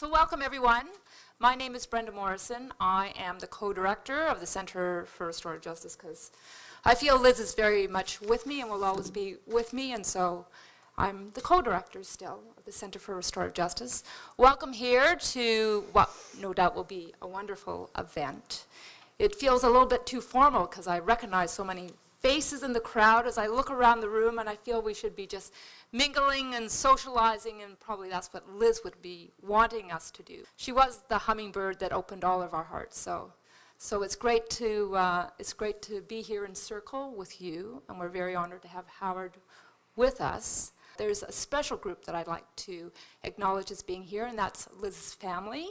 So welcome, everyone. My name is Brenda Morrison. I am the co-director of the Center for Restorative Justice because I feel Liz is very much with me and will always be with me, and so I'm the co-director still of the Center for Restorative Justice. Welcome here to what no doubt will be a wonderful event. It feels a little bit too formal because I recognize so many faces in the crowd as I look around the room, and I feel we should be just mingling and socializing, and probably that's what Liz would be wanting us to do. She was the hummingbird that opened all of our hearts, so it's great to be here in circle with you, and we're very honored to have Howard with us. There's a special group that I'd like to acknowledge as being here, and that's Liz's family.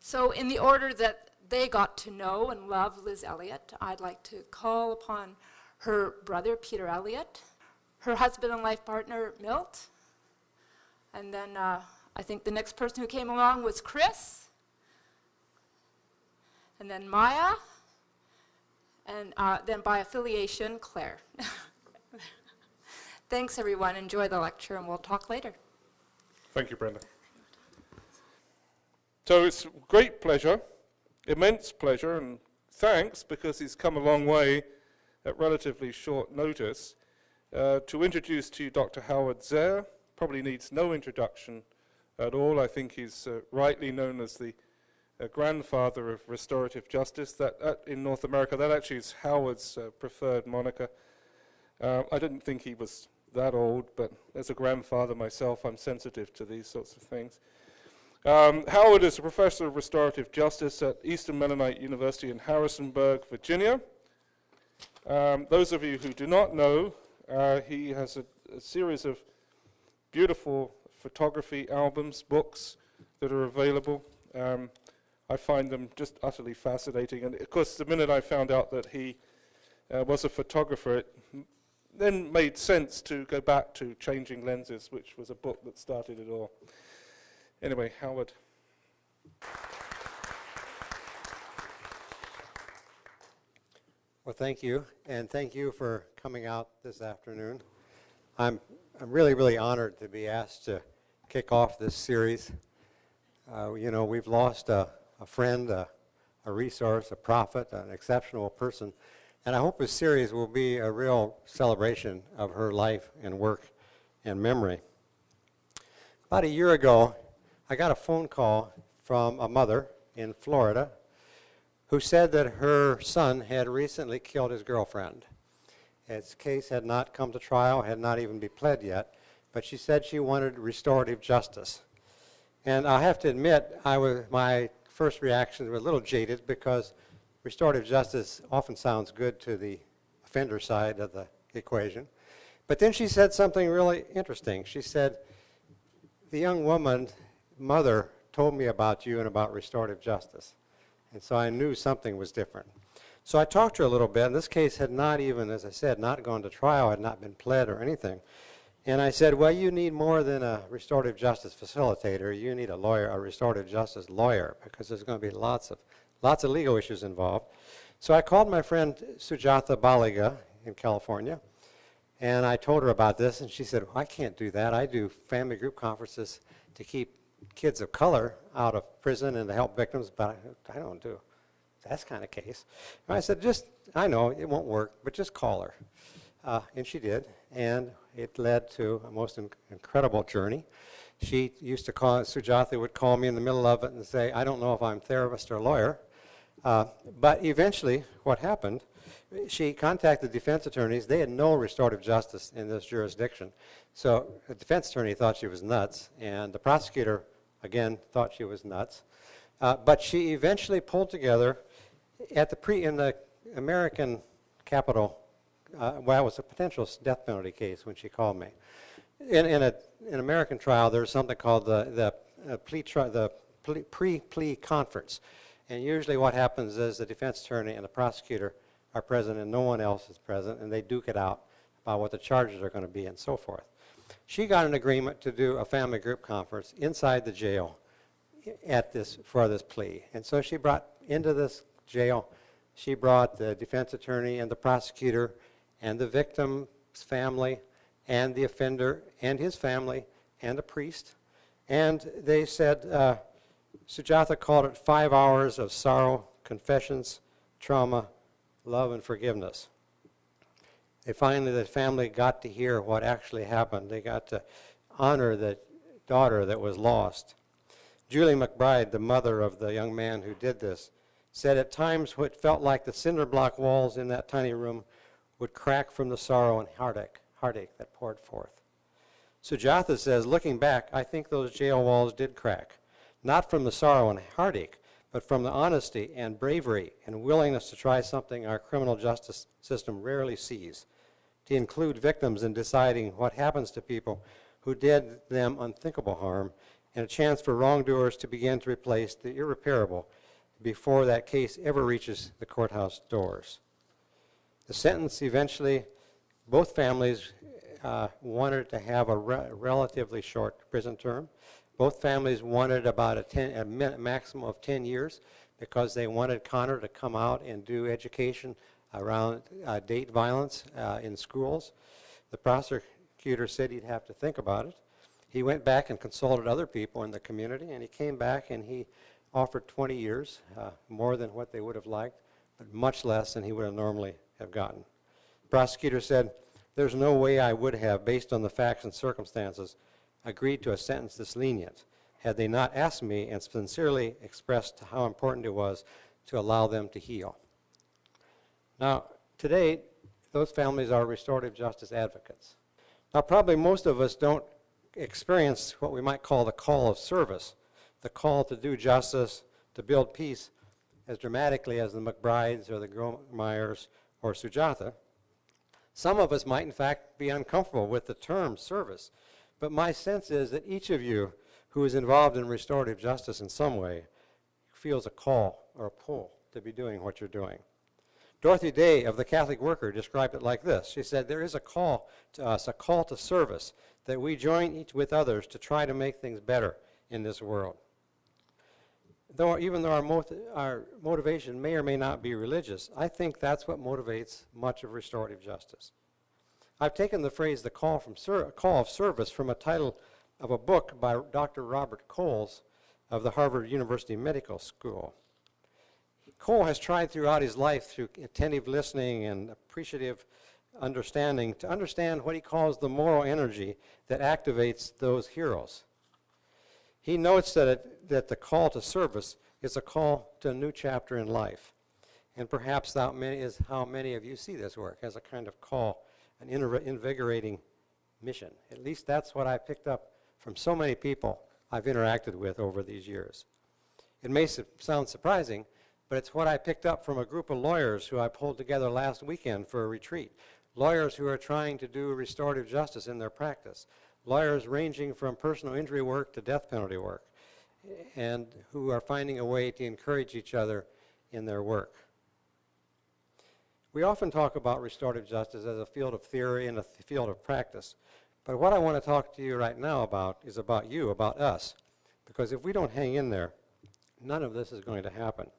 So in the order that they got to know and love Liz Elliott, I'd like to call upon her brother, Peter Elliott, her husband and life partner, Milt, and then I think the next person who came along was Chris, and then Maya, and then by affiliation, Claire. Thanks, everyone. Enjoy the lecture, and we'll talk later. Thank you, Brenda. So it's a great pleasure, immense pleasure, and thanks, because he's come a long way at relatively short notice, to introduce to you Dr. Howard Zehr. Probably needs no introduction at all. I think he's rightly known as the grandfather of restorative justice. That in North America, that actually is Howard's preferred moniker. I didn't think he was that old, but as a grandfather myself, I'm sensitive to these sorts of things. Howard is a professor of restorative justice at Eastern Mennonite University in Harrisonburg, Virginia. Those of you who do not know, he has a series of beautiful photography albums, books that are available. I find them just utterly fascinating. And of course, the minute I found out that he was a photographer, it then made sense to go back to Changing Lenses, which was a book that started it all. Anyway, Howard. Well, thank you, and thank you for coming out this afternoon. I'm really, really honored to be asked to kick off this series. You know, we've lost a friend, a resource, a prophet, an exceptional person, and I hope this series will be a real celebration of her life and work and memory. About a year ago, I got a phone call from a mother in Florida who said that her son had recently killed his girlfriend. His case had not come to trial, had not even been pled yet, but she said she wanted restorative justice. And I have to admit, my first reaction was a little jaded because restorative justice often sounds good to the offender side of the equation. But then she said something really interesting. She said, the young woman, mother, told me about you and about restorative justice. And so I knew something was different. So I talked to her a little bit, and this case had not even, as I said, not gone to trial, had not been pled or anything. And I said, well, you need more than a restorative justice facilitator. You need a lawyer, a restorative justice lawyer, because there's going to be lots of legal issues involved. So I called my friend Sujatha Baliga in California, and I told her about this, and she said, well, I can't do that. I do family group conferences to keep kids of color out of prison and to help victims, but I don't do that kind of case. And I said, I know it won't work, but just call her. And she did, and it led to a most incredible journey. She used to call, Sujatha would call me in the middle of it and say, I don't know if I'm therapist or lawyer. But eventually, what happened, she contacted defense attorneys. They had no restorative justice in this jurisdiction. So the defense attorney thought she was nuts, and the prosecutor, again, thought she was nuts. But she eventually pulled together at in the American Capitol, well, it was a potential death penalty case when she called me. In an American trial, there's something called the pre-plea conference. And usually what happens is the defense attorney and the prosecutor are present and no one else is present, and they duke it out about what the charges are going to be and so forth. She got an agreement to do a family group conference inside the jail for this plea. And so she brought into this jail, she brought the defense attorney and the prosecutor and the victim's family and the offender and his family and a priest. And they said, Sujatha called it 5 hours of sorrow, confessions, trauma, love, and forgiveness. Finally, the family got to hear what actually happened. They got to honor the daughter that was lost. Julie McBride, the mother of the young man who did this, said at times what felt like the cinder block walls in that tiny room would crack from the sorrow and heartache that poured forth. Sujatha says, looking back, I think those jail walls did crack, not from the sorrow and heartache, but from the honesty and bravery and willingness to try something our criminal justice system rarely sees, to include victims in deciding what happens to people who did them unthinkable harm, and a chance for wrongdoers to begin to replace the irreparable before that case ever reaches the courthouse doors. The sentence eventually, both families wanted to have a relatively short prison term. Both families wanted about a maximum of 10 years because they wanted Connor to come out and do education around date violence in schools. The prosecutor said he'd have to think about it. He went back and consulted other people in the community, and he came back and he offered 20 years, more than what they would have liked, but much less than he would have normally have gotten. The prosecutor said, there's no way I would have, based on the facts and circumstances, agreed to a sentence this lenient had they not asked me and sincerely expressed how important it was to allow them to heal. Now, today, those families are restorative justice advocates. Now, probably most of us don't experience what we might call the call of service, the call to do justice, to build peace, as dramatically as the McBrides or the Gromeyers or Sujatha. Some of us might, in fact, be uncomfortable with the term service, but my sense is that each of you who is involved in restorative justice in some way feels a call or a pull to be doing what you're doing. Dorothy Day of the Catholic Worker described it like this. She said, there is a call to us, a call to service, that we join each with others to try to make things better in this world. Even though our motivation may or may not be religious, I think that's what motivates much of restorative justice. I've taken the phrase the call of service from a title of a book by Dr. Robert Coles of the Harvard University Medical School. Cole has tried throughout his life, through attentive listening and appreciative understanding, to understand what he calls the moral energy that activates those heroes. He notes that the call to service is a call to a new chapter in life. And perhaps that is how many of you see this work, as a kind of call, an invigorating mission. At least that's what I picked up from so many people I've interacted with over these years. It may sound surprising, but it's what I picked up from a group of lawyers who I pulled together last weekend for a retreat. Lawyers who are trying to do restorative justice in their practice. Lawyers ranging from personal injury work to death penalty work, and who are finding a way to encourage each other in their work. We often talk about restorative justice as a field of theory and a field of practice. But what I want to talk to you right now about is about you, about us. Because if we don't hang in there, none of this is going to happen.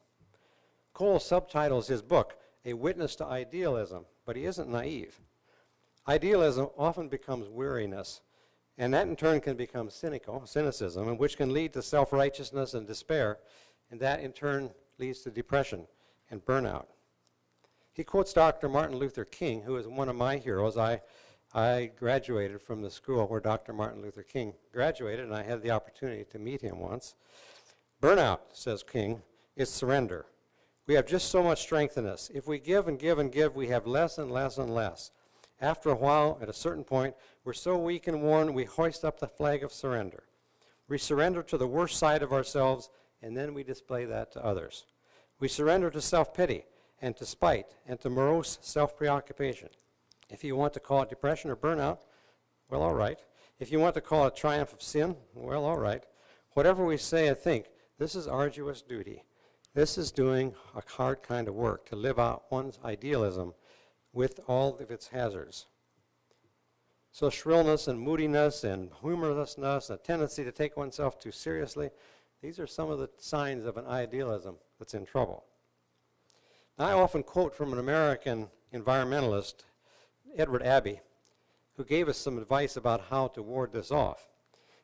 Cole subtitles his book, A Witness to Idealism, but he isn't naive. Idealism often becomes weariness, and that in turn can become cynicism, which can lead to self-righteousness and despair, and that in turn leads to depression and burnout. He quotes Dr. Martin Luther King, who is one of my heroes. I graduated from the school where Dr. Martin Luther King graduated, and I had the opportunity to meet him once. Burnout, says King, is surrender. We have just so much strength in us. If we give and give and give, we have less and less and less. After a while, at a certain point, we're so weak and worn, we hoist up the flag of surrender. We surrender to the worst side of ourselves, and then we display that to others. We surrender to self-pity and to spite and to morose self-preoccupation. If you want to call it depression or burnout, well, all right. If you want to call it triumph of sin, well, all right. Whatever we say and think, this is arduous duty. This is doing a hard kind of work, to live out one's idealism with all of its hazards. So shrillness and moodiness and humorlessness, a tendency to take oneself too seriously, these are some of the signs of an idealism that's in trouble. Now, I often quote from an American environmentalist, Edward Abbey, who gave us some advice about how to ward this off.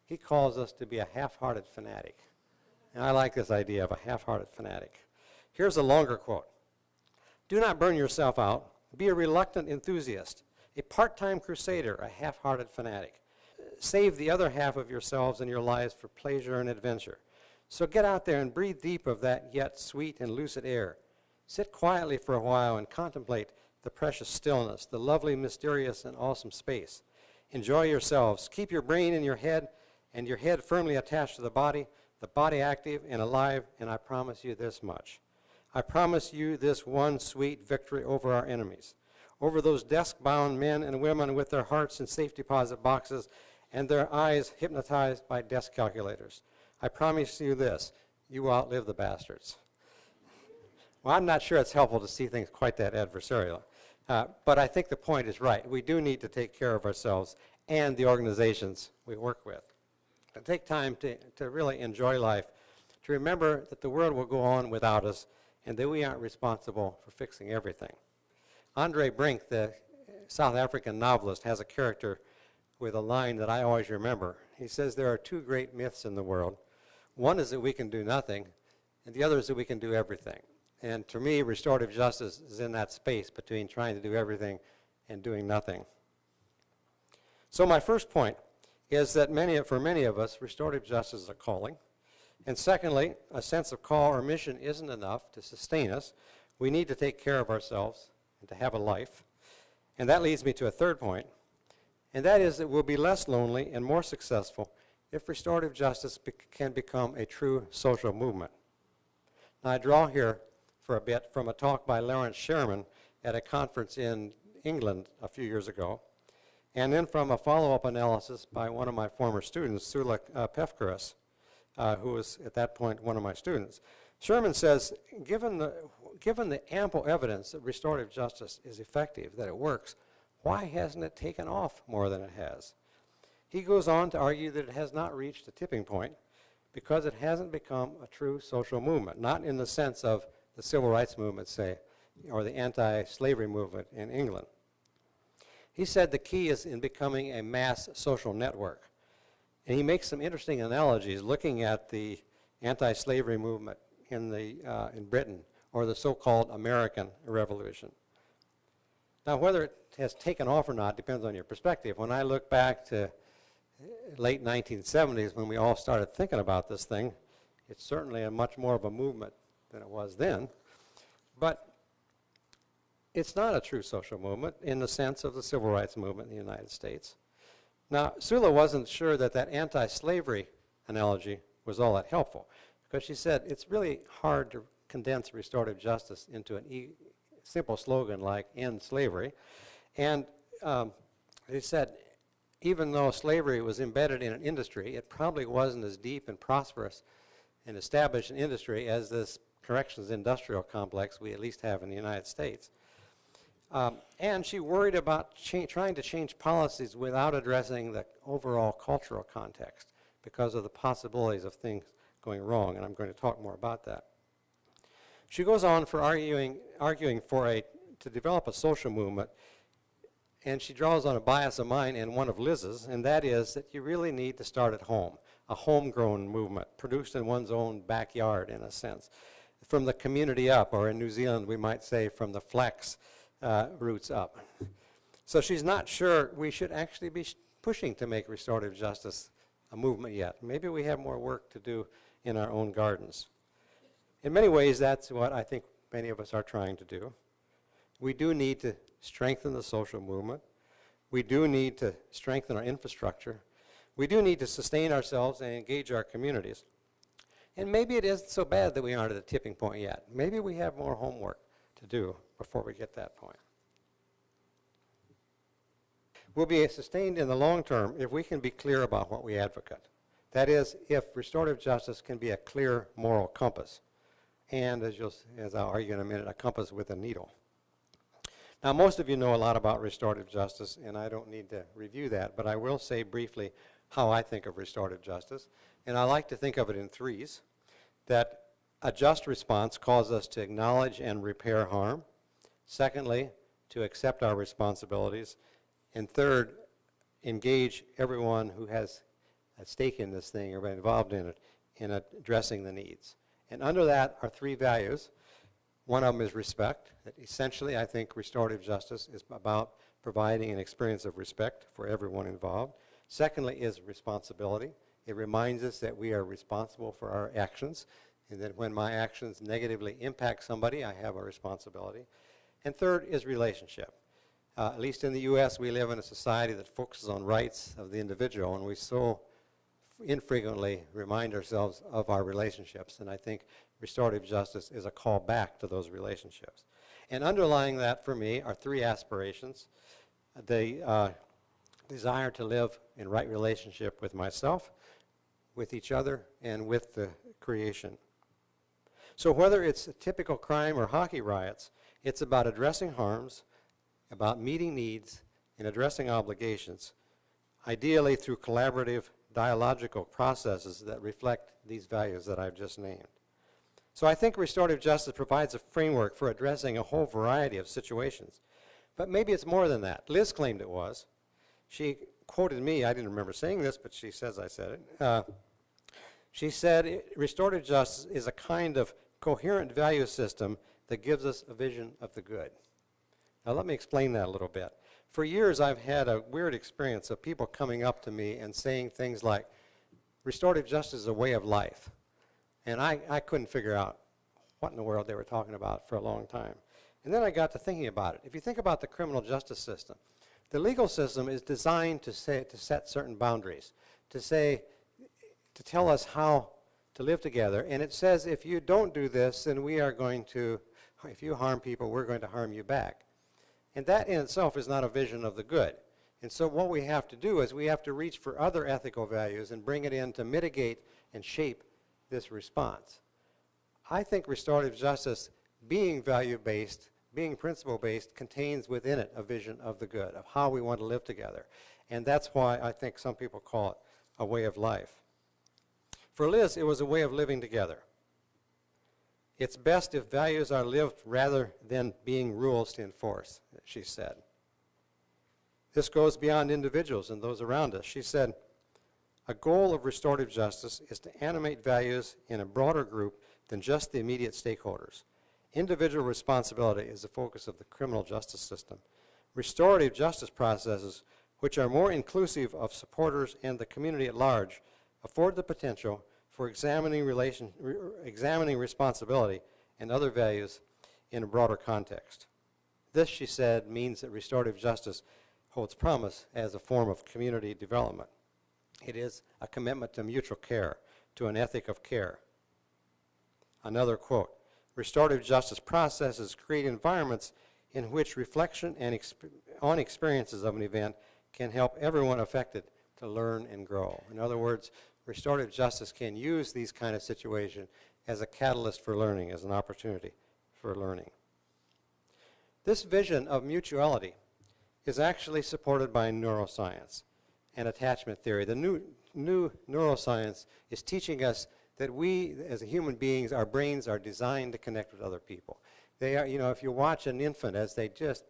He calls us to be a half-hearted fanatic. And I like this idea of a half-hearted fanatic. Here's a longer quote. Do not burn yourself out. Be a reluctant enthusiast, a part-time crusader, a half-hearted fanatic. Save the other half of yourselves and your lives for pleasure and adventure. So get out there and breathe deep of that yet sweet and lucid air. Sit quietly for a while and contemplate the precious stillness, the lovely, mysterious, and awesome space. Enjoy yourselves. Keep your brain in your head and your head firmly attached to the body active and alive, and I promise you this much. I promise you this one sweet victory over our enemies, over those desk-bound men and women with their hearts in safe deposit boxes and their eyes hypnotized by desk calculators. I promise you this, you will outlive the bastards. Well, I'm not sure it's helpful to see things quite that adversarial, but I think the point is right. We do need to take care of ourselves and the organizations we work with. To take time to really enjoy life, to remember that the world will go on without us and that we aren't responsible for fixing everything. Andre Brink, the South African novelist, has a character with a line that I always remember. He says there are two great myths in the world. One is that we can do nothing, and the other is that we can do everything. And to me, restorative justice is in that space between trying to do everything and doing nothing. So my first point is that for many of us, restorative justice is a calling. And secondly, a sense of call or mission isn't enough to sustain us. We need to take care of ourselves and to have a life. And that leads me to a third point, and that is that we'll be less lonely and more successful if restorative justice can become a true social movement. Now, I draw here for a bit from a talk by Lawrence Sherman at a conference in England a few years ago, and then from a follow-up analysis by one of my former students, Sula Pefkaris, who was at that point one of my students. Sherman says, given the ample evidence that restorative justice is effective, that it works, why hasn't it taken off more than it has? He goes on to argue that it has not reached a tipping point because it hasn't become a true social movement, not in the sense of the civil rights movement, say, or the anti-slavery movement in England. He said the key is in becoming a mass social network. And he makes some interesting analogies looking at the anti-slavery movement in Britain, or the so-called American Revolution. Now, whether it has taken off or not depends on your perspective. When I look back to late 1970s, when we all started thinking about this thing, it's certainly a much more of a movement than it was then. But it's not a true social movement in the sense of the civil rights movement in the United States. Now, Sula wasn't sure that anti-slavery analogy was all that helpful, because she said it's really hard to condense restorative justice into a simple slogan like end slavery. And he said even though slavery was embedded in an industry, it probably wasn't as deep and prosperous and established an industry as this corrections industrial complex we at least have in the United States. And she worried about trying to change policies without addressing the overall cultural context because of the possibilities of things going wrong, and I'm going to talk more about that. She goes on for arguing to develop a social movement, and she draws on a bias of mine and one of Liz's, and that is that you really need to start at home, a homegrown movement produced in one's own backyard, in a sense, from the community up, or in New Zealand we might say from the flax roots up. So she's not sure we should actually be pushing to make restorative justice a movement yet. Maybe we have more work to do in our own gardens. In many ways, that's what I think many of us are trying to do. We do need to strengthen the social movement. We do need to strengthen our infrastructure. We do need to sustain ourselves and engage our communities. And maybe it isn't so bad that we aren't at a tipping point yet. Maybe we have more homework to do before we get that point. We'll be sustained in the long term if we can be clear about what we advocate. That is, if restorative justice can be a clear moral compass, and as I'll argue in a minute, a compass with a needle. Now, most of you know a lot about restorative justice, and I don't need to review that, but I will say briefly how I think of restorative justice. And I like to think of it in threes, that a just response calls us to acknowledge and repair harm. Secondly, to accept our responsibilities. And third, engage everyone who has a stake in this thing or been involved in it in addressing the needs. And under that are three values. One of them is respect. That essentially, I think restorative justice is about providing an experience of respect for everyone involved. Secondly is responsibility. It reminds us that we are responsible for our actions, and that when my actions negatively impact somebody, I have a responsibility. And third is relationship. At least in the U.S., we live in a society that focuses on rights of the individual, and we so infrequently remind ourselves of our relationships. And I think restorative justice is a call back to those relationships. And underlying that for me are three aspirations. The desire to live in right relationship with myself, with each other, and with the creation. So whether it's a typical crime or hockey riots, it's about addressing harms, about meeting needs, and addressing obligations, ideally through collaborative dialogical processes that reflect these values that I've just named. So I think restorative justice provides a framework for addressing a whole variety of situations. But maybe it's more than that. Liz claimed it was. She quoted me, I didn't remember saying this, but she says I said it. She said, restorative justice is a kind of coherent value system that gives us a vision of the good. Now let me explain that a little bit. For years I've had a weird experience of people coming up to me and saying things like, restorative justice is a way of life. And I couldn't figure out what in the world they were talking about for a long time. And then I got to thinking about it. If you think about the criminal justice system, the legal system is designed to set certain boundaries, to tell us how to live together. And it says, if you don't do this, then we are going to, if you harm people, we're going to harm you back. And that in itself is not a vision of the good. And so what we have to do is we have to reach for other ethical values and bring it in to mitigate and shape this response. I think restorative justice, being value-based, being principle-based, contains within it a vision of the good, of how we want to live together. And that's why I think some people call it a way of life. For Liz, it was a way of living together. It's best if values are lived rather than being rules to enforce, she said. This goes beyond individuals and those around us. She said, a goal of restorative justice is to animate values in a broader group than just the immediate stakeholders. Individual responsibility is the focus of the criminal justice system. Restorative justice processes, which are more inclusive of supporters and the community at large, afford the potential for examining responsibility and other values in a broader context. This, she said, means that restorative justice holds promise as a form of community development. It is a commitment to mutual care, to an ethic of care. Another quote, restorative justice processes create environments in which reflection and on experiences of an event can help everyone affected to learn and grow. In other words, restorative justice can use these kind of situations as a catalyst for learning, as an opportunity for learning. This vision of mutuality is actually supported by neuroscience and attachment theory. The new neuroscience is teaching us that we, as human beings, our brains are designed to connect with other people. They are, you know, if you watch an infant as they just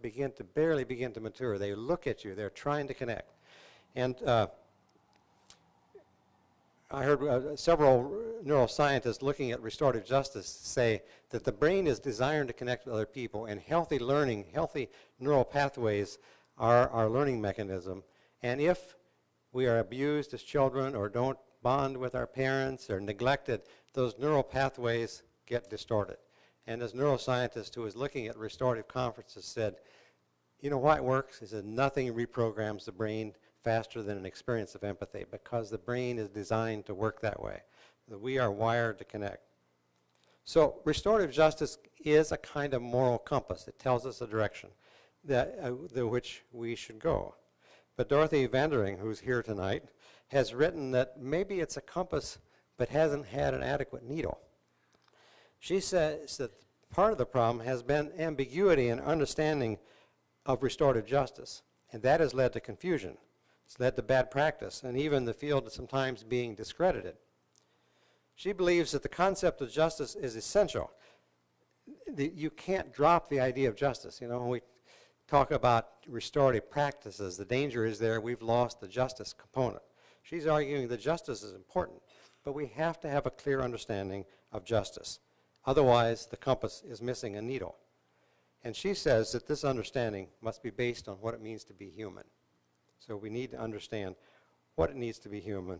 barely begin to mature, they look at you, they're trying to connect. And I heard several neuroscientists looking at restorative justice say that the brain is designed to connect with other people, and healthy learning, healthy neural pathways are our learning mechanism. And if we are abused as children or don't bond with our parents or neglected, those neural pathways get distorted. And as neuroscientist who was looking at restorative conferences said, you know why it works? Is that nothing reprograms the brain faster than an experience of empathy, because the brain is designed to work that way. We are wired to connect. So restorative justice is a kind of moral compass. It tells us a direction that which we should go. But Dorothy Vandering, who's here tonight, has written that maybe it's a compass but hasn't had an adequate needle. She says that part of the problem has been ambiguity in understanding of restorative justice, and that has led to confusion. It's led to bad practice, and even the field sometimes being discredited. She believes that the concept of justice is essential. You can't drop the idea of justice. You know, when we talk about restorative practices, the danger is there we've lost the justice component. She's arguing that justice is important, but we have to have a clear understanding of justice. Otherwise, the compass is missing a needle. And she says that this understanding must be based on what it means to be human. So we need to understand what it needs to be human.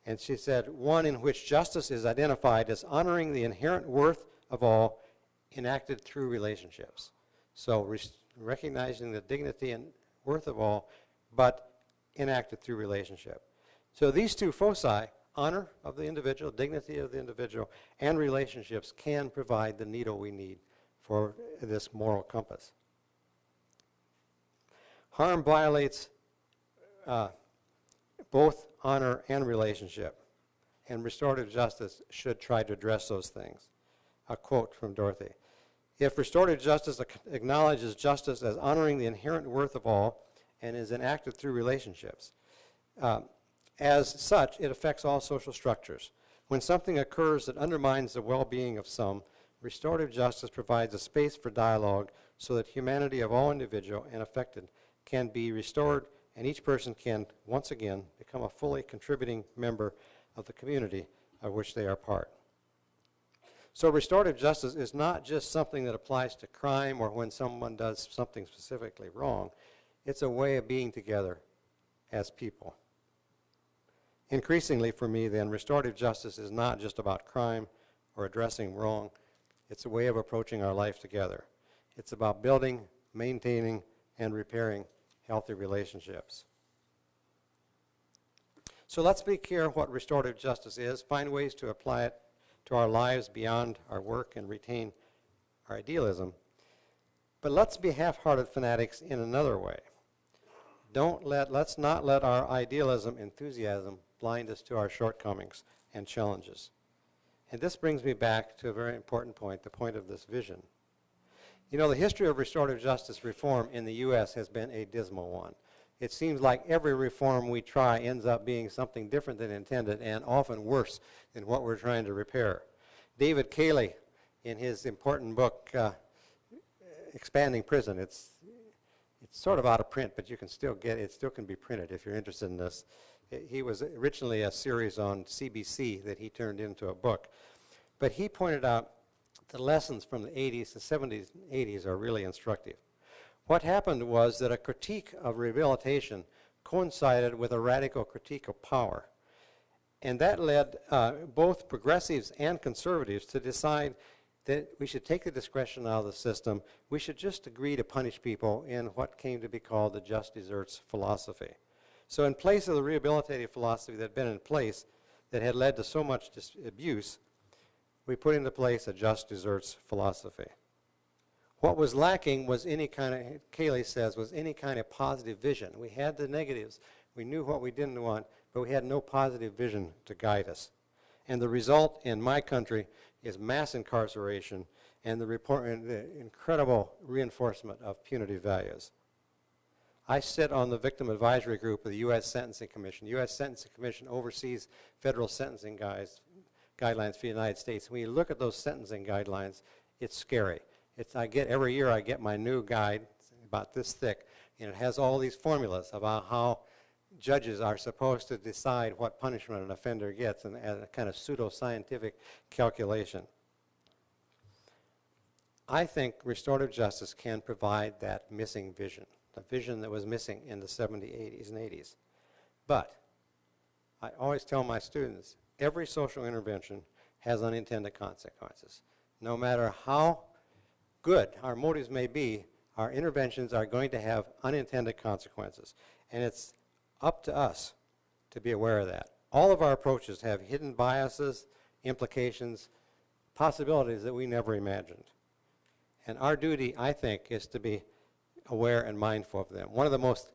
And she said, one in which justice is identified as honoring the inherent worth of all enacted through relationships. So recognizing the dignity and worth of all, but enacted through relationship. So these two foci, honor of the individual, dignity of the individual, and relationships can provide the needle we need for this moral compass. Harm violates both honor and relationship, and restorative justice should try to address those things. A quote from Dorothy. If restorative justice acknowledges justice as honoring the inherent worth of all and is enacted through relationships, as such, it affects all social structures. When something occurs that undermines the well-being of some, restorative justice provides a space for dialogue so that humanity of all individual and affected can be restored, and each person can once again become a fully contributing member of the community of which they are part. So restorative justice is not just something that applies to crime or when someone does something specifically wrong. It's a way of being together as people. Increasingly for me then, restorative justice is not just about crime or addressing wrong. It's a way of approaching our life together. It's about building, maintaining, and repairing healthy relationships. So let's be clear what restorative justice is, find ways to apply it to our lives beyond our work and retain our idealism. But let's be half-hearted fanatics in another way. Let's not let our idealism, enthusiasm, blind us to our shortcomings and challenges. And this brings me back to a very important point, the point of this vision. You know, the history of restorative justice reform in the U.S. has been a dismal one. It seems like every reform we try ends up being something different than intended and often worse than what we're trying to repair. David Cayley, in his important book, Expanding Prison, it's sort of out of print, but you can still get it. It still can be printed if you're interested in this. He was originally a series on CBC that he turned into a book. But he pointed out the lessons from the 80s, the 70s, and 80s are really instructive. What happened was that a critique of rehabilitation coincided with a radical critique of power. And that led both progressives and conservatives to decide that we should take the discretion out of the system. We should just agree to punish people in what came to be called the just desserts philosophy. So in place of the rehabilitative philosophy that had been in place that had led to so much abuse, we put into place a just desserts philosophy. What was lacking was any kind of, Cayley says, was any kind of positive vision. We had the negatives. We knew what we didn't want, but we had no positive vision to guide us. And the result in my country is mass incarceration and the incredible reinforcement of punitive values. I sit on the Victim Advisory Group of the U.S. Sentencing Commission. The U.S. Sentencing Commission oversees federal sentencing guidelines for the United States. When you look at those sentencing guidelines, it's scary. Every year I get my new guide, about this thick, and it has all these formulas about how judges are supposed to decide what punishment an offender gets, and a kind of pseudo-scientific calculation. I think restorative justice can provide that missing vision, the vision that was missing in the 70s, 80s, and 80s. But I always tell my students, every social intervention has unintended consequences. No matter how good our motives may be, our interventions are going to have unintended consequences. And it's up to us to be aware of that. All of our approaches have hidden biases, implications, possibilities that we never imagined. And our duty, I think, is to be aware and mindful of them. One of the most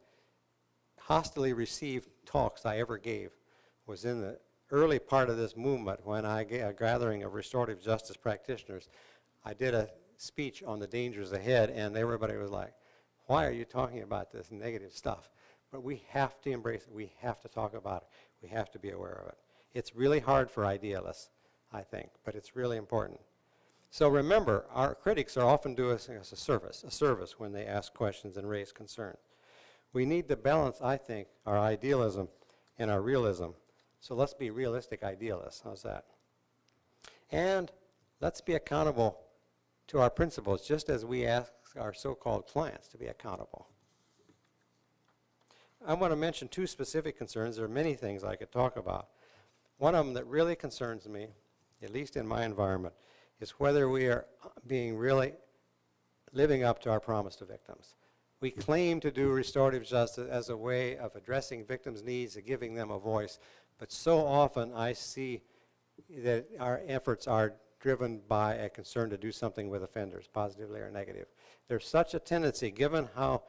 hostilely received talks I ever gave was in the early part of this movement when I gave a gathering of restorative justice practitioners. I did a speech on the dangers ahead, and everybody was like, why are you talking about this negative stuff? But we have to embrace it. We have to talk about it. We have to be aware of it. It's really hard for idealists, I think, but it's really important. So remember, our critics are often doing us a service when they ask questions and raise concerns. We need to balance, I think, our idealism and our realism. So let's be realistic idealists. How's that? And let's be accountable to our principals, just as we ask our so-called clients to be accountable. I want to mention two specific concerns. There are many things I could talk about. One of them that really concerns me, at least in my environment, is whether we are being really living up to our promise to victims. We claim to do restorative justice as a way of addressing victims' needs and giving them a voice, but so often I see that our efforts are driven by a concern to do something with offenders, positively or negative. There's such a tendency, given how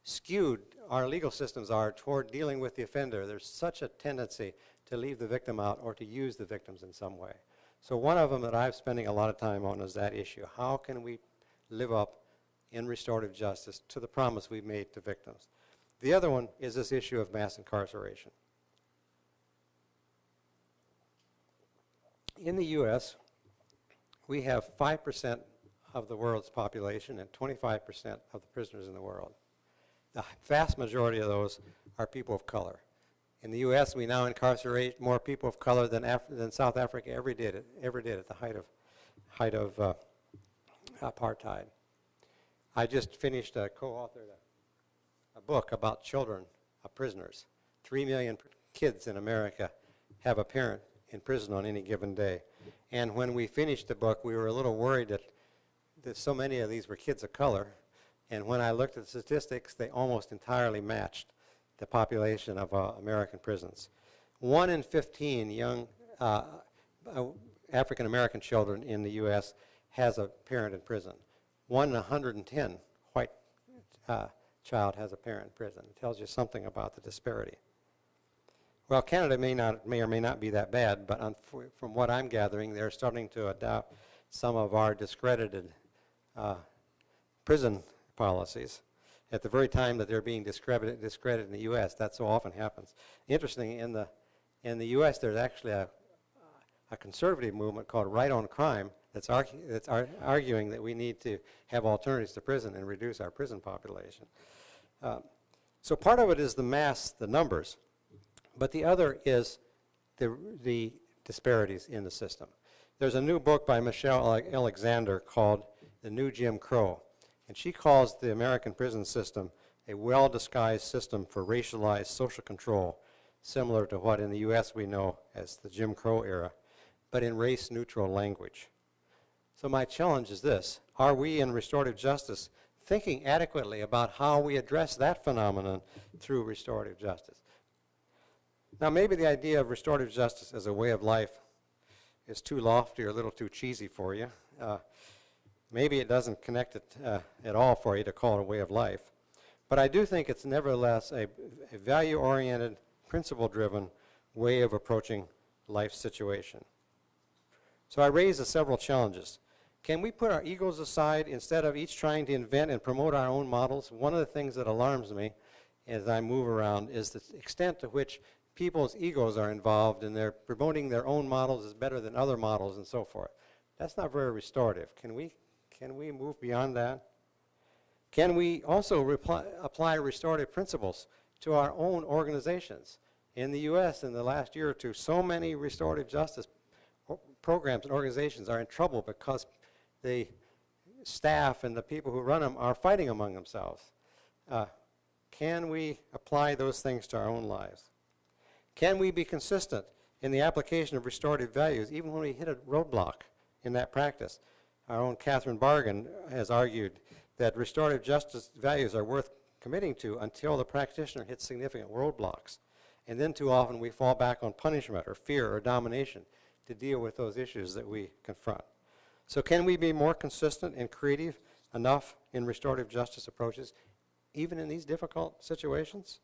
skewed our legal systems are toward dealing with the offender, there's such a tendency to leave the victim out or to use the victims in some way. So one of them that I'm spending a lot of time on is that issue. How can we live up in restorative justice to the promise we've made to victims? The other one is this issue of mass incarceration. In the U.S., we have 5% of the world's population and 25% of the prisoners in the world. The vast majority of those are people of color. In the U.S., we now incarcerate more people of color than South Africa ever did at the height of apartheid. I just finished co-authored a book about children of prisoners. 3 million kids in America have a parent in prison on any given day. And when we finished the book, we were a little worried that so many of these were kids of color. And when I looked at the statistics, they almost entirely matched the population of American prisons. 1 in 15 young African-American children in the U.S. has a parent in prison. 1 in 110 white child has a parent in prison. It tells you something about the disparity. Well, Canada may or may not be that bad, but from what I'm gathering, they're starting to adopt some of our discredited prison policies at the very time that they're being discredited in the U.S. That so often happens. Interesting, in the U.S. there's actually a conservative movement called Right on Crime that's arguing that we need to have alternatives to prison and reduce our prison population. So part of it is the numbers, but the other is the disparities in the system. There's a new book by Michelle Alexander called The New Jim Crow, and she calls the American prison system a well-disguised system for racialized social control, similar to what in the U.S. we know as the Jim Crow era, but in race-neutral language. So my challenge is this: are we in restorative justice thinking adequately about how we address that phenomenon through restorative justice? Now, maybe the idea of restorative justice as a way of life is too lofty or a little too cheesy for you. Maybe it doesn't connect it at all for you to call it a way of life. But I do think it's nevertheless a value-oriented, principle-driven way of approaching life's situation. So I raise several challenges. Can we put our egos aside instead of each trying to invent and promote our own models? One of the things that alarms me as I move around is the extent to which people's egos are involved and they're promoting their own models as better than other models and so forth. That's not very restorative. Can we move beyond that? Can we also apply restorative principles to our own organizations? In the U.S. in the last year or two, so many restorative justice programs and organizations are in trouble because the staff and the people who run them are fighting among themselves. Can we apply those things to our own lives? Can we be consistent in the application of restorative values even when we hit a roadblock in that practice? Our own Catherine Bargan has argued that restorative justice values are worth committing to until the practitioner hits significant roadblocks. And then too often we fall back on punishment or fear or domination to deal with those issues that we confront. So can we be more consistent and creative enough in restorative justice approaches, even in these difficult situations?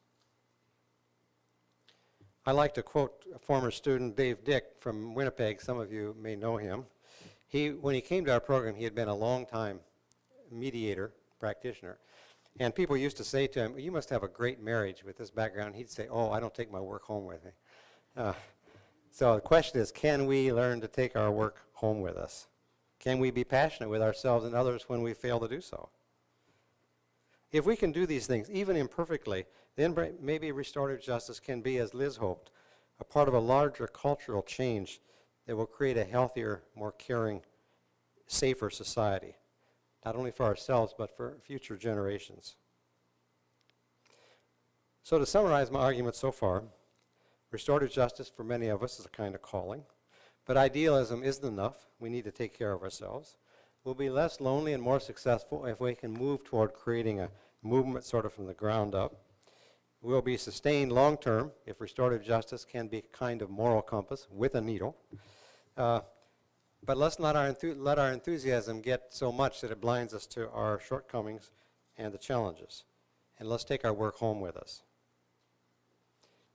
I like to quote a former student, Dave Dick, from Winnipeg. Some of you may know him. When he came to our program, he had been a long-time mediator, practitioner, and people used to say to him, "You must have a great marriage with this background." He'd say, "Oh, I don't take my work home with me." So the question is, can we learn to take our work home with us? Can we be passionate with ourselves and others when we fail to do so? If we can do these things, even imperfectly, then maybe restorative justice can be, as Liz hoped, a part of a larger cultural change that will create a healthier, more caring, safer society, not only for ourselves, but for future generations. So to summarize my argument so far, restorative justice for many of us is a kind of calling, but idealism isn't enough. We need to take care of ourselves. We'll be less lonely and more successful if we can move toward creating a movement sort of from the ground up. We'll be sustained long term if restorative justice can be a kind of moral compass with a needle. But let's not let our enthusiasm get so much that it blinds us to our shortcomings and the challenges. And let's take our work home with us.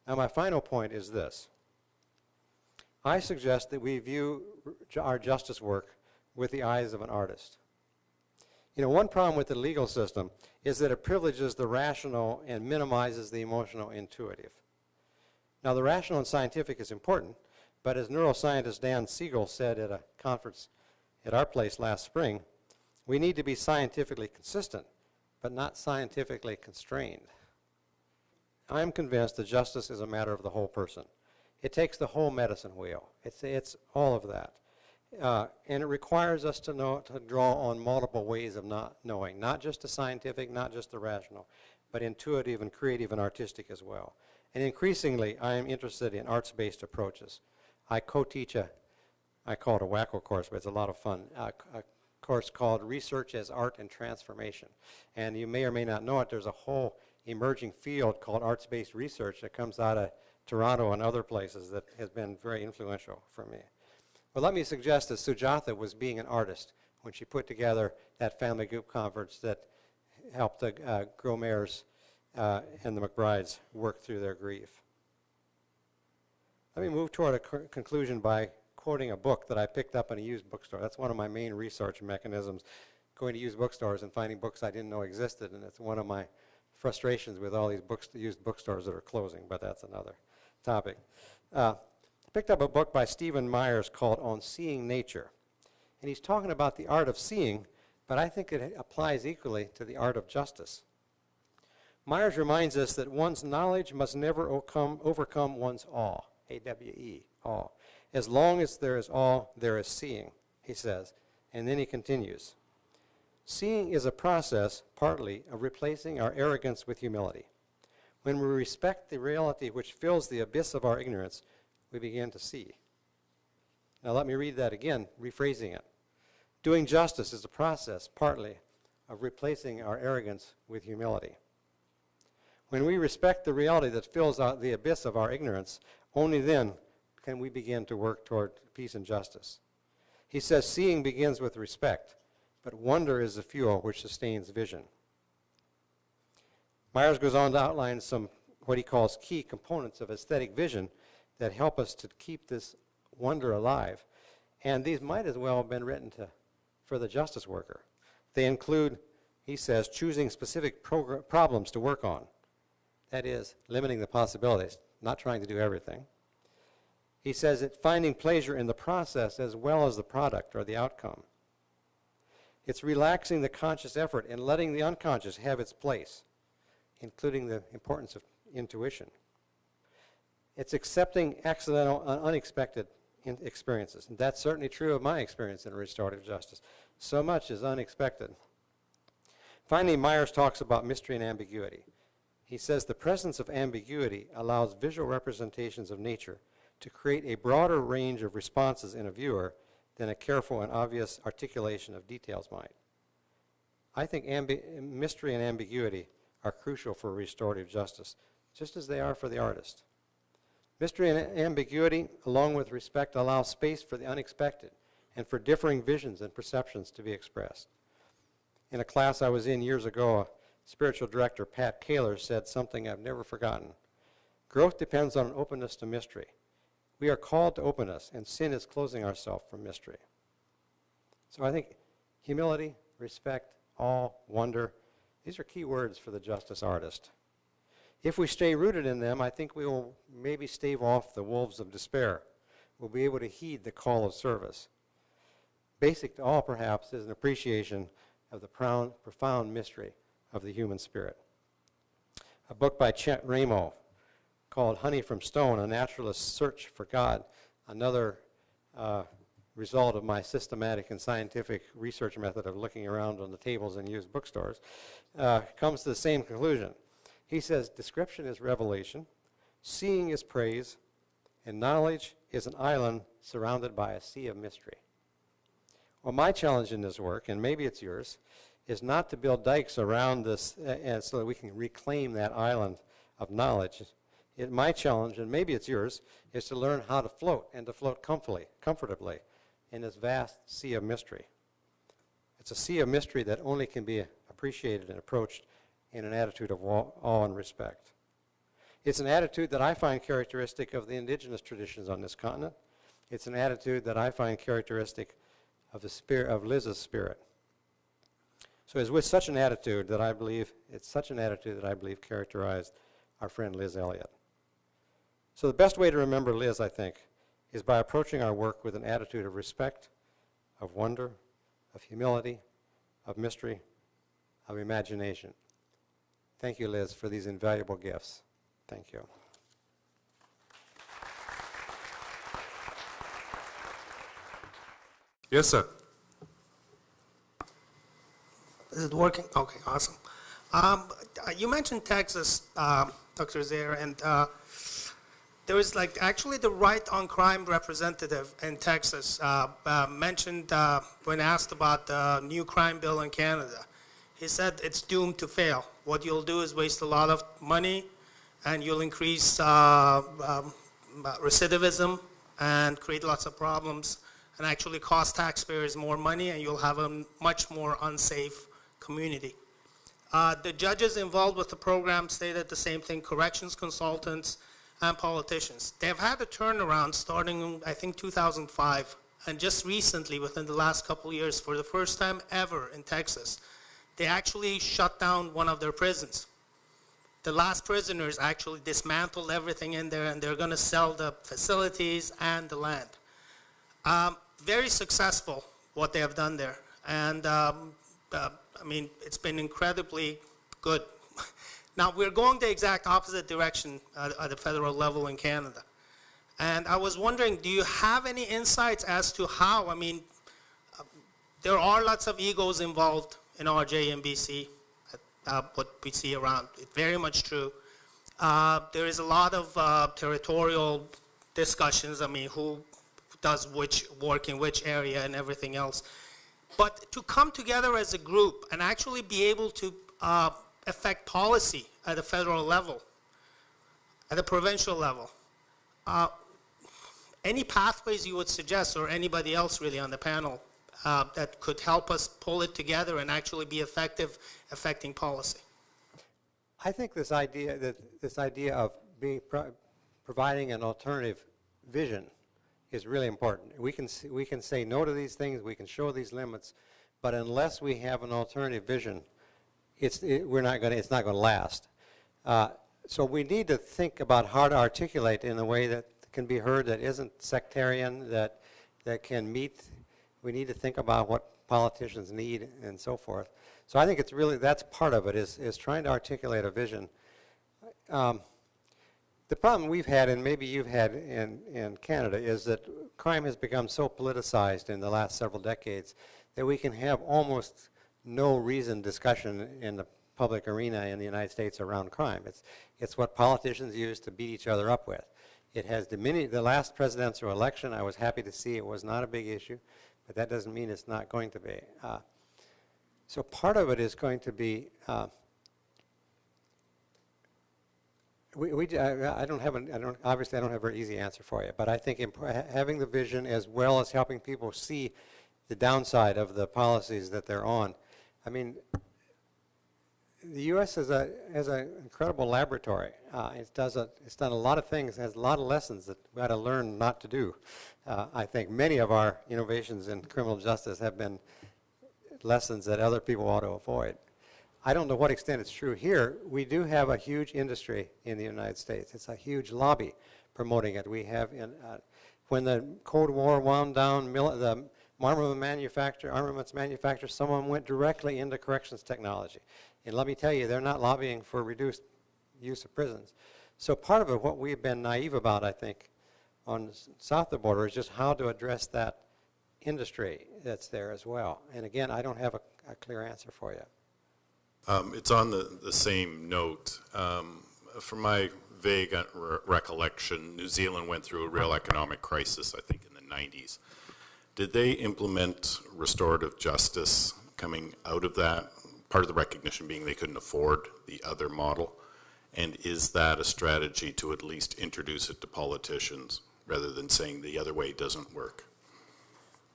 Now, my final point is this. I suggest that we view our justice work with the eyes of an artist. You know, one problem with the legal system is that it privileges the rational and minimizes the emotional intuitive. Now, the rational and scientific is important, but as neuroscientist Dan Siegel said at a conference at our place last spring, we need to be scientifically consistent, but not scientifically constrained. I am convinced that justice is a matter of the whole person. It takes the whole medicine wheel. It's all of that. And it requires us to draw on multiple ways of not knowing, not just the scientific, not just the rational, but intuitive and creative and artistic as well. And increasingly, I am interested in arts-based approaches. I co-teach I call it a wacko course, but it's a lot of fun, a course called Research as Art and Transformation. And you may or may not know it, there's a whole emerging field called arts-based research that comes out of Toronto and other places that has been very influential for me. Well, let me suggest that Sujatha was being an artist when she put together that family group conference that helped the Gromers and the McBrides work through their grief. Let me move toward a conclusion by quoting a book that I picked up in a used bookstore. That's one of my main research mechanisms, going to used bookstores and finding books I didn't know existed, and it's one of my frustrations with all these used bookstores that are closing, but that's another topic. I picked up a book by Stephen Myers called On Seeing Nature, and he's talking about the art of seeing, but I think it applies equally to the art of justice. Myers reminds us that one's knowledge must never overcome one's awe, A-W-E, awe. As long as there is awe, there is seeing, he says. And then he continues. Seeing is a process, partly, of replacing our arrogance with humility. When we respect the reality which fills the abyss of our ignorance, we begin to see. Now let me read that again, rephrasing it. Doing justice is a process, partly, of replacing our arrogance with humility. When we respect the reality that fills out the abyss of our ignorance, only then can we begin to work toward peace and justice. He says seeing begins with respect, but wonder is the fuel which sustains vision. Myers goes on to outline some what he calls key components of aesthetic vision that help us to keep this wonder alive. And these might as well have been written for the justice worker. They include, he says, choosing specific problems to work on. That is, limiting the possibilities, not trying to do everything. He says it's finding pleasure in the process as well as the product or the outcome. It's relaxing the conscious effort and letting the unconscious have its place, including the importance of intuition. It's accepting accidental and unexpected experiences. And that's certainly true of my experience in restorative justice. So much is unexpected. Finally, Myers talks about mystery and ambiguity. He says the presence of ambiguity allows visual representations of nature to create a broader range of responses in a viewer than a careful and obvious articulation of details might. I think mystery and ambiguity are crucial for restorative justice, just as they are for the artist. Mystery and ambiguity, along with respect, allow space for the unexpected and for differing visions and perceptions to be expressed. In a class I was in years ago, spiritual director Pat Kaler said something I've never forgotten. Growth depends on an openness to mystery. We are called to openness, and sin is closing ourselves from mystery. So I think humility, respect, awe, wonder, these are key words for the justice artist. If we stay rooted in them, I think we will maybe stave off the wolves of despair. We'll be able to heed the call of service. Basic to all, perhaps, is an appreciation of the profound mystery of the human spirit. A book by Chet Ramo called Honey from Stone, A Naturalist's Search for God, another result of my systematic and scientific research method of looking around on the tables in used bookstores, comes to the same conclusion. He says, description is revelation, seeing is praise, and knowledge is an island surrounded by a sea of mystery. Well, my challenge in this work, and maybe it's yours, is not to build dikes around this so that we can reclaim that island of knowledge. My challenge, and maybe it's yours, is to learn how to float, and to float comfortably in this vast sea of mystery. It's a sea of mystery that only can be appreciated and approached in an attitude of awe and respect. It's an attitude that I find characteristic of the indigenous traditions on this continent. It's an attitude that I find characteristic of the spirit of Liz's spirit. So it's with such an attitude that I believe, characterized our friend Liz Elliott. So the best way to remember Liz, I think, is by approaching our work with an attitude of respect, of wonder, of humility, of mystery, of imagination. Thank you, Liz, for these invaluable gifts. Thank you. Yes, sir. Is it working? Okay, awesome. You mentioned Texas, Dr. Zaire, and there was actually the Right on Crime representative in Texas mentioned when asked about the new crime bill in Canada. He said it's doomed to fail. What you'll do is waste a lot of money, and you'll increase recidivism and create lots of problems, and actually cost taxpayers more money, and you'll have a much more unsafe community. The judges involved with the program stated the same thing, corrections consultants and politicians. They've had a turnaround starting in, I think, 2005, and just recently, within the last couple of years, for the first time ever in Texas, they actually shut down one of their prisons. The last prisoners actually dismantled everything in there, and they're going to sell the facilities and the land. Very successful, what they have done there. And I mean, it's been incredibly good. Now, we're going the exact opposite direction at the federal level in Canada. And I was wondering, do you have any insights as to how, I mean, there are lots of egos involved in RJ and BC, what we see around. It's very much true. There is a lot of territorial discussions, I mean, who does which work in which area and everything else. But to come together as a group and actually be able to affect policy at the federal level, at the provincial level, any pathways you would suggest, or anybody else really on the panel, that could help us pull it together and actually be effective affecting policy? I think this idea of providing an alternative vision is really important. We can say no to these things, we can show these limits, but unless we have an alternative vision, it's not going to last. So we need to think about how to articulate in a way that can be heard, that isn't sectarian, that can meet. We need to think about what politicians need and so forth. So I think it's really, that's part of it, is trying to articulate a vision. The problem we've had, and maybe you've had in Canada, is that crime has become so politicized in the last several decades that we can have almost no reasoned discussion in the public arena in the United States around crime. It's what politicians use to beat each other up with. It has diminished. The last presidential election, I was happy to see it was not a big issue, but that doesn't mean it's not going to be. So part of it is going to be, obviously I don't have a very easy answer for you, but I think having the vision as well as helping people see the downside of the policies that they're on. I mean, the U.S. is an incredible laboratory. It's done a lot of things, has a lot of lessons that we got to learn not to do. I think many of our innovations in criminal justice have been lessons that other people ought to avoid. I don't know what extent it's true here. We do have a huge industry in the United States. It's a huge lobby promoting it. We have, when the Cold War wound down, the armaments manufacturers, some of them went directly into corrections technology. And let me tell you, they're not lobbying for reduced use of prisons. So part of it, what we've been naive about, I think, on south of the border is just how to address that industry that's there as well. And again, I don't have a clear answer for you. It's on the same note. From my vague recollection, New Zealand went through a real economic crisis, I think, in the 90s. Did they implement restorative justice coming out of that? Part of the recognition being they couldn't afford the other model. And is that a strategy to at least introduce it to politicians rather than saying the other way doesn't work?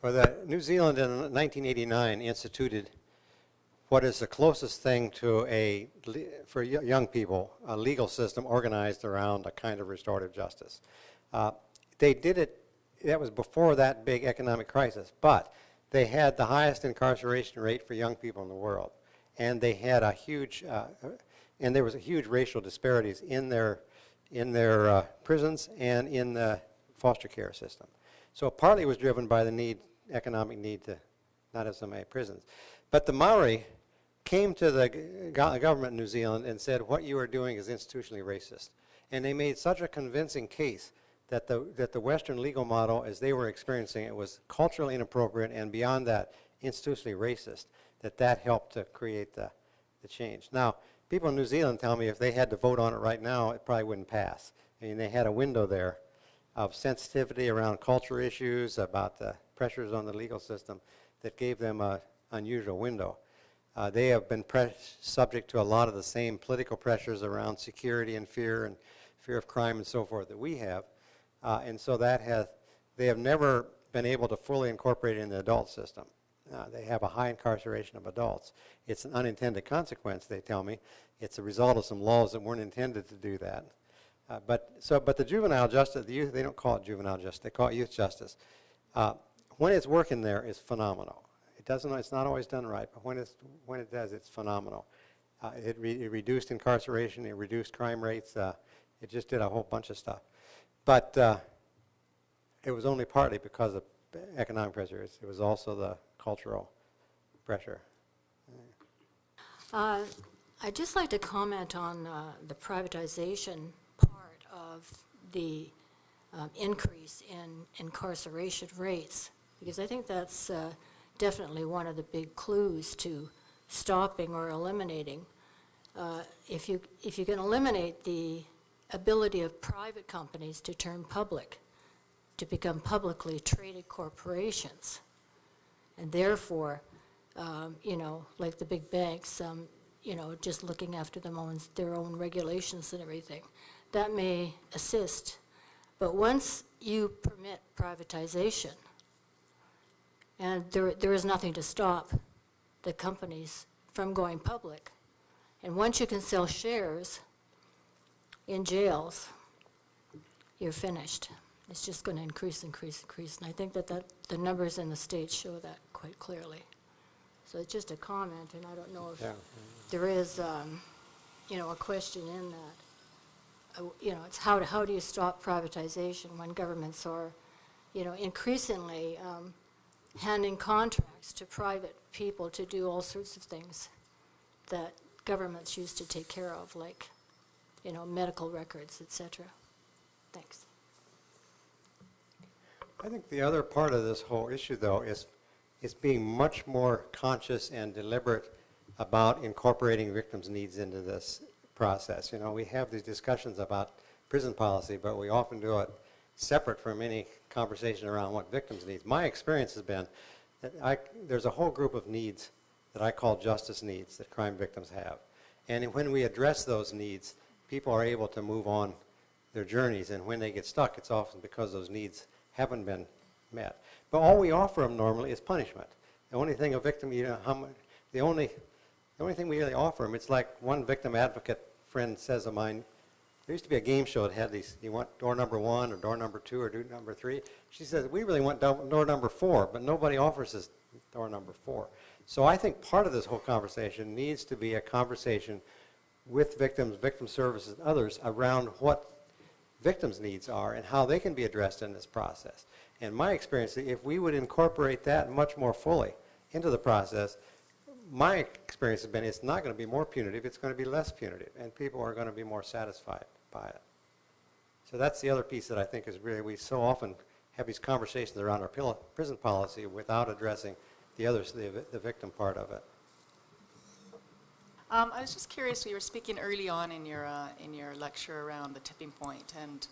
Well, New Zealand in 1989 instituted what is the closest thing to for young people, a legal system organized around a kind of restorative justice. They did it, that was before that big economic crisis, but they had the highest incarceration rate for young people in the world. And they had a huge, and there was a huge racial disparities in their prisons and in the foster care system. So partly it was driven by the economic need to not have so many prisons. But the Maori came to the government in New Zealand and said, what you are doing is institutionally racist. And they made such a convincing case that the Western legal model, as they were experiencing it, was culturally inappropriate and beyond that, institutionally racist, that helped to create the change. Now, people in New Zealand tell me if they had to vote on it right now, it probably wouldn't pass. I mean, they had a window there of sensitivity around culture issues, about the pressures on the legal system that gave them an unusual window. They have been subject to a lot of the same political pressures around security and fear of crime and so forth that we have. And so they have never been able to fully incorporate it in the adult system. They have a high incarceration of adults. It's an unintended consequence, they tell me. It's a result of some laws that weren't intended to do that. But the juvenile justice, the youth, they don't call it juvenile justice, they call it youth justice. When it's working there, it's phenomenal. It's not always done right, but when it does, it's phenomenal. It reduced incarceration, it reduced crime rates, it just did a whole bunch of stuff. But it was only partly because of economic pressure. It was also the cultural pressure. I'd just like to comment on the privatization part of the increase in incarceration rates, because I think that's definitely one of the big clues to stopping or eliminating. If you can eliminate the ability of private companies to turn public, to become publicly traded corporations, and therefore, like the big banks, just looking after their own regulations and everything, that may assist. But once you permit privatization, and there is nothing to stop the companies from going public, and once you can sell shares in jails, you're finished. It's just going to increase, increase, increase. And I think that the numbers in the states show that quite clearly. So it's just a comment, and I don't know if there is, a question in that. It's how do you stop privatization when governments are, increasingly handing contracts to private people to do all sorts of things that governments used to take care of, like, medical records, etc. Thanks. I think the other part of this whole issue, though, is being much more conscious and deliberate about incorporating victims' needs into this process. We have these discussions about prison policy, but we often do it separate from any conversation around what victims need. My experience has been that there's a whole group of needs that I call justice needs that crime victims have. And when we address those needs, people are able to move on their journeys, and when they get stuck, it's often because those needs haven't been met. But all we offer them normally is punishment. The only thing a victim, the only thing we really offer them, it's like one victim advocate friend says of mine, there used to be a game show that had these, you want door number 1 or door number 2 or door number 3? She says, we really want door number 4, but nobody offers us door number 4. So I think part of this whole conversation needs to be a conversation with victims, victim services, and others around what victims' needs are and how they can be addressed in this process. And my experience, if we would incorporate that much more fully into the process, my experience has been it's not going to be more punitive, it's going to be less punitive, and people are going to be more satisfied by it. So that's the other piece that I think is really, we so often have these conversations around our prison policy without addressing the others, the victim part of it. I was just curious, you were speaking early on in your lecture around the tipping point, and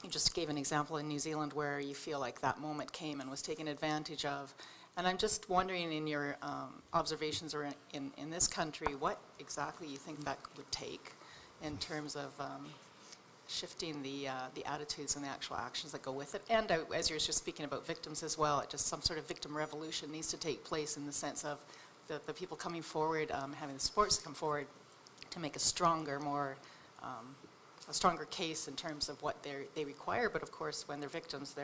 you just gave an example in New Zealand where you feel like that moment came and was taken advantage of. And I'm just wondering, in your observations or in this country, what exactly you think that would take in terms of shifting the attitudes and the actual actions that go with it. And as you were just speaking about victims as well, just some sort of victim revolution needs to take place in the sense of the people coming forward, having the sports come forward to make a stronger, a stronger case in terms of what they require. But of course, when they're victims,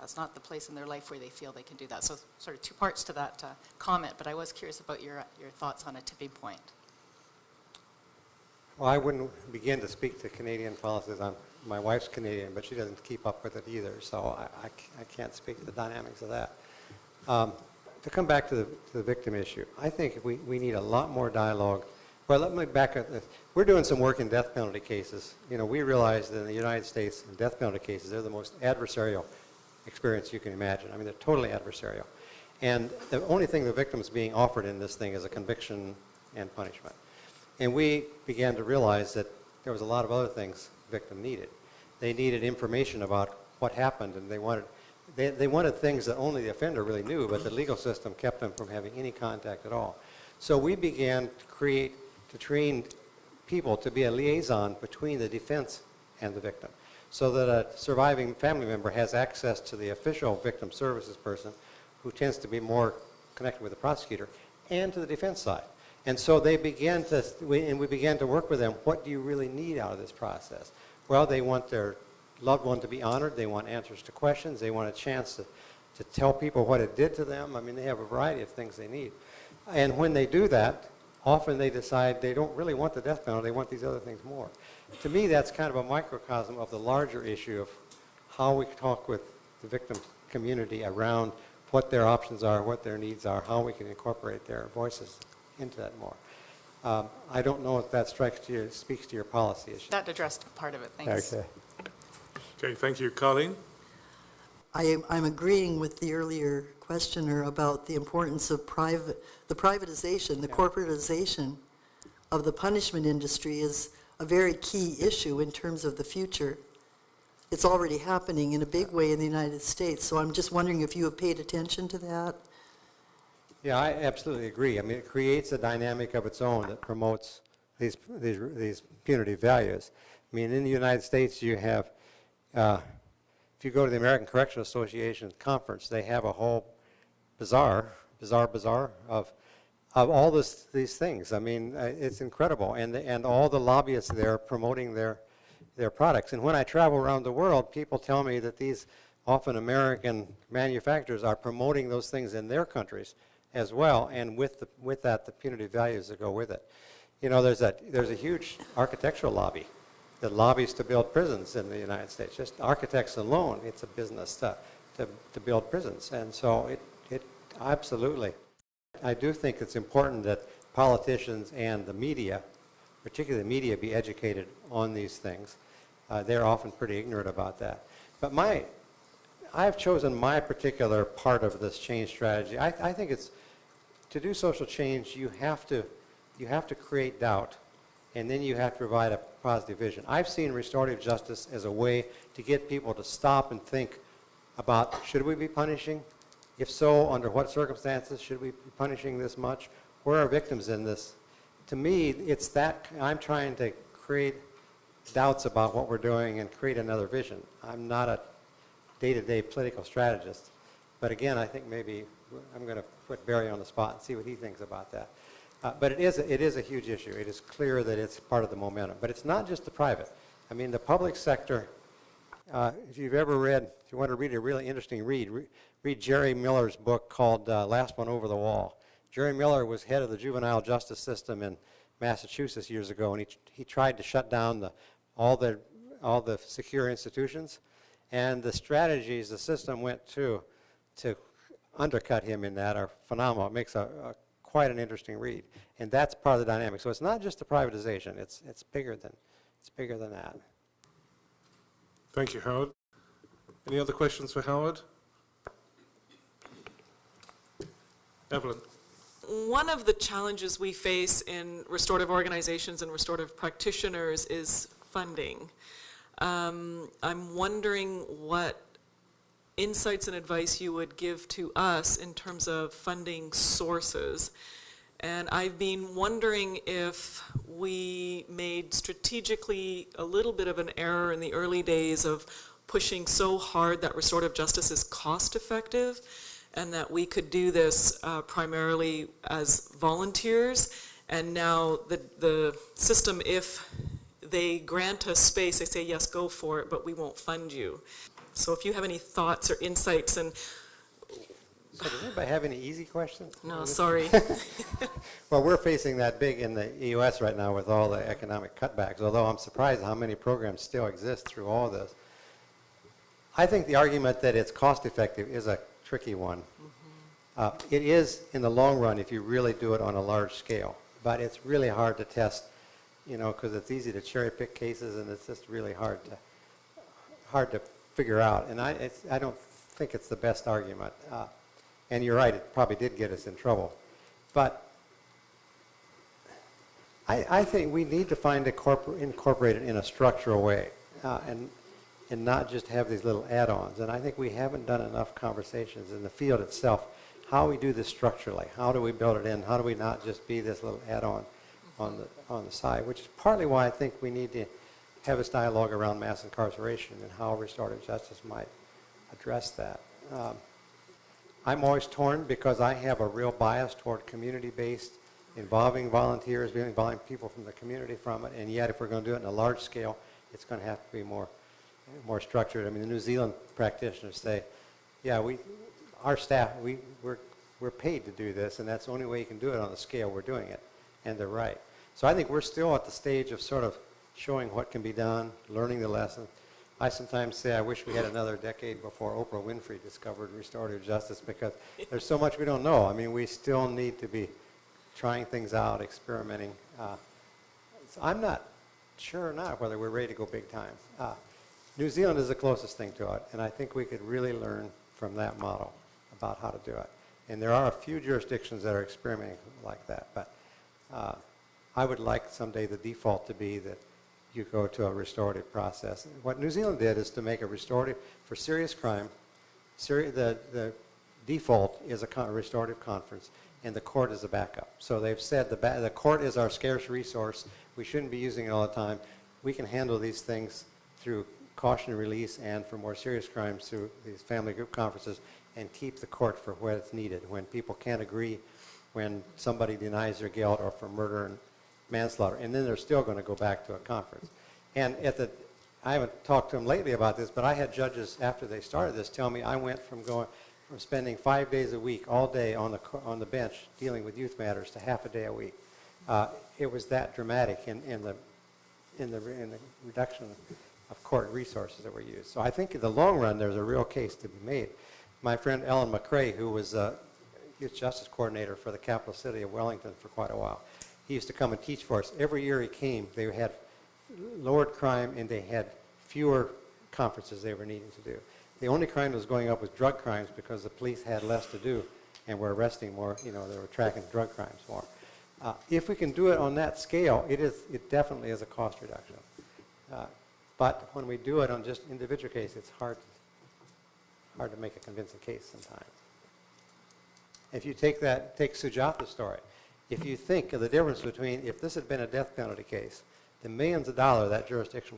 that's not the place in their life where they feel they can do that. So sort of two parts to that comment, but I was curious about your thoughts on a tipping point. Well, I wouldn't begin to speak to Canadian policies. My wife's Canadian, but she doesn't keep up with it either, so I can't speak to the dynamics of that. To come back to the victim issue, I think we need a lot more dialogue. Well, let me back up. We're doing some work in death penalty cases. You know, we realize that in the United States, in death penalty cases, they're the most adversarial experience you can imagine. I mean, they're totally adversarial. And the only thing the victim's being offered in this thing is a conviction and punishment. And we began to realize that there was a lot of other things the victim needed. They needed information about what happened, and they wanted things that only the offender really knew, but the legal system kept them from having any contact at all. So we began to train people to be a liaison between the defense and the victim, so that a surviving family member has access to the official victim services person, who tends to be more connected with the prosecutor, and to the defense side. And so they began we began to work with them. What do you really need out of this process? Well, they want their loved one to be honored. They want answers to questions. They want a chance to tell people what it did to them. I mean, they have a variety of things they need. And when they do that, often they decide they don't really want the death penalty. They want these other things more. To me, that's kind of a microcosm of the larger issue of how we talk with the victim community around what their options are, what their needs are, how we can incorporate their voices into that more. I don't know if that speaks to your policy issue. That addressed part of it. Thanks. Okay. Okay, thank you. Colleen? I'm agreeing with the earlier questioner about the importance of the privatization, the corporatization of the punishment industry is a very key issue in terms of the future. It's already happening in a big way in the United States, so I'm just wondering if you have paid attention to that. Yeah, I absolutely agree. I mean, it creates a dynamic of its own that promotes these punitive values. I mean, in the United States, you have, if you go to the American Correctional Association conference, they have a whole bazaar of all these things. I mean, it's incredible, and all the lobbyists there promoting their products. And when I travel around the world, people tell me that these often American manufacturers are promoting those things in their countries as well, and with that, the punitive values that go with it. You know, there's a huge architectural lobby that lobbies to build prisons in the United States. Just architects alone, it's a business to build prisons, and so it absolutely. I do think it's important that politicians and the media, particularly the media, be educated on these things. They're often pretty ignorant about that. But I've chosen my particular part of this change strategy. I think it's to do social change, you have to create doubt, and then you have to provide a positive vision. I've seen restorative justice as a way to get people to stop and think about, should we be punishing? If so, under what circumstances should we be punishing this much? Where are victims in this? To me, it's that I'm trying to create doubts about what we're doing and create another vision. I'm not a day-to-day political strategist, but again, I think maybe I'm going to put Barry on the spot and see what he thinks about that. But it is a huge issue. It is clear that it's part of the momentum. But it's not just the private. I mean, the public sector, if you want to read a really interesting read Jerry Miller's book called Last One Over the Wall. Jerry Miller was head of the juvenile justice system in Massachusetts years ago, and he tried to shut down all the secure institutions. And the strategies the system went to undercut him in that are phenomenal. It makes quite an interesting read, and that's part of the dynamic. So it's not just the privatization; it's bigger than that. Thank you, Howard. Any other questions for Howard? Evelyn. One of the challenges we face in restorative organizations and restorative practitioners is funding. I'm wondering what insights and advice you would give to us in terms of funding sources. And I've been wondering if we made strategically a little bit of an error in the early days of pushing so hard that restorative justice is cost effective, and that we could do this primarily as volunteers. And now the system, if they grant us space, they say, yes, go for it, but we won't fund you. So if you have any thoughts or insights, and So does anybody have any easy questions? no, sorry. Well, we're facing that big in the U.S. right now with all the economic cutbacks, although I'm surprised how many programs still exist through all this. I think the argument that it's cost effective is a tricky one. It is in the long run if you really do it on a large scale, but it's really hard to test, you know, because it's easy to cherry pick cases, and it's just really hard to figure out. And I don't think it's the best argument. And you're right, it probably did get us in trouble. But I think we need to find incorporate it in a structural way, and not just have these little add-ons. And I think we haven't done enough conversations in the field itself. How we do this structurally? How do we build it in? How do we not just be this little add-on on the side? Which is partly why I think we need to have this dialogue around mass incarceration and how restorative justice might address that. I'm always torn because I have a real bias toward community-based, involving volunteers, involving people from the community from it, and yet if we're going to do it in a large scale, it's going to have to be more structured. I mean, the New Zealand practitioners say, yeah, our staff, we're paid to do this, and that's the only way you can do it on the scale we're doing it, and they're right. So I think we're still at the stage of sort of showing what can be done, learning the lesson. I sometimes say I wish we had another decade before Oprah Winfrey discovered restorative justice, because there's so much we don't know. I mean, we still need to be trying things out, experimenting. So I'm not sure or not whether we're ready to go big time. New Zealand is the closest thing to it, and I think we could really learn from that model about how to do it. And there are a few jurisdictions that are experimenting like that, but I would like someday the default to be that you go to a restorative process. What New Zealand did is to make a restorative, for serious crime, the default is a restorative conference, and the court is a backup. So they've said the court is our scarce resource. We shouldn't be using it all the time. We can handle these things through caution and release, and for more serious crimes through these family group conferences, and keep the court for when it's needed, when people can't agree, when somebody denies their guilt, or for murder and manslaughter, and then they're still going to go back to a conference. And I haven't talked to them lately about this, but I had judges after they started this tell me I went from spending 5 days a week, all day on the bench dealing with youth matters, to half a day a week. It was that dramatic in the reduction of court resources that were used. So I think in the long run there's a real case to be made. My friend Ellen McCrae, who was youth justice coordinator for the capital city of Wellington for quite a while, he used to come and teach for us. Every year he came, they had lowered crime, and they had fewer conferences they were needing to do. The only crime that was going up was drug crimes, because the police had less to do and were arresting more, they were tracking drug crimes more. If we can do it on that scale, it definitely is a cost reduction. But when we do it on just individual cases, it's hard to make a convincing case sometimes. If you take Sujatha's story, if you think of the difference between, if this had been a death penalty case, the millions of dollars that jurisdiction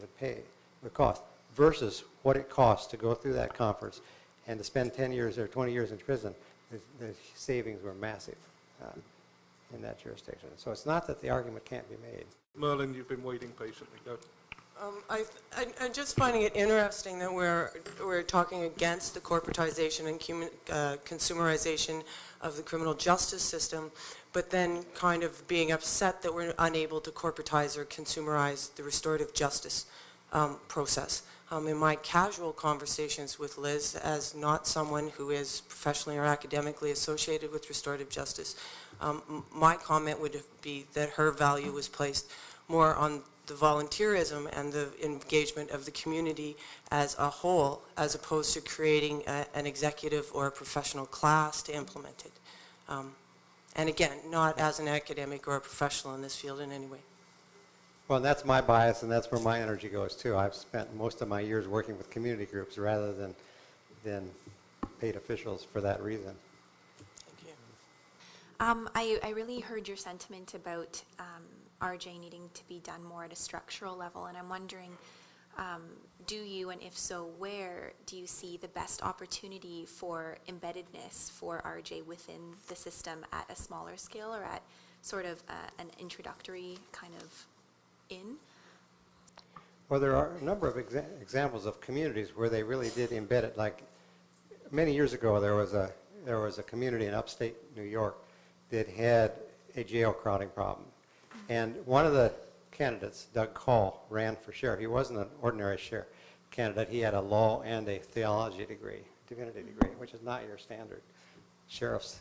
would cost, versus what it costs to go through that conference and to spend 10 years or 20 years in prison, the savings were massive in that jurisdiction. So it's not that the argument can't be made. Merlin, you've been waiting patiently. Go. I'm just finding it interesting that we're talking against the corporatization and consumerization of the criminal justice system, but then kind of being upset that we're unable to corporatize or consumerize the restorative justice process. In my casual conversations with Liz, as not someone who is professionally or academically associated with restorative justice, my comment would be that her value was placed more on the volunteerism and the engagement of the community as a whole, as opposed to creating an executive or a professional class to implement it. And again, not as an academic or a professional in this field in any way. Well, and that's my bias, and that's where my energy goes too. I've spent most of my years working with community groups rather than paid officials for that reason. Thank you. I really heard your sentiment about RJ needing to be done more at a structural level, and I'm wondering, do you, and if so, where do you see the best opportunity for embeddedness for RJ within the system at a smaller scale, or at sort of an introductory kind of in? Well, there are a number of examples of communities where they really did embed it. Like many years ago, there was a community in upstate New York that had a jail crowding problem, and one of the candidates, Doug Call, ran for sheriff. He wasn't an ordinary sheriff candidate. He had a law and a theology degree, divinity degree, which is not your standard sheriff's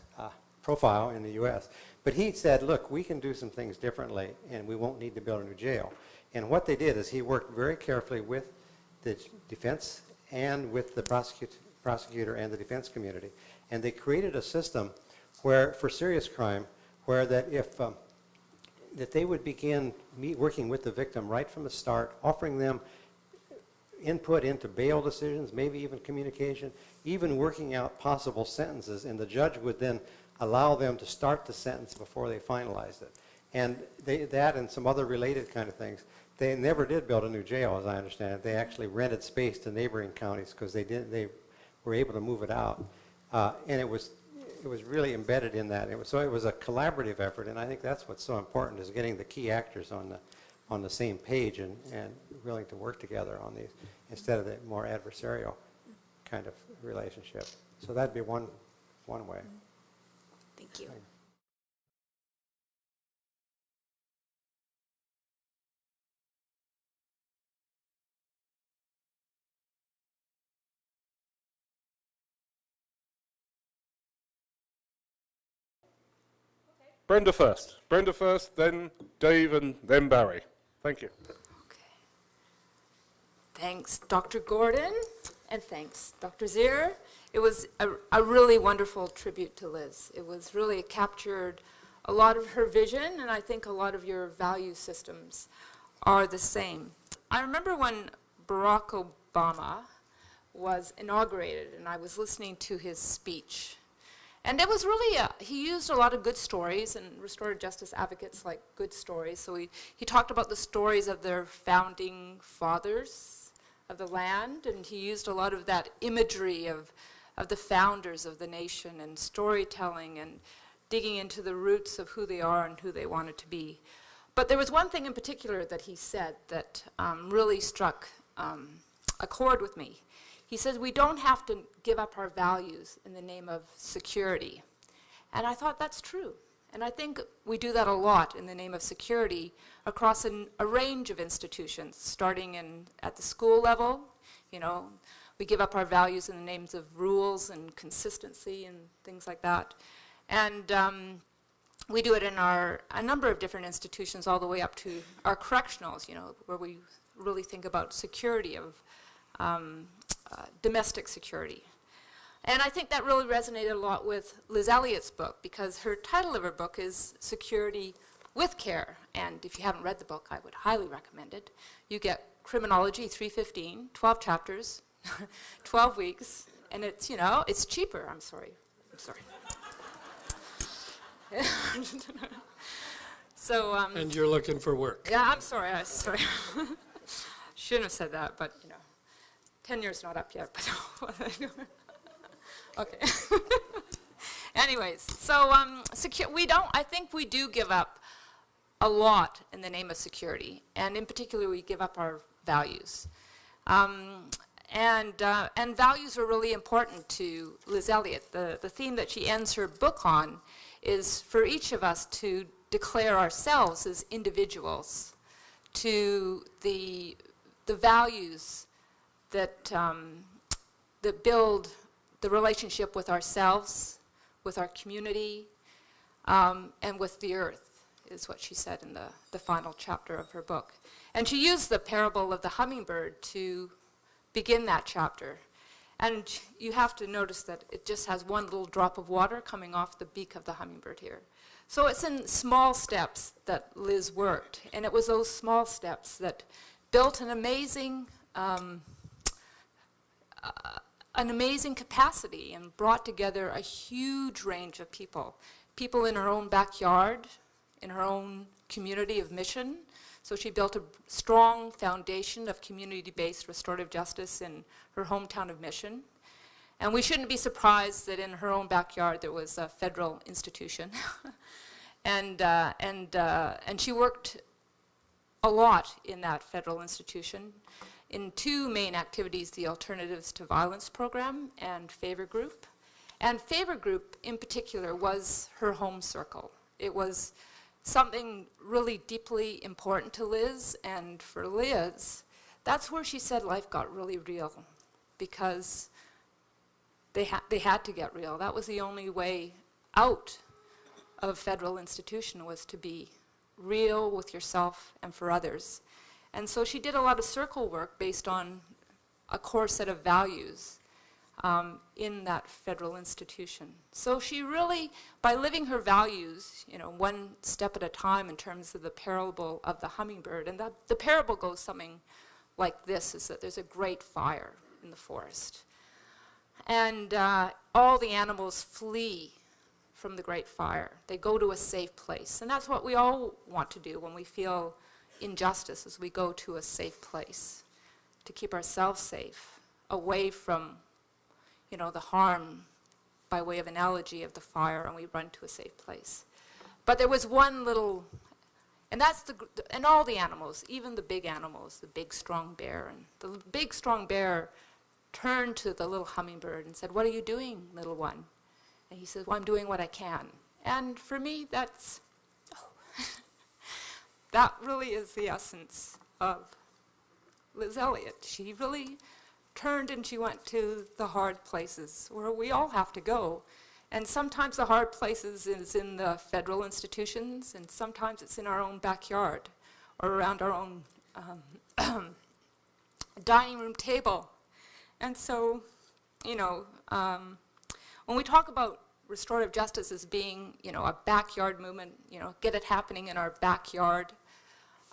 profile in the U.S. But he said, look, we can do some things differently, and we won't need to build a new jail. And what they did is he worked very carefully with the defense and with the prosecutor and the defense community. And they created a system where, for serious crime, where that if that they would begin working with the victim right from the start, offering them input into bail decisions, maybe even communication, even working out possible sentences, and the judge would then allow them to start the sentence before they finalized it. And that and some other related kind of things. They never did build a new jail, as I understand it. They actually rented space to neighboring counties because they were able to move it out. And it was really embedded in that. So it was a collaborative effort, and I think that's what's so important, is getting the key actors on the same page and willing to work together on these instead of the more adversarial kind of relationship. So that'd be one way. Thank you. Brenda first, then Dave, and then Barry. Thank you. Thanks, Dr. Gordon, and thanks, Dr. Zier. It was a really wonderful tribute to Liz. It was really captured a lot of her vision, and I think a lot of your value systems are the same. I remember when Barack Obama was inaugurated, and I was listening to his speech. And it was really, he used a lot of good stories, and restorative justice advocates like good stories. So he talked about the stories of their founding fathers of the land, and he used a lot of that imagery of the founders of the nation, and storytelling, and digging into the roots of who they are and who they wanted to be. But there was one thing in particular that he said that really struck a chord with me. He says we don't have to give up our values in the name of security. And I thought that's true. And I think we do that a lot in the name of security across a range of institutions, starting at the school level. You know, we give up our values in the names of rules and consistency and things like that. And we do it in a number of different institutions, all the way up to our correctionals, you know, where we really think about security of domestic security. And I think that really resonated a lot with Liz Elliott's book, because her title of her book is Security with Care. And if you haven't read the book, I would highly recommend it. You get Criminology 315, 12 chapters, 12 weeks, and it's, you know, it's cheaper. I'm sorry. So, and you're looking for work. Yeah, I'm sorry. Shouldn't have said that, but, you know, 10 years not up yet. But okay. Anyways, so I think we do give up a lot in the name of security, and in particular, we give up our values. And values are really important to Liz Elliott. The theme that she ends her book on is for each of us to declare ourselves as individuals to the values that that build the relationship with ourselves, with our community, and with the earth. is what she said in the final chapter of her book. And she used the parable of the hummingbird to begin that chapter. And you have to notice that it just has one little drop of water coming off the beak of the hummingbird here. So it's in small steps that Liz worked, and it was those small steps that built an amazing capacity and brought together a huge range of people. People in her own backyard, in her own community of mission. So she built a strong foundation of community-based restorative justice in her hometown of Mission. And we shouldn't be surprised that in her own backyard there was a federal institution. and she worked a lot in that federal institution in two main activities, the Alternatives to Violence program and Favor Group. And Favor Group in particular was her home circle. It was something really deeply important to Liz, and for Liz, that's where she said life got really real, because they had to get real. That was the only way out of a federal institution, was to be real with yourself and for others. And so she did a lot of circle work based on a core set of values in that federal institution. So she really, by living her values, one step at a time in terms of the parable of the hummingbird, and the parable goes something like this, is that there's a great fire in the forest. And all the animals flee from the great fire. They go to a safe place. And that's what we all want to do when we feel injustice, is we go to a safe place to keep ourselves safe, away from the harm, by way of analogy, of the fire, and we run to a safe place. But there was one little, and and all the animals, even the big animals, the big strong bear, and the big strong bear turned to the little hummingbird and said, "What are you doing, little one?" And he said, "Well, I'm doing what I can." And for me, that really is the essence of Liz Elliott. She really turned and she went to the hard places where we all have to go. And sometimes the hard places is in the federal institutions, and sometimes it's in our own backyard or around our own dining room table. And so, when we talk about restorative justice as being, a backyard movement, get it happening in our backyard,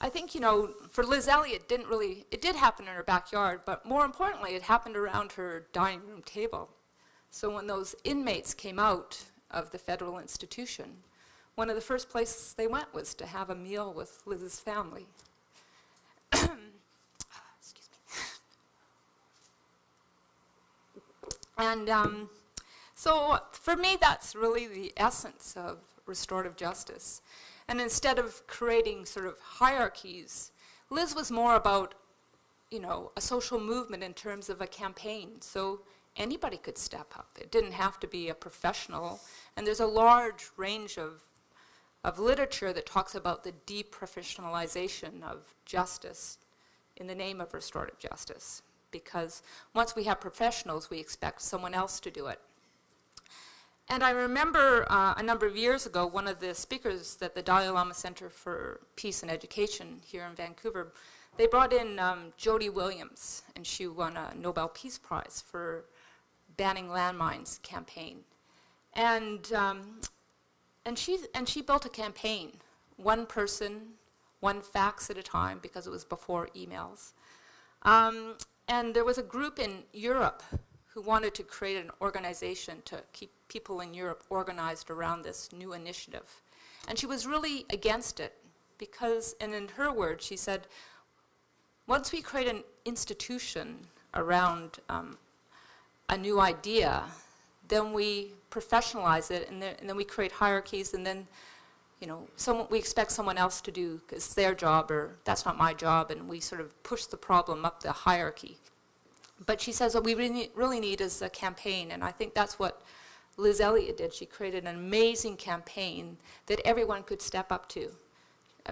I think, for Liz Elliott, it did happen in her backyard, but more importantly, it happened around her dining room table. So when those inmates came out of the federal institution, one of the first places they went was to have a meal with Liz's family. Excuse me. And so for me, that's really the essence of restorative justice. And instead of creating sort of hierarchies, Liz was more about, a social movement in terms of a campaign. So anybody could step up. It didn't have to be a professional. And there's a large range of literature that talks about the deprofessionalization of justice in the name of restorative justice. Because once we have professionals, we expect someone else to do it. And I remember a number of years ago, one of the speakers at the Dalai Lama Center for Peace and Education here in Vancouver, they brought in Jody Williams, and she won a Nobel Peace Prize for banning landmines campaign. And she built a campaign, one person, one fax at a time, because it was before emails. And there was a group in Europe who wanted to create an organization to keep people in Europe organized around this new initiative. And she was really against it because, and in her words, she said, once we create an institution around a new idea, then we professionalize it, and then we create hierarchies, and then we expect someone else to do, because it's their job, or that's not my job, and we sort of push the problem up the hierarchy. But she says what we really need is a campaign, and I think that's what Liz Elliott did. She created an amazing campaign that everyone could step up to.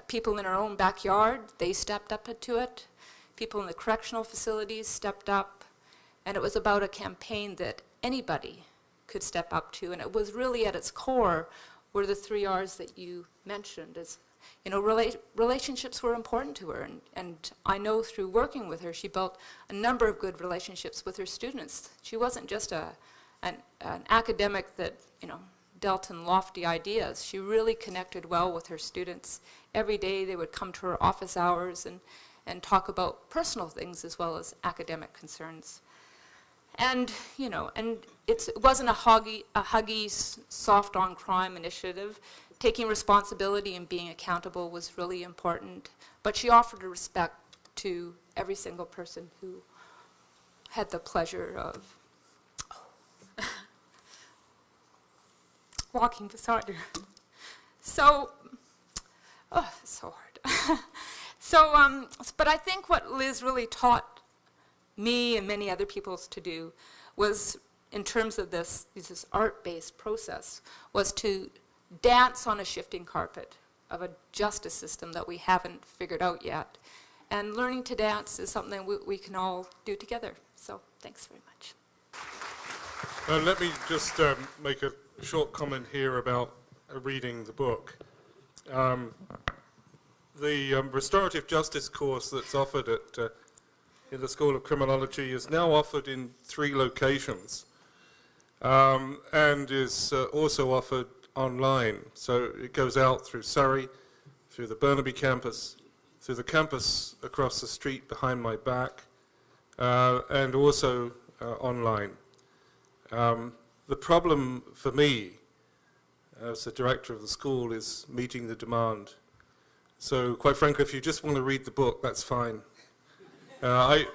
People in her own backyard, they stepped up to it. People in the correctional facilities stepped up, and it was about a campaign that anybody could step up to, and it was really at its core were the 3 R's that you mentioned, is you know, relationships were important to her, and I know through working with her, she built a number of good relationships with her students. She wasn't just an academic that, you know, dealt in lofty ideas. She really connected well with her students. Every day they would come to her office hours and talk about personal things as well as academic concerns. And, you know, and it wasn't a huggy, soft on crime initiative. Taking responsibility and being accountable was really important. But she offered a respect to every single person who had the pleasure of walking beside her. So, oh, it's so hard. But I think what Liz really taught me and many other people to do was, in terms of this art-based process, was to dance on a shifting carpet of a justice system that we haven't figured out yet. And learning to dance is something we can all do together. So thanks very much. Let me just make a short comment here about reading the book. The restorative justice course that's offered in the School of Criminology is now offered in 3 locations and is also offered online. So it goes out through Surrey, through the Burnaby campus, through the campus across the street behind my back, and also online. The problem for me as the director of the school is meeting the demand. So quite frankly, if you just want to read the book, that's fine. I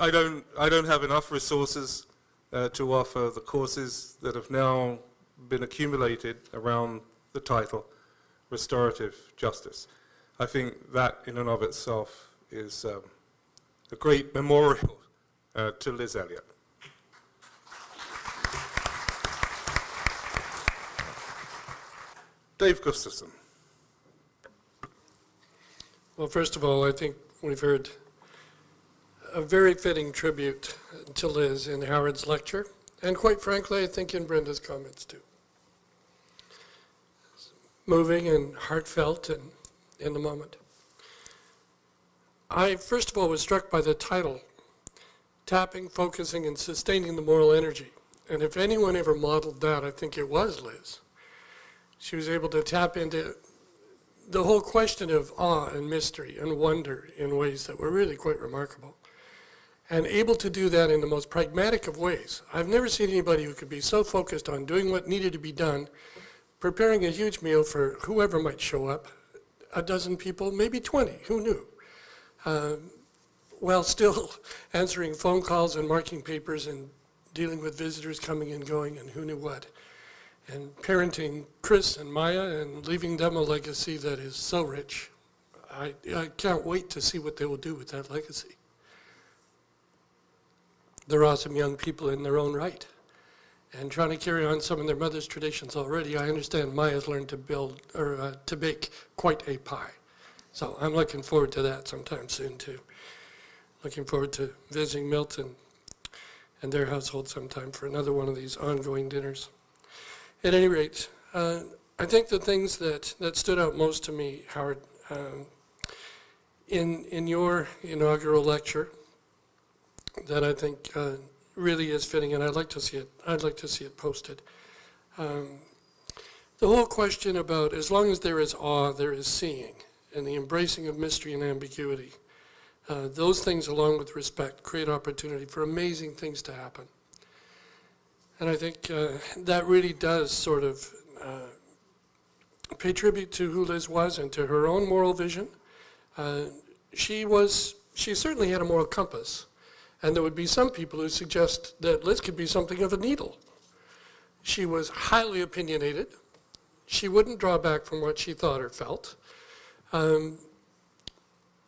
don't have enough resources to offer the courses that have now been accumulated around the title, Restorative Justice. I think that in and of itself is a great memorial to Liz Elliott. Dave Gustafson. Well, first of all, I think we've heard a very fitting tribute to Liz in Howard's lecture, and quite frankly, I think in Brenda's comments too. Moving and heartfelt and in the moment. I, first of all, was struck by the title, Tapping, Focusing, and Sustaining the Moral Energy. And if anyone ever modeled that, I think it was Liz. She was able to tap into the whole question of awe and mystery and wonder in ways that were really quite remarkable. And able to do that in the most pragmatic of ways. I've never seen anybody who could be so focused on doing what needed to be done, preparing a huge meal for whoever might show up, a dozen people, maybe 20, who knew? While still answering phone calls and marking papers and dealing with visitors coming and going and who knew what. And parenting Chris and Maya and leaving them a legacy that is so rich. I can't wait to see what they will do with that legacy. They're awesome young people in their own right. And trying to carry on some of their mother's traditions already, I understand Maya's learned to build, or to bake quite a pie. So I'm looking forward to that sometime soon too. Looking forward to visiting Milton and their household sometime for another one of these ongoing dinners. At any rate, I think the things that stood out most to me, Howard, in your inaugural lecture, that I think really is fitting, and I'd like to see it posted. The whole question about, as long as there is awe, there is seeing, and the embracing of mystery and ambiguity. Those things, along with respect, create opportunity for amazing things to happen. And I think that really does sort of pay tribute to who Liz was and to her own moral vision. She certainly had a moral compass. And there would be some people who suggest that Liz could be something of a needle. She was highly opinionated. She wouldn't draw back from what she thought or felt.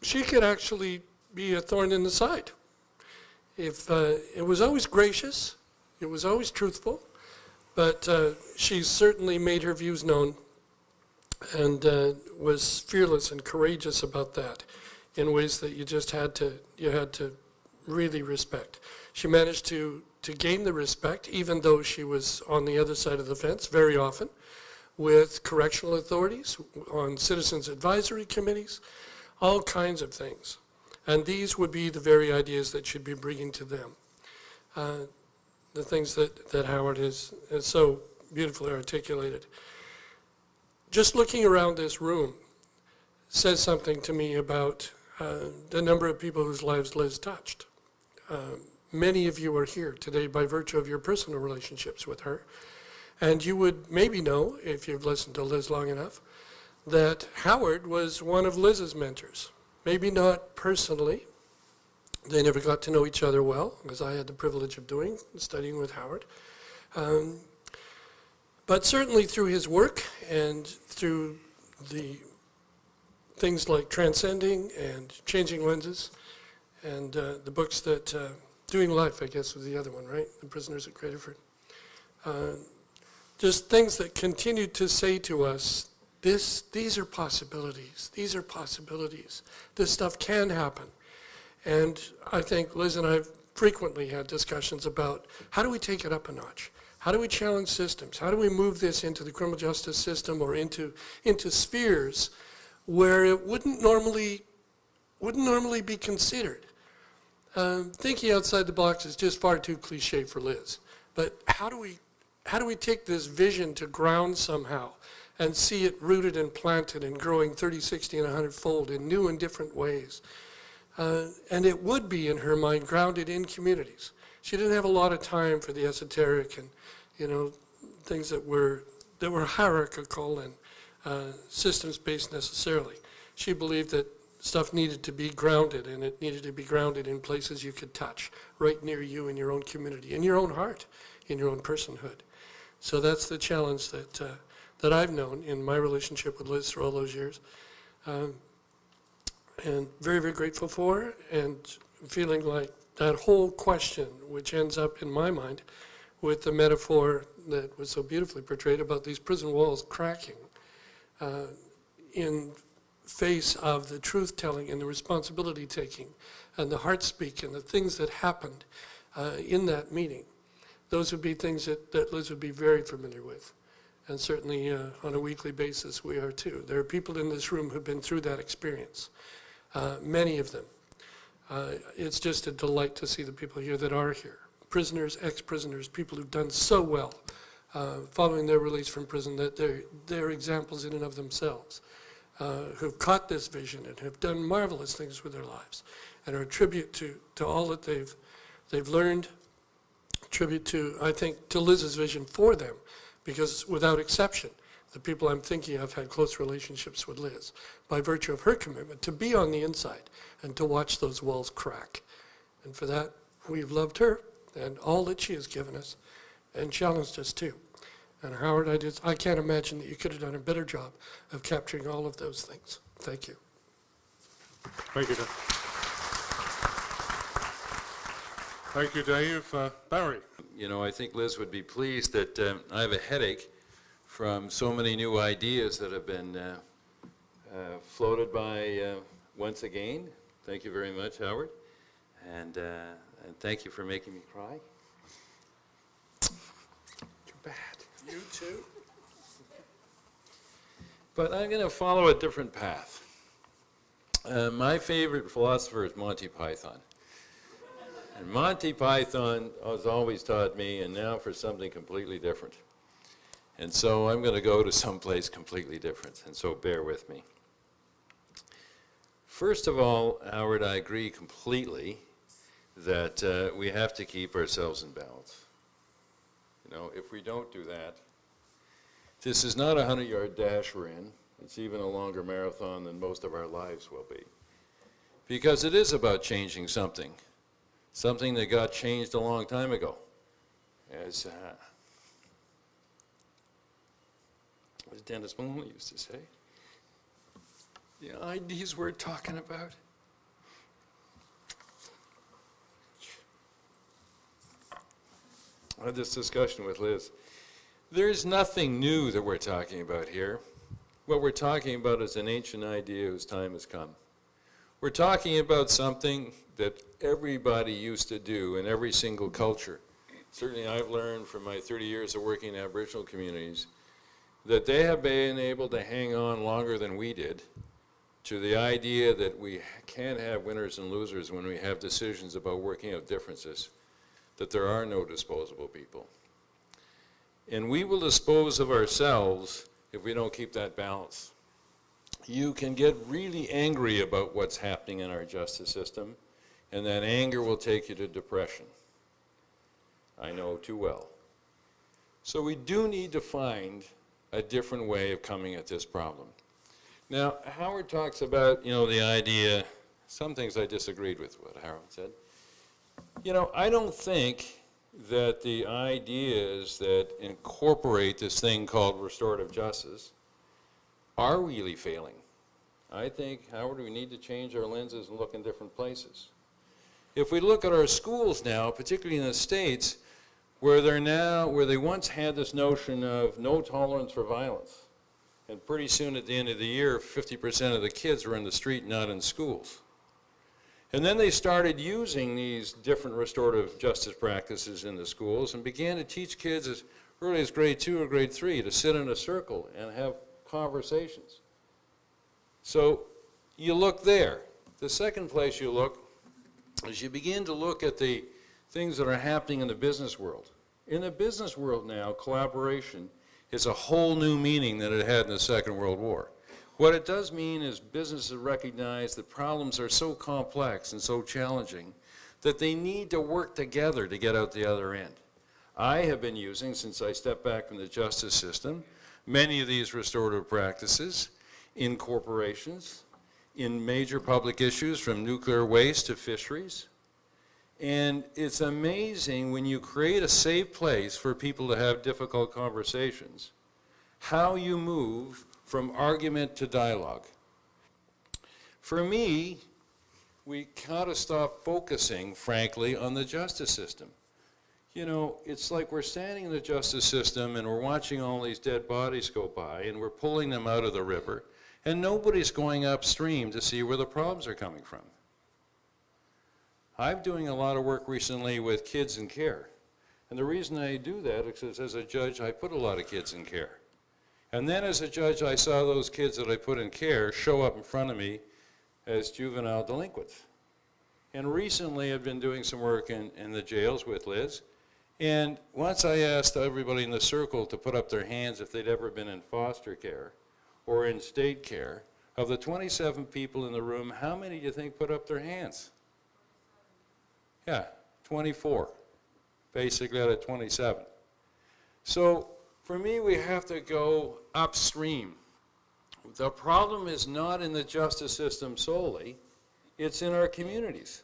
She could actually be a thorn in the side. If it was always gracious, it was always truthful, but she certainly made her views known and was fearless and courageous about that in ways that you had to really respect. She managed to gain the respect, even though she was on the other side of the fence very often, with correctional authorities, on citizens advisory committees, all kinds of things. And these would be the very ideas that should be bringing to them. The things that Howard has so beautifully articulated. Just looking around this room says something to me about the number of people whose lives Liz touched. Many of you are here today by virtue of your personal relationships with her. And you would maybe know, if you've listened to Liz long enough, that Howard was one of Liz's mentors. Maybe not personally. They never got to know each other well, as I had the privilege of doing, studying with Howard. But certainly through his work and through the things like Transcending and Changing Lenses and the books that, Doing Life, I guess, was the other one, right? The Prisoners at Craterford. Just things that continue to say to us, these are possibilities. These are possibilities. This stuff can happen. And I think Liz and I have frequently had discussions about how do we take it up a notch? How do we challenge systems? How do we move this into the criminal justice system or into spheres where it wouldn't normally be considered? Thinking outside the box is just far too cliche for Liz. But how do we take this vision to ground somehow and see it rooted and planted and growing 30, 60, and 100-fold in new and different ways? And it would be, in her mind, grounded in communities. She didn't have a lot of time for the esoteric and, things that were hierarchical and systems-based necessarily. She believed that stuff needed to be grounded, and it needed to be grounded in places you could touch, right near you in your own community, in your own heart, in your own personhood. So that's the challenge that I've known in my relationship with Liz through all those years. And very, very grateful for her, and feeling like that whole question, which ends up in my mind with the metaphor that was so beautifully portrayed about these prison walls cracking in face of the truth-telling and the responsibility-taking and the heart-speak and the things that happened in that meeting. Those would be things that Liz would be very familiar with. And certainly on a weekly basis we are too. There are people in this room who've been through that experience. Many of them. It's just a delight to see the people here that are here. Prisoners, ex-prisoners, people who've done so well following their release from prison that they're examples in and of themselves, who've caught this vision and have done marvelous things with their lives, and are a tribute to all that they've learned, tribute to, I think, to Liz's vision for them, because without exception, the people I'm thinking of had close relationships with Liz by virtue of her commitment to be on the inside and to watch those walls crack. And for that, we've loved her and all that she has given us and challenged us too. And Howard, I can't imagine that you could have done a better job of capturing all of those things. Thank you. Thank you, Dave. Thank you, Dave. Barry. I think Liz would be pleased that I have a headache from so many new ideas that have been floated by once again. Thank you very much, Howard. And thank you for making me cry. Too bad. You too. But I'm going to follow a different path. My favorite philosopher is Monty Python. And Monty Python has always taught me, and now for something completely different. And so I'm going to go to someplace completely different, and so bear with me. First of all, Howard, I agree completely that we have to keep ourselves in balance. If we don't do that, this is not a 100-yard dash we're in. It's even a longer marathon than most of our lives will be. Because it is about changing something that got changed a long time ago. As Dennis Maloney used to say, the ideas we're talking about. I had this discussion with Liz. There's nothing new that we're talking about here. What we're talking about is an ancient idea whose time has come. We're talking about something that everybody used to do in every single culture. Certainly I've learned from my 30 years of working in Aboriginal communities that they have been able to hang on longer than we did to the idea that we can't have winners and losers when we have decisions about working out differences, that there are no disposable people. And we will dispose of ourselves if we don't keep that balance. You can get really angry about what's happening in our justice system, and that anger will take you to depression. I know too well. So we do need to find a different way of coming at this problem. Now, Howard talks about, the idea, some things I disagreed with what Howard said. I don't think that the ideas that incorporate this thing called restorative justice are really failing. I think, Howard, we need to change our lenses and look in different places. If we look at our schools now, particularly in the States, where they once had this notion of no tolerance for violence, and pretty soon at the end of the year, 50% of the kids were in the street, not in schools. And then they started using these different restorative justice practices in the schools and began to teach kids as early as grade 2 or grade 3 to sit in a circle and have conversations. So you look there. The second place you look is you begin to look at the things that are happening in the business world. In the business world now, collaboration is a whole new meaning than it had in the Second World War. What it does mean is businesses recognize that problems are so complex and so challenging that they need to work together to get out the other end. I have been using, since I stepped back from the justice system, many of these restorative practices in corporations, in major public issues from nuclear waste to fisheries. And it's amazing when you create a safe place for people to have difficult conversations, how you move from argument to dialogue. For me, we gotta stop focusing, frankly, on the justice system. It's like we're standing in the justice system and we're watching all these dead bodies go by and we're pulling them out of the river, and nobody's going upstream to see where the problems are coming from. I'm doing a lot of work recently with kids in care. And the reason I do that is because as a judge, I put a lot of kids in care. And then as a judge, I saw those kids that I put in care show up in front of me as juvenile delinquents. And recently I've been doing some work in the jails with Liz. And once I asked everybody in the circle to put up their hands if they'd ever been in foster care or in state care, of the 27 people in the room, how many do you think put up their hands? Yeah, 24, basically out of 27. So for me, we have to go upstream. The problem is not in the justice system solely, it's in our communities.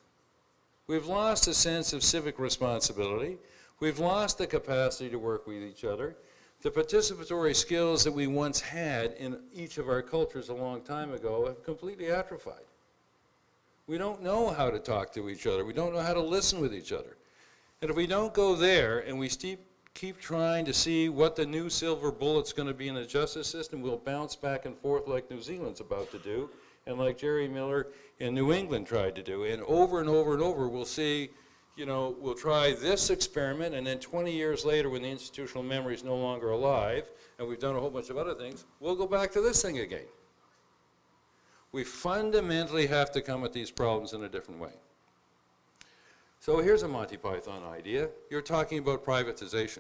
We've lost a sense of civic responsibility. We've lost the capacity to work with each other. The participatory skills that we once had in each of our cultures a long time ago have completely atrophied. We don't know how to talk to each other. We don't know how to listen with each other. And if we don't go there and we keep trying to see what the new silver bullet's going to be in the justice system, we'll bounce back and forth like New Zealand's about to do, and like Jerry Miller in New England tried to do. And over and over and over, we'll see, we'll try this experiment, and then 20 years later, when the institutional memory is no longer alive, and we've done a whole bunch of other things, we'll go back to this thing again. We fundamentally have to come at these problems in a different way. So here's a Monty Python idea. You're talking about privatization.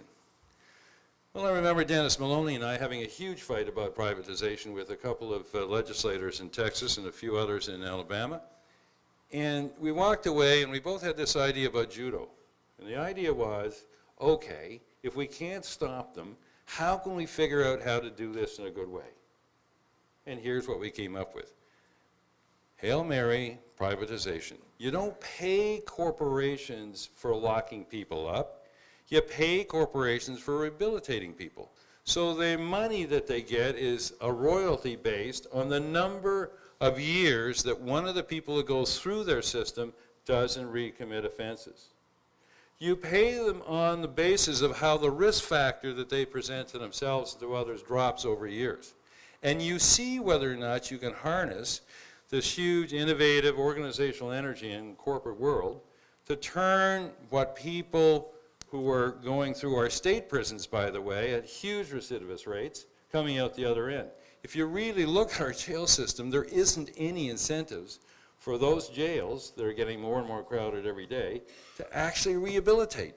Well, I remember Dennis Maloney and I having a huge fight about privatization with a couple of legislators in Texas and a few others in Alabama. And we walked away and we both had this idea about judo. And the idea was, okay, if we can't stop them, how can we figure out how to do this in a good way? And here's what we came up with. Hail Mary, privatization. You don't pay corporations for locking people up. You pay corporations for rehabilitating people. So the money that they get is a royalty based on the number of years that one of the people who goes through their system doesn't recommit offenses. You pay them on the basis of how the risk factor that they present to themselves and to others drops over years. And you see whether or not you can harness this huge innovative organizational energy in the corporate world to turn what people who are going through our state prisons, by the way, at huge recidivist rates, coming out the other end. If you really look at our jail system, there isn't any incentives for those jails that are getting more and more crowded every day to actually rehabilitate.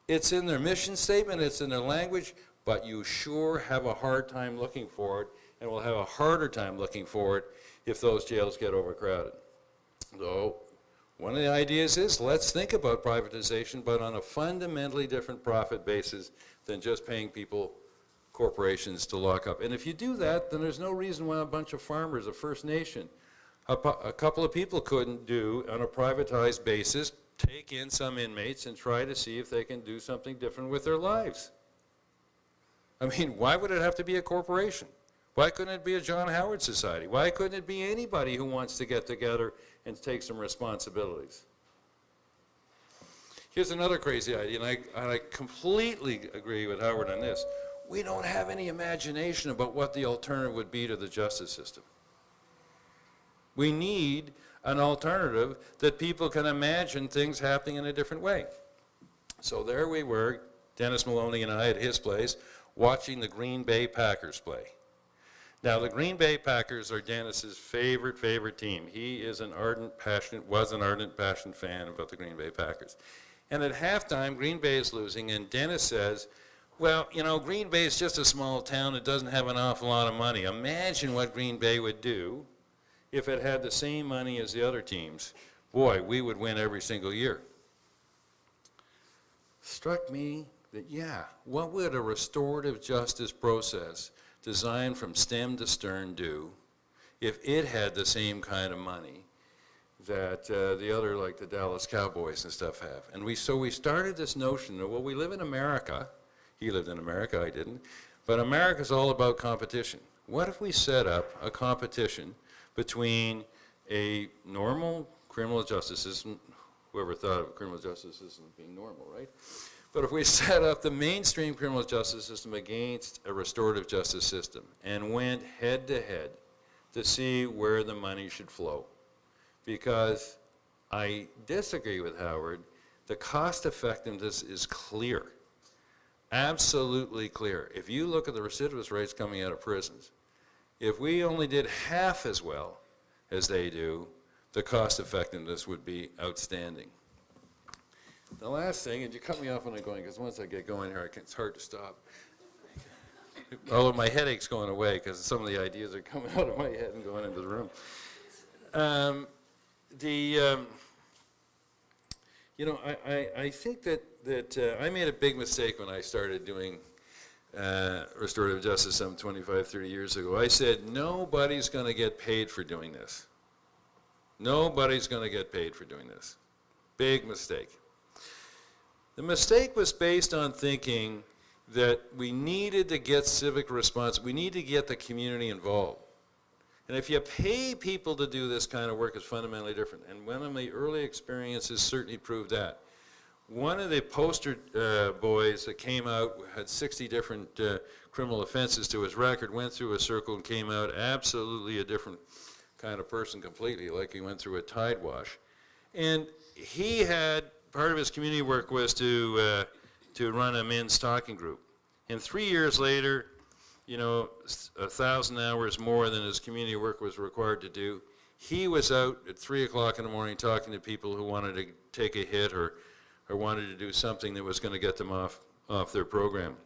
It's in their mission statement, it's in their language, but you sure have a hard time looking for it, and will have a harder time looking for it if those jails get overcrowded. So one of the ideas is, let's think about privatization, but on a fundamentally different profit basis than just paying people, corporations, to lock up. And if you do that, then there's no reason why a bunch of farmers, a First Nation, a couple of people couldn't do, on a privatized basis, take in some inmates and try to see if they can do something different with their lives. I mean, why would it have to be a corporation? Why couldn't it be a John Howard Society? Why couldn't it be anybody who wants to get together and take some responsibilities? Here's another crazy idea, and I completely agree with Howard on this. We don't have any imagination about what the alternative would be to the justice system. We need an alternative that people can imagine things happening in a different way. So there we were, Dennis Maloney and I at his place, watching the Green Bay Packers play. Now, the Green Bay Packers are Dennis's favorite team. He is an ardent, passionate fan about the Green Bay Packers. And at halftime, Green Bay is losing, and Dennis says, well, you know, Green Bay is just a small town. It doesn't have an awful lot of money. Imagine what Green Bay would do if it had the same money as the other teams. Boy, we would win every single year. Struck me that, yeah, what would a restorative justice process designed from stem to stern do if it had the same kind of money that the other, like the Dallas Cowboys and stuff have? And so we started this notion that, well, we live in America. He lived in America, I didn't. But America's all about competition. What if we set up a competition between a normal criminal justice system? Whoever thought of criminal justice system being normal, right? But if we set up the mainstream criminal justice system against a restorative justice system and went head to head to see where the money should flow, because I disagree with Howard, the cost effectiveness is clear, absolutely clear. If you look at the recidivist rates coming out of prisons, if we only did half as well as they do, the cost effectiveness would be outstanding. The last thing, and you cut me off when I'm going, because once I get going here, it's hard to stop. Although my headache's going away, because some of the ideas are coming out of my head and going into the room. You know, I think that I made a big mistake when I started doing restorative justice some 25, 30 years ago. I said, nobody's going to get paid for doing this. Nobody's going to get paid for doing this. Big mistake. The mistake was based on thinking that we needed to get civic response, we need to get the community involved. And if you pay people to do this kind of work, it's fundamentally different. And one of my early experiences certainly proved that. One of the poster boys that came out had 60 different criminal offenses to his record, went through a circle and came out absolutely a different kind of person completely, like he went through a tide wash. And he had, part of his community work was to run a men's talking group. And 3 years later, you know, 1,000 hours more than his community work was required to do, he was out at 3 o'clock in the morning talking to people who wanted to take a hit or wanted to do something that was going to get them off their program.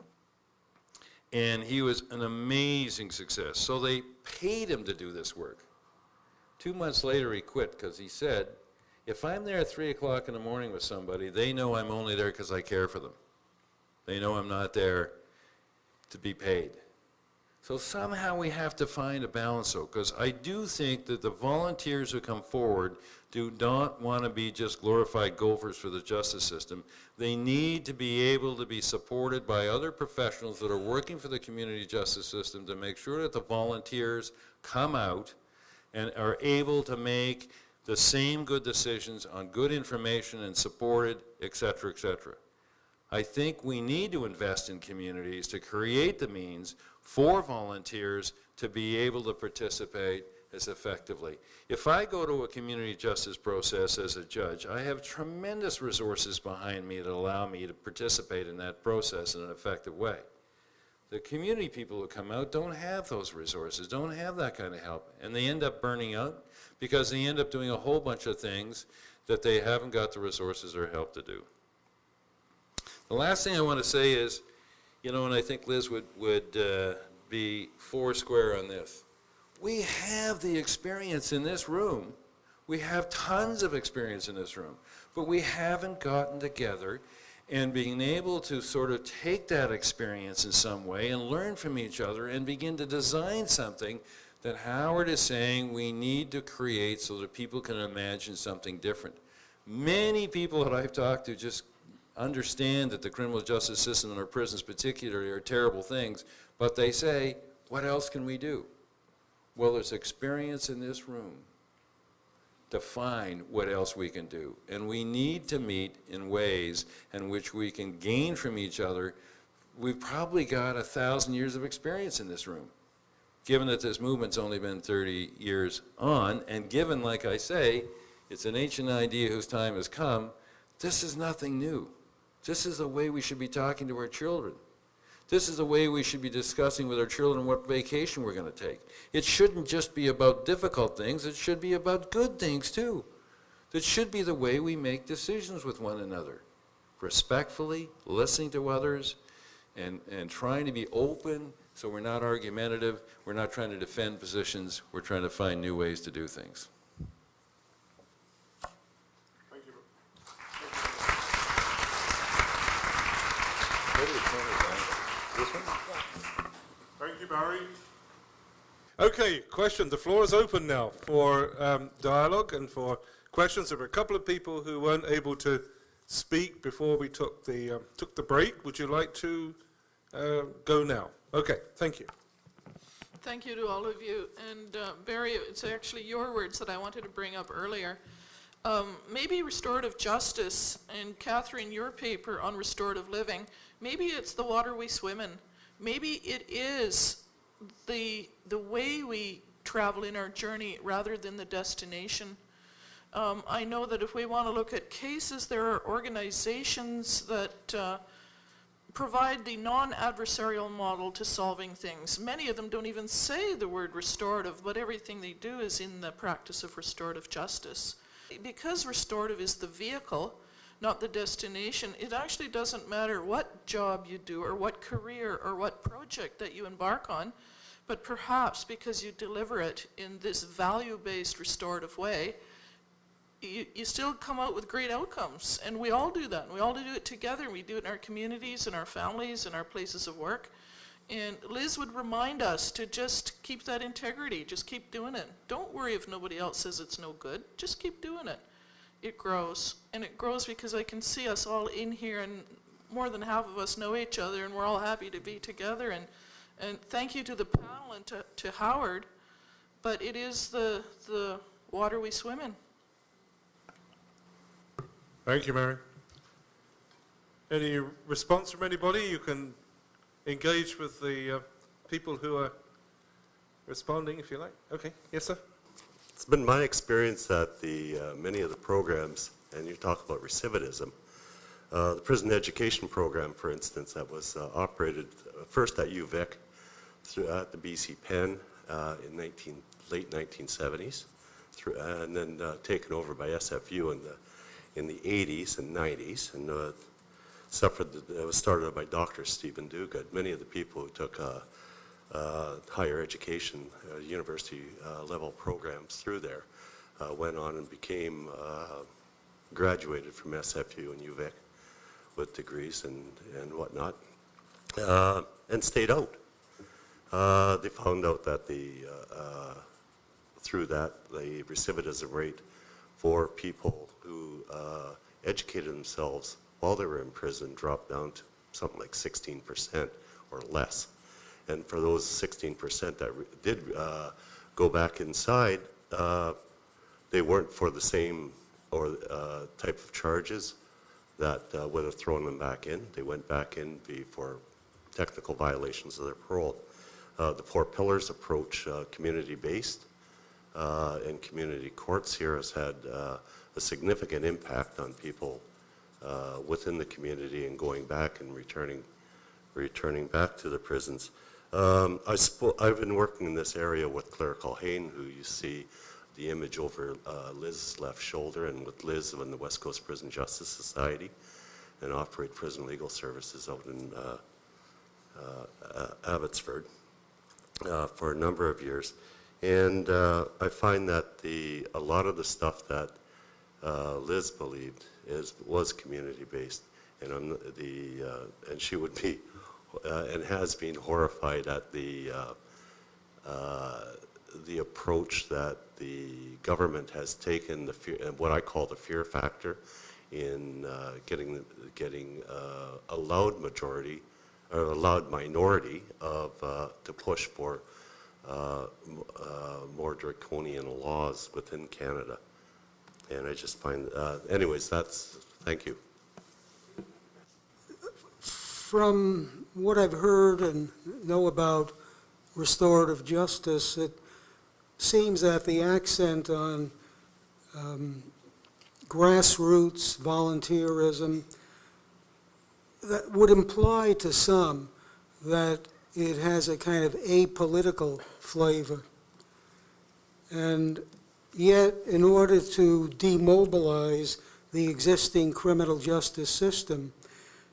And he was an amazing success. So they paid him to do this work. 2 months later, he quit because he said, if I'm there at 3 o'clock in the morning with somebody, they know I'm only there because I care for them. They know I'm not there to be paid. So somehow we have to find a balance, though, because I do think that the volunteers who come forward do not want to be just glorified gophers for the justice system. They need to be able to be supported by other professionals that are working for the community justice system to make sure that the volunteers come out and are able to make the same good decisions on good information and supported, et cetera, et cetera. I think we need to invest in communities to create the means for volunteers to be able to participate as effectively. If I go to a community justice process as a judge, I have tremendous resources behind me that allow me to participate in that process in an effective way. The community people who come out don't have those resources, don't have that kind of help, and they end up burning out because they end up doing a whole bunch of things that they haven't got the resources or help to do. The last thing I want to say is, you know, and I think Liz would be foursquare on this. We have the experience in this room. We have tons of experience in this room, but we haven't gotten together and being able to sort of take that experience in some way and learn from each other and begin to design something that Howard is saying we need to create so that people can imagine something different. Many people that I've talked to just understand that the criminal justice system and our prisons particularly are terrible things, but they say, what else can we do? Well, there's experience in this room to find what else we can do. And we need to meet in ways in which we can gain from each other. We've probably got 1,000 years of experience in this room, given that this movement's only been 30 years on, and given, like I say, it's an ancient idea whose time has come. This is nothing new. This is the way we should be talking to our children. This is the way we should be discussing with our children what vacation we're going to take. It shouldn't just be about difficult things, it should be about good things too. That should be the way we make decisions with one another. Respectfully, listening to others, and trying to be open so we're not argumentative, we're not trying to defend positions, we're trying to find new ways to do things. Thank you. Thank you, Barry. Okay, questions. The floor is open now for dialogue and for questions. There were a couple of people who weren't able to speak before we took the break. Would you like to go now? Okay, thank you. Thank you to all of you. And Barry, it's actually your words that I wanted to bring up earlier. Maybe restorative justice, and Catherine, your paper on restorative living, maybe it's the water we swim in. Maybe it is the way we travel in our journey rather than the destination. I know that if we want to look at cases, there are organizations that provide the non-adversarial model to solving things. Many of them don't even say the word restorative, but everything they do is in the practice of restorative justice. Because restorative is the vehicle, not the destination, it actually doesn't matter what job you do or what career or what project that you embark on, but perhaps because you deliver it in this value-based restorative way, you still come out with great outcomes. And we all do that. And we all do it together. We do it in our communities, in our families, in our places of work. And Liz would remind us to just keep that integrity. Just keep doing it. Don't worry if nobody else says it's no good. Just keep doing it. It grows. And it grows because I can see us all in here, and more than half of us know each other, and we're all happy to be together. And thank you to the panel and to Howard. But it is the water we swim in. Thank you, Mary. Any response from anybody? You can engage with the people who are responding, if you like. Okay, yes, sir. It's been my experience that many of the programs, and you talk about recidivism, the prison education program, for instance, that was operated first at UVic, at the BC Pen in late 1970s, and then taken over by SFU in the 80s and 90s, and it was started by Dr. Stephen Duguid. Many of the people who took higher education, university level programs through there went on and became graduated from SFU and UVic with degrees and whatnot, and stayed out. They found out that through that the recidivism rate for people who educated themselves while they were in prison dropped down to something like 16% or less. And for those 16% that did go back inside, they weren't for the same or type of charges that would have thrown them back in. They went back in for technical violations of their parole. The Four Pillars approach, community-based, and community courts here has had a significant impact on people within the community and going back and returning returning back to the prisons. I've been working in this area with Claire Culhane, who you see the image over Liz's left shoulder, and with Liz in the West Coast Prison Justice Society, and operate prison legal services out in Abbotsford for a number of years. And I find that a lot of the stuff that Liz believed was community-based, and and she would be and has been horrified at the approach that the government has taken, what I call the fear factor, in getting a loud majority or a loud minority to push for more draconian laws within Canada. And I just find, anyways, thank you. From what I've heard and know about restorative justice, it seems that the accent on grassroots volunteerism that would imply to some that it has a kind of apolitical flavor. And yet, in order to demobilize the existing criminal justice system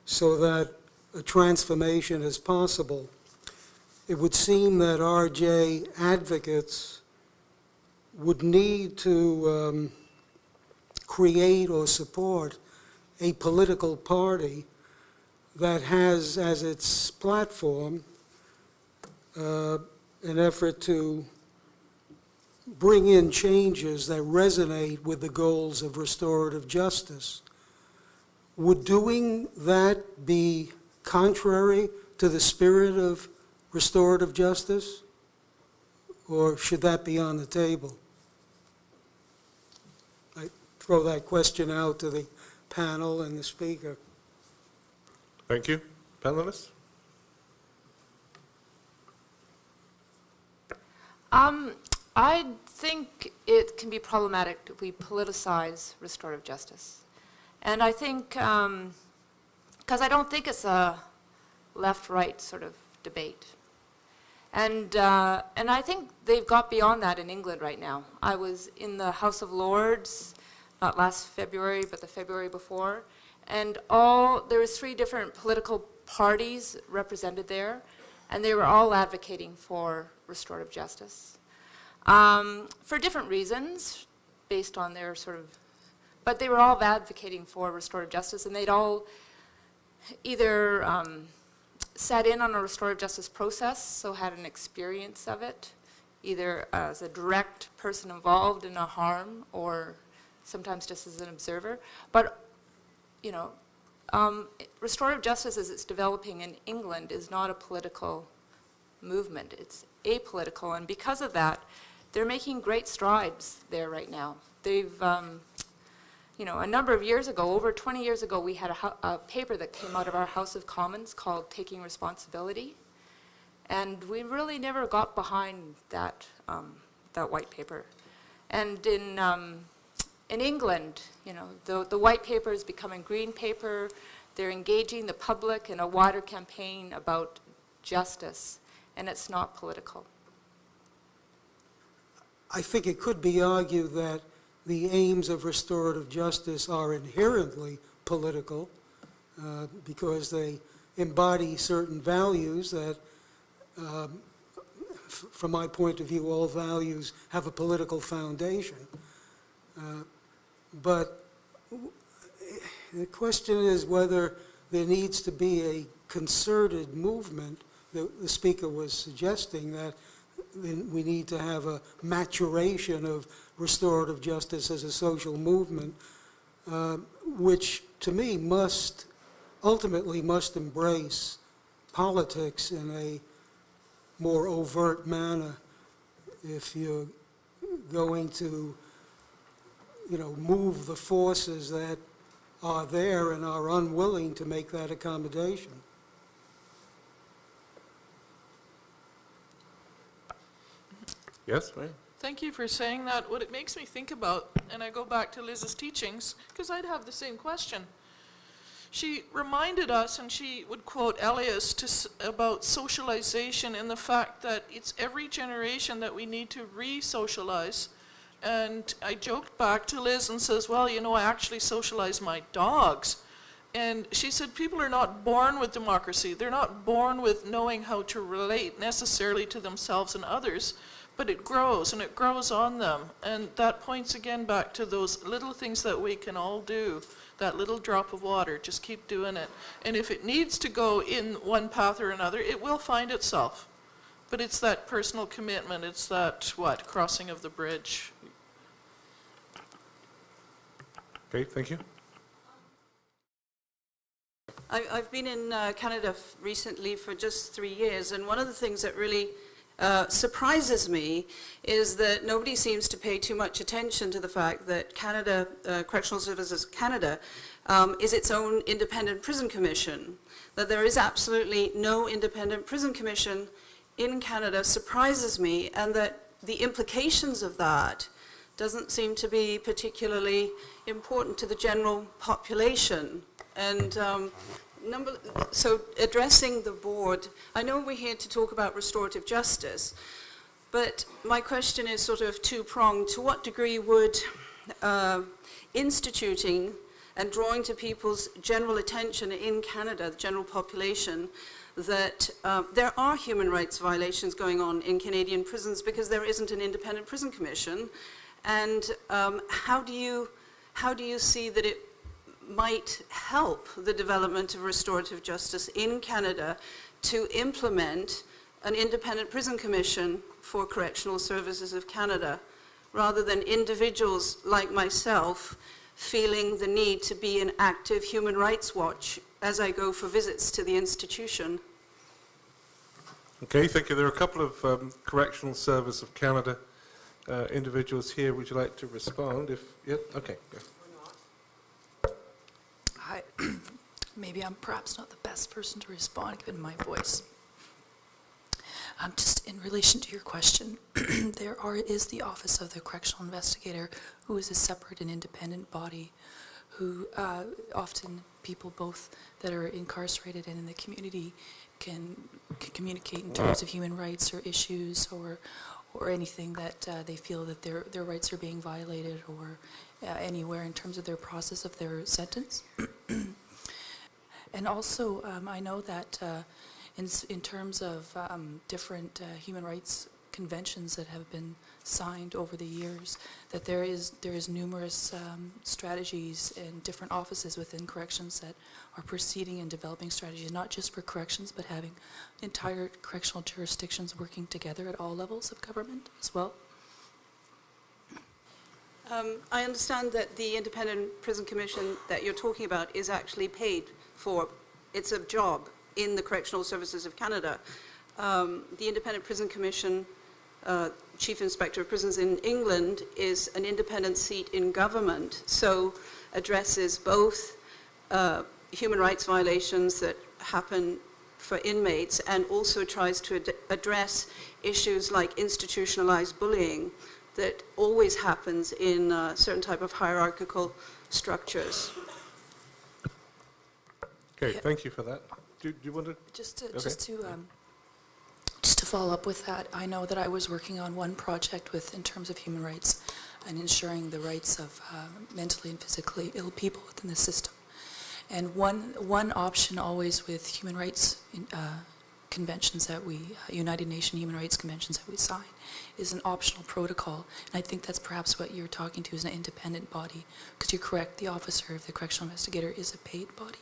so that a transformation is possible, it would seem that RJ advocates would need to create or support a political party that has as its platform an effort to bring in changes that resonate with the goals of restorative justice. Would doing that be contrary to the spirit of restorative justice, or should that be on the table? I throw that question out to the panel and the speaker. Thank you. Panelists? I think it can be problematic if we politicize restorative justice. And I think, because I don't think it's a left-right sort of debate. And I think they've got beyond that in England right now. I was in the House of Lords, not last February, but the February before, and there was 3 different political parties represented there, and they were all advocating for restorative justice. For different reasons, based on their but they were all advocating for restorative justice, and they'd all either sat in on a restorative justice process, so had an experience of it, either as a direct person involved in a harm or sometimes just as an observer. But, you know, restorative justice as it's developing in England is not a political movement. It's apolitical, and because of that, they're making great strides there right now. They've, you know, a number of years ago, over 20 years ago, we had a paper that came out of our House of Commons called Taking Responsibility, and we really never got behind that, that white paper. And in England, you know, the white paper is becoming green paper. They're engaging the public in a wider campaign about justice, and it's not political. I think it could be argued that the aims of restorative justice are inherently political because they embody certain values that, from my point of view, all values have a political foundation. But the question is whether there needs to be a concerted movement. The speaker was suggesting that we need to have a maturation of restorative justice as a social movement, which to me ultimately must embrace politics in a more overt manner if you're going to, you know, move the forces that are there and are unwilling to make that accommodation. Yes, ma'am. Thank you for saying that. What it makes me think about, and I go back to Liz's teachings, because I'd have the same question. she reminded us, and she would quote Elias about socialization and the fact that it's every generation that we need to re-socialize. And I joked back to Liz and says, well, you know, I actually socialize my dogs. And she said people are not born with democracy. They're not born with knowing how to relate necessarily to themselves and others, but it grows, and it grows on them. And that points again back to those little things that we can all do, that little drop of water, just keep doing it. And if it needs to go in one path or another, it will find itself. But it's that personal commitment, it's that, crossing of the bridge. Okay, thank you. I've been in Canada recently for just 3 years, and one of the things that really surprises me is that nobody seems to pay too much attention to the fact that Canada, Correctional Services Canada, is its own independent prison commission. That there is absolutely no independent prison commission in Canada surprises me, and that the implications of that doesn't seem to be particularly important to the general population. And so addressing the board, I know we're here to talk about restorative justice, but my question is sort of two-pronged. To what degree would instituting and drawing to people's general attention in Canada, the general population, that there are human rights violations going on in Canadian prisons because there isn't an independent prison commission, and how do you see that it might help the development of restorative justice in Canada to implement an independent prison commission for Correctional Services of Canada, rather than individuals like myself feeling the need to be an active human rights watch as I go for visits to the institution? Okay, thank you. There are a couple of Correctional Service of Canada individuals here. Would you like to respond? Okay. Yeah. Hi. Maybe I'm perhaps not the best person to respond given my voice. Just in relation to your question, there is the Office of the Correctional Investigator, who is a separate and independent body, who often people both that are incarcerated and in the community can communicate in terms of human rights or issues or anything that they feel that their rights are being violated, or anywhere in terms of their process of their sentence. And also, I know that in terms of different human rights conventions that have been signed over the years, that there is numerous strategies and different offices within corrections that are proceeding and developing strategies, not just for corrections, but having entire correctional jurisdictions working together at all levels of government as well. I understand that the Independent Prison Commission that you're talking about is actually paid for. It's a job in the Correctional Services of Canada. The Independent Prison Commission, Chief Inspector of Prisons in England, is an independent seat in government, so addresses both human rights violations that happen for inmates and also tries to address issues like institutionalized bullying that always happens in certain type of hierarchical structures. Okay, thank you for that. Do you want to? Just to follow up with that, I know that I was working on one project in terms of human rights and ensuring the rights of mentally and physically ill people within the system. And one option always with human rights conventions that United Nations Human Rights Conventions that we sign, is an optional protocol. And I think that's perhaps what you're talking to, is an independent body. Because you're correct, the officer of the correctional investigator is a paid body.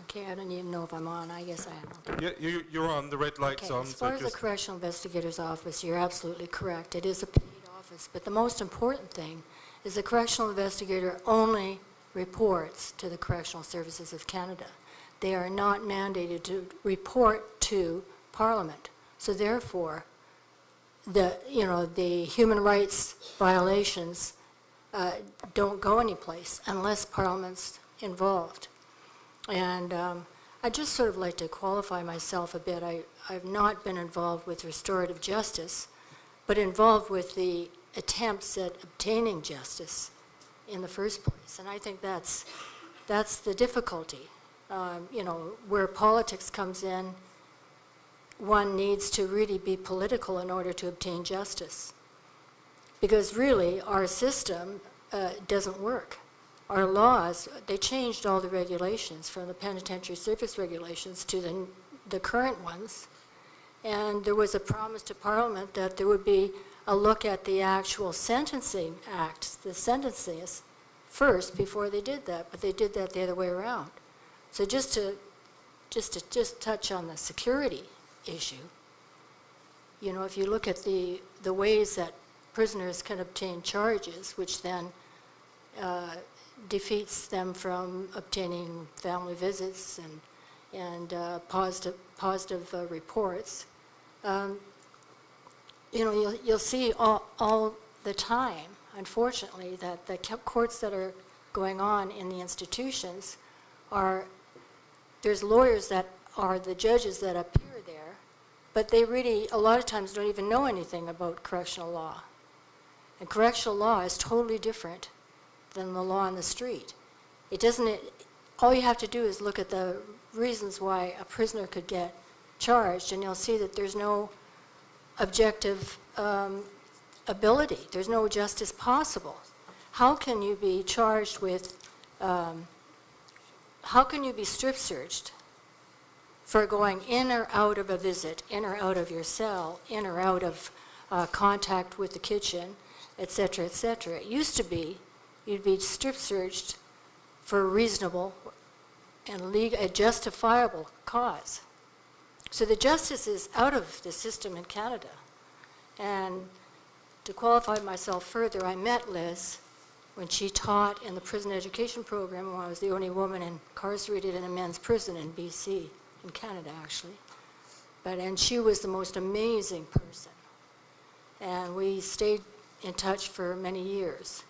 Okay, I don't even know if I'm on. I guess I am. Yeah, you're on. The red light's on. As far as the Correctional Investigator's Office, you're absolutely correct. It is a paid office. But the most important thing is the Correctional Investigator only reports to the Correctional Services of Canada. They are not mandated to report to Parliament. So therefore, the human rights violations don't go anyplace unless Parliament's involved. And I'd just sort of like to qualify myself a bit. I've not been involved with restorative justice, but involved with the attempts at obtaining justice in the first place. And I think that's That's the difficulty. You know, where politics comes in, one needs to really be political in order to obtain justice. Because really, our system doesn't work. Our laws, they changed all the regulations from the penitentiary service regulations to the current ones. And there was a promise to Parliament that there would be a look at the actual sentencing acts, the sentences, first before they did that, but they did that the other way around. So just to touch on the security issue, you know, if you look at the ways that prisoners can obtain charges, which then defeats them from obtaining family visits and positive reports, you know, you'll see all the time, unfortunately, that the courts that are going on in the institutions there's lawyers that are the judges that appear there, but they really, a lot of times, don't even know anything about correctional law. And correctional law is totally different than the law on the street. All you have to do is look at the reasons why a prisoner could get charged, and you'll see that there's no objective ability. There's no justice possible. How can you be charged with, how can you be strip searched for going in or out of a visit, in or out of your cell, in or out of contact with the kitchen, et cetera, et cetera? It used to be you'd be strip searched for a reasonable and a justifiable cause. So the justice is out of the system in Canada. And to qualify myself further, I met Liz when she taught in the prison education program when I was the only woman incarcerated in a men's prison in BC, in Canada actually. And she was the most amazing person. And we stayed in touch for many years.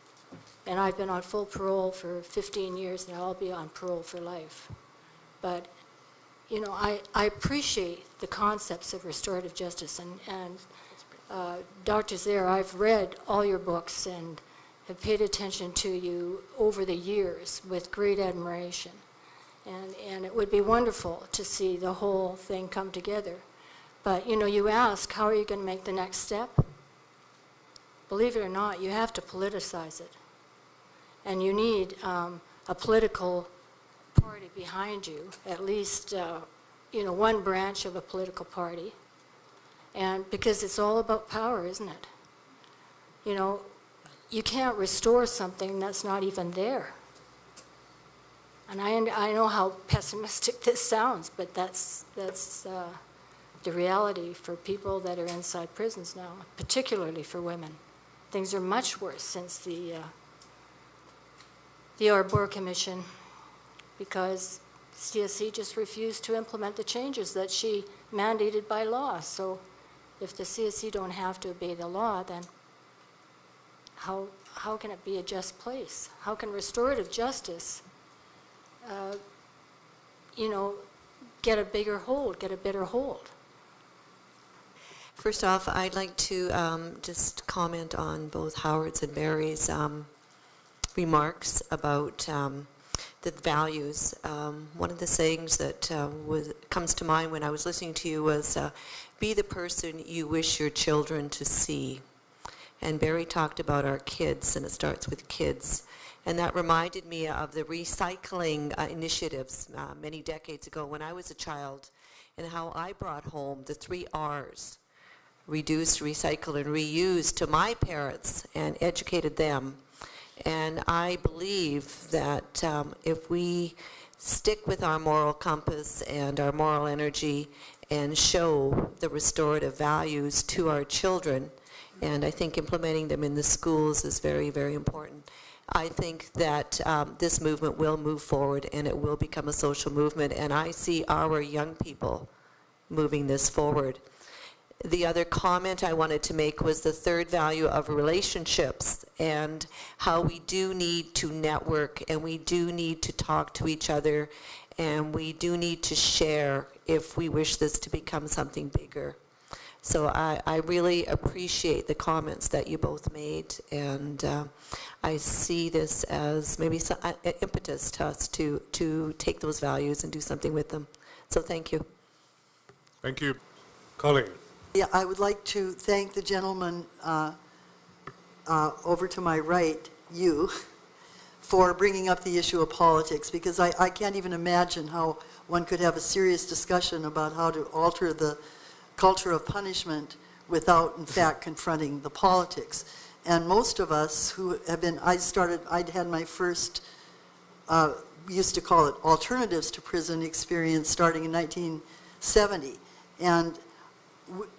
And I've been on full parole for 15 years now. I'll be on parole for life. But, you know, I appreciate the concepts of restorative justice. And Dr. Zare, I've read all your books and have paid attention to you over the years with great admiration. And it would be wonderful to see the whole thing come together. But, you know, you ask, how are you going to make the next step? Believe it or not, you have to politicize it. And you need a political party behind you, at least, you know, one branch of a political party. And because it's all about power, isn't it? You know, you can't restore something that's not even there. And I know how pessimistic this sounds, but that's the reality for people that are inside prisons now, particularly for women. Things are much worse since the Arbor Commission, because CSC just refused to implement the changes that she mandated by law. So if the CSC don't have to obey the law, then how can it be a just place? How can restorative justice, you know, get a bigger hold, get a better hold? First off, I'd like to just comment on both Howard's and Barry's remarks about the values. One of the sayings that comes to mind when I was listening to you was, be the person you wish your children to see. And Barry talked about our kids, and it starts with kids. And that reminded me of the recycling initiatives many decades ago when I was a child, and how I brought home the 3 R's, reduce, recycle, and reuse, to my parents and educated them. And I believe that if we stick with our moral compass and our moral energy and show the restorative values to our children, and I think implementing them in the schools is very, very important. I think that this movement will move forward and it will become a social movement, and I see our young people moving this forward. The other comment I wanted to make was the third value of relationships, and how we do need to network, and we do need to talk to each other, and we do need to share if we wish this to become something bigger. So I really appreciate the comments that you both made, and I see this as maybe some impetus to us to take those values and do something with them. So thank you. Thank you. Colleen. Yeah, I would like to thank the gentleman over to my right, you, for bringing up the issue of politics, because I can't even imagine how one could have a serious discussion about how to alter the culture of punishment without, in fact, confronting the politics. And most of us who have been, I'd had my first, we used to call it alternatives to prison experience starting in 1970. And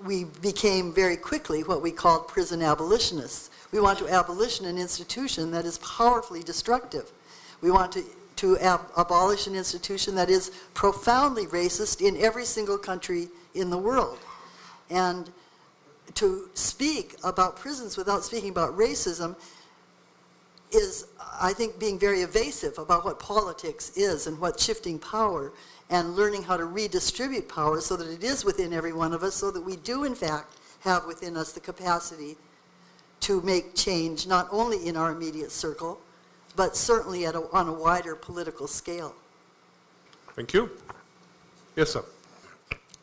we became very quickly what we called prison abolitionists. We want to abolition an institution that is powerfully destructive. We want to abolish an institution that is profoundly racist in every single country in the world. And to speak about prisons without speaking about racism is, I think, being very evasive about what politics is and what shifting power and learning how to redistribute power so that it is within every one of us, so that we do, in fact, have within us the capacity to make change not only in our immediate circle, but certainly on a wider political scale. Thank you. Yes, sir.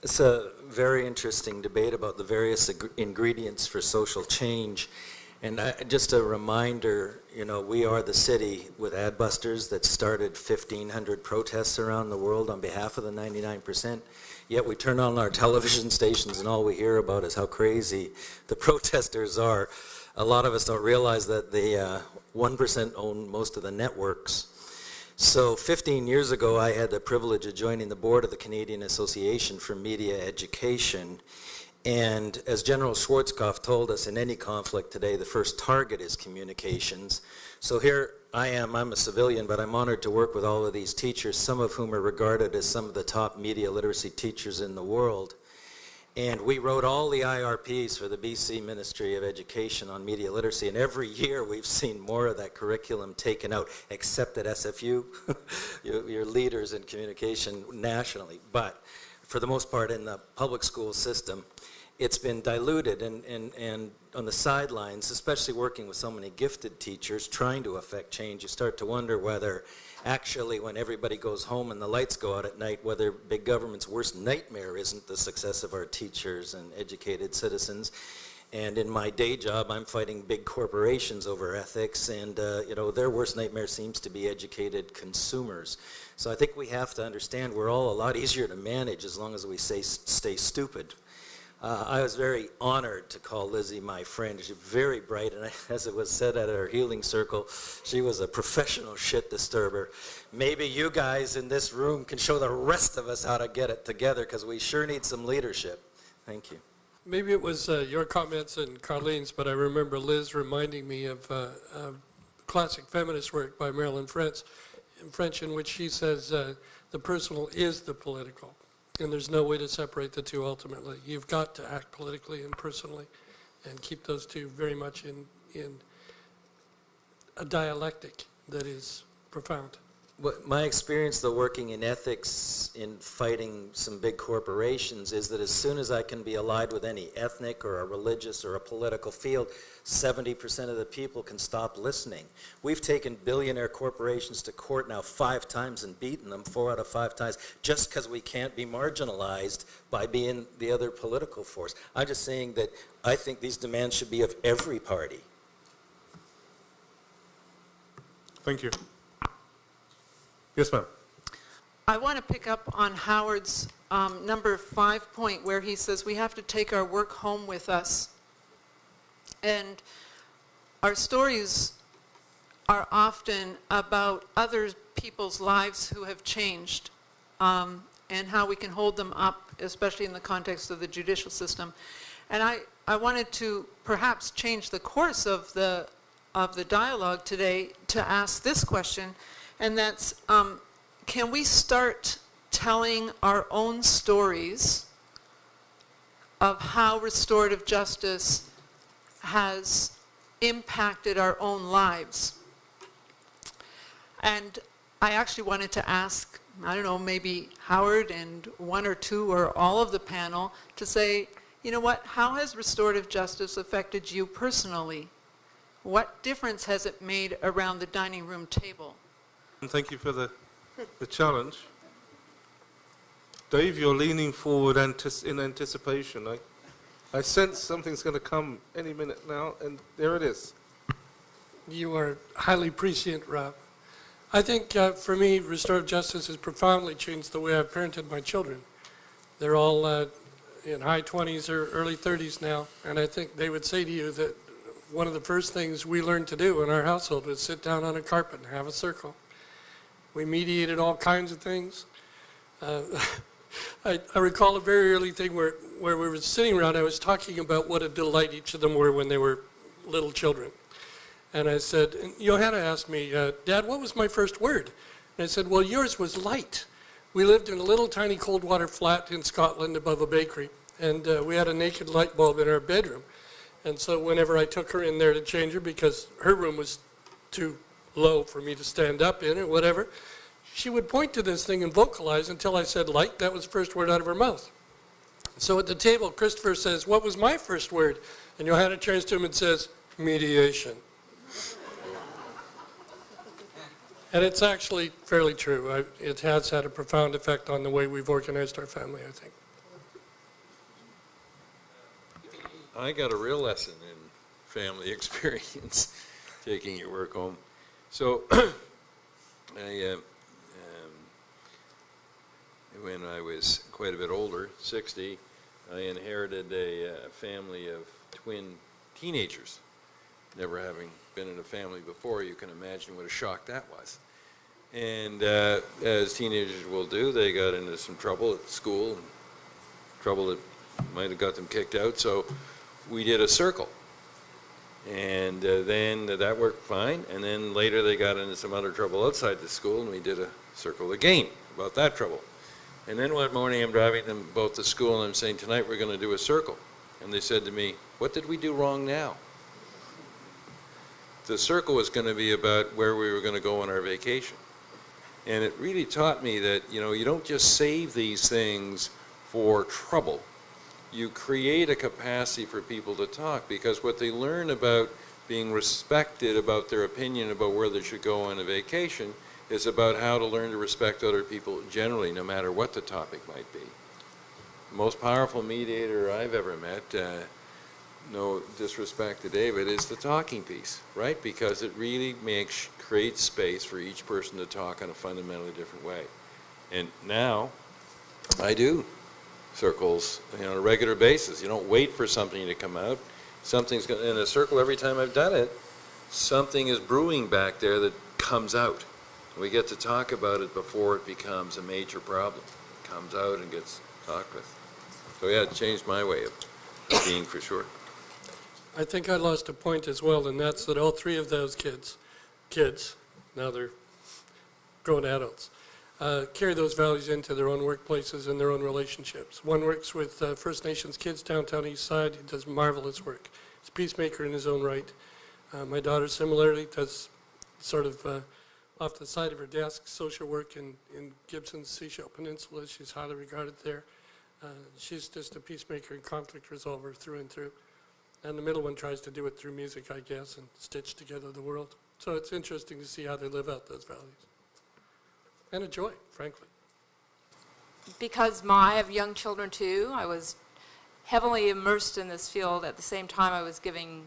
It's a very interesting debate about the various ingredients for social change. And just a reminder, you know, we are the city with Adbusters that started 1,500 protests around the world on behalf of the 99%. Yet we turn on our television stations and all we hear about is how crazy the protesters are. A lot of us don't realize that the 1% own most of the networks. So 15 years ago, I had the privilege of joining the board of the Canadian Association for Media Education. And as General Schwarzkopf told us, in any conflict today, the first target is communications. So here I am, I'm a civilian, but I'm honored to work with all of these teachers, some of whom are regarded as some of the top media literacy teachers in the world. And we wrote all the IRPs for the BC Ministry of Education on media literacy, and every year we've seen more of that curriculum taken out, except at SFU, your leaders in communication nationally. But for the most part in the public school system, it's been diluted, and on the sidelines, especially working with so many gifted teachers trying to affect change, you start to wonder whether actually when everybody goes home and the lights go out at night, whether big government's worst nightmare isn't the success of our teachers and educated citizens. And in my day job, I'm fighting big corporations over ethics, and you know, their worst nightmare seems to be educated consumers. So I think we have to understand we're all a lot easier to manage as long as we stay stupid. I was very honored to call Lizzie my friend. She's very bright, and as it was said at our healing circle, she was a professional shit disturber. Maybe you guys in this room can show the rest of us how to get it together, because we sure need some leadership. Thank you. Maybe it was your comments and Carlene's, but I remember Liz reminding me of classic feminist work by Marilyn French, in which she says the personal is the political. And there's no way to separate the two ultimately. You've got to act politically and personally and keep those two very much in a dialectic that is profound. My experience, though, working in ethics in fighting some big corporations is that as soon as I can be allied with any ethnic or a religious or a political field, 70% of the people can stop listening. We've taken billionaire corporations to court now 5 times and beaten them 4 out of 5 times just because we can't be marginalized by being the other political force. I'm just saying that I think these demands should be of every party. Thank you. Yes, ma'am. I want to pick up on Howard's number 5 point where he says we have to take our work home with us. And our stories are often about other people's lives who have changed and how we can hold them up, especially in the context of the judicial system. And I wanted to perhaps change the course of the dialogue today to ask this question. And that's, can we start telling our own stories of how restorative justice has impacted our own lives? And I actually wanted to ask, I don't know, maybe Howard and 1 or 2 or all of the panel to say, You know what? How has restorative justice affected you personally? What difference has it made around the dining room table? And thank you for the challenge. Dave, you're leaning forward in anticipation. I sense something's going to come any minute now, and there it is. You are highly prescient, Rob. I think for me, restorative justice has profoundly changed the way I've parented my children. They're all in high 20s or early 30s now, and I think they would say to you that one of the first things we learned to do in our household was sit down on a carpet and have a circle. We mediated all kinds of things. I recall a very early thing where we were sitting around. I was talking about what a delight each of them were when they were little children. And I said, and Johanna asked me, Dad, what was my first word? And I said, well, yours was light. We lived in a little tiny cold water flat in Scotland above a bakery. And we had a naked light bulb in our bedroom. And so whenever I took her in there to change her, because her room was too low for me to stand up in or whatever, she would point to this thing and vocalize until I said light. That was the first word out of her mouth. So at the table, Christopher says, what was my first word? And Johanna turns to him and says, mediation. And it's actually fairly true. It has had a profound effect on the way we've organized our family, I think. I got a real lesson in family experience, taking your work home. So when I was quite a bit older, 60, I inherited a family of twin teenagers. Never having been in a family before, you can imagine what a shock that was. And as teenagers will do, they got into some trouble at school, and trouble that might have got them kicked out. So we did a circle. And then that worked fine. And then later they got into some other trouble outside the school, and we did a circle again about that trouble. And then one morning I'm driving them both to school, and I'm saying, tonight we're going to do a circle. And they said to me, what did we do wrong now? The circle was going to be about where we were going to go on our vacation. And it really taught me that, you don't just save these things for trouble. You create a capacity for people to talk, because what they learn about being respected about their opinion about where they should go on a vacation is about how to learn to respect other people generally, no matter what the topic might be. The most powerful mediator I've ever met, no disrespect to David, is the talking piece, right? Because it really creates space for each person to talk in a fundamentally different way. And now, I do circles on a regular basis. You don't wait for something to come out. Something's going in a circle. Every time I've done it, something is brewing back there that comes out. We get to talk about it before it becomes a major problem. It comes out and gets talked with. So yeah, it changed my way of being, for sure. I think I lost a point as well, and that's that all three of those kids, now they're grown adults, carry those values into their own workplaces and their own relationships. One works with First Nations kids downtown East Side. He does marvelous work. He's a peacemaker in his own right. My daughter similarly does sort of off the side of her desk social work in Gibson's Seashell Peninsula. She's highly regarded there. She's just a peacemaker and conflict resolver through and through. And the middle one tries to do it through music, I guess, and stitch together the world. So it's interesting to see how they live out those values. And a joy, frankly. Because I have young children too, I was heavily immersed in this field at the same time I was giving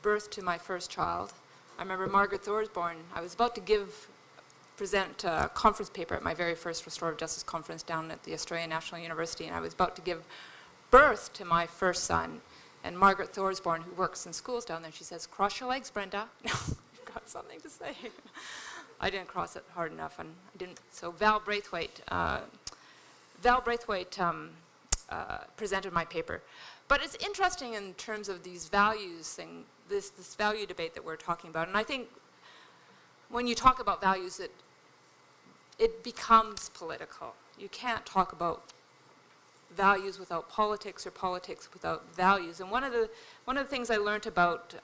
birth to my first child. I remember Margaret Thorsborn, I was about to present a conference paper at my very first Restorative Justice conference down at the Australian National University, and I was about to give birth to my first son. And Margaret Thorsborn, who works in schools down there, she says, cross your legs, Brenda. You've got something to say. I didn't cross it hard enough, and I didn't. So Val Braithwaite presented my paper. But it's interesting in terms of these values thing, this value debate that we're talking about. And I think when you talk about values, it becomes political. You can't talk about values without politics or politics without values. And one of the things I learned about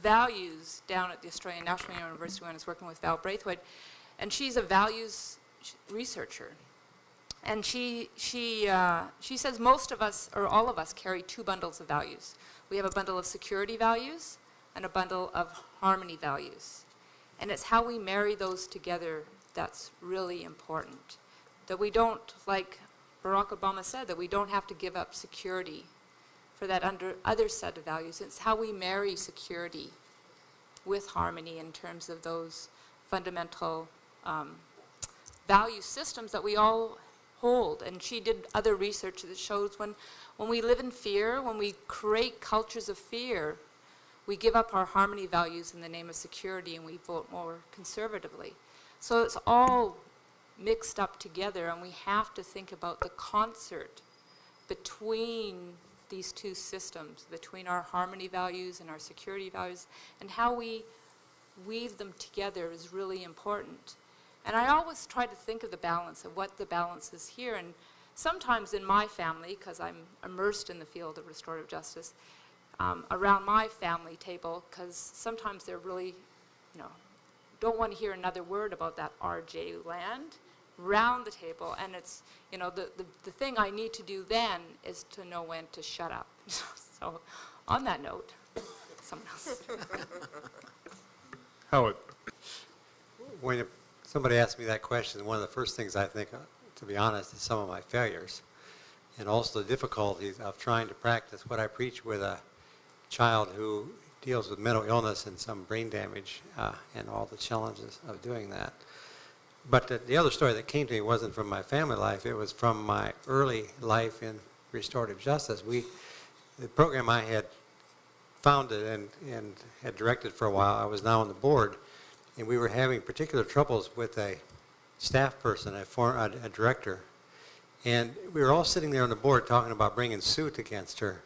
values down at the Australian National University when I was working with Val Braithwaite, and she's a values researcher. And she says most of us, or all of us, carry two bundles of values. We have a bundle of security values and a bundle of harmony values. And it's how we marry those together that's really important. That we don't, like Barack Obama said, that we don't have to give up security for that other set of values. It's how we marry security with harmony in terms of those fundamental value systems that we all hold. And she did other research that shows when we live in fear, when we create cultures of fear, we give up our harmony values in the name of security and we vote more conservatively. So it's all mixed up together, and we have to think about the concert between these two systems, between our harmony values and our security values, and how we weave them together is really important. And I always try to think of the balance, of what the balance is here. And sometimes in my family, because I'm immersed in the field of restorative justice, around my family table, because sometimes they're really, don't want to hear another word about that RJ land, round the table. And it's, the thing I need to do then is to know when to shut up. So on that note, someone else. Howard. When somebody asks me that question, one of the first things I think, to be honest, is some of my failures, and also the difficulties of trying to practice what I preach with a child who deals with mental illness and some brain damage, and all the challenges of doing that. But the other story that came to me wasn't from my family life, it was from my early life in restorative justice. The program I had founded and had directed for a while, I was now on the board, and we were having particular troubles with a staff person, a director. And we were all sitting there on the board talking about bringing suit against her,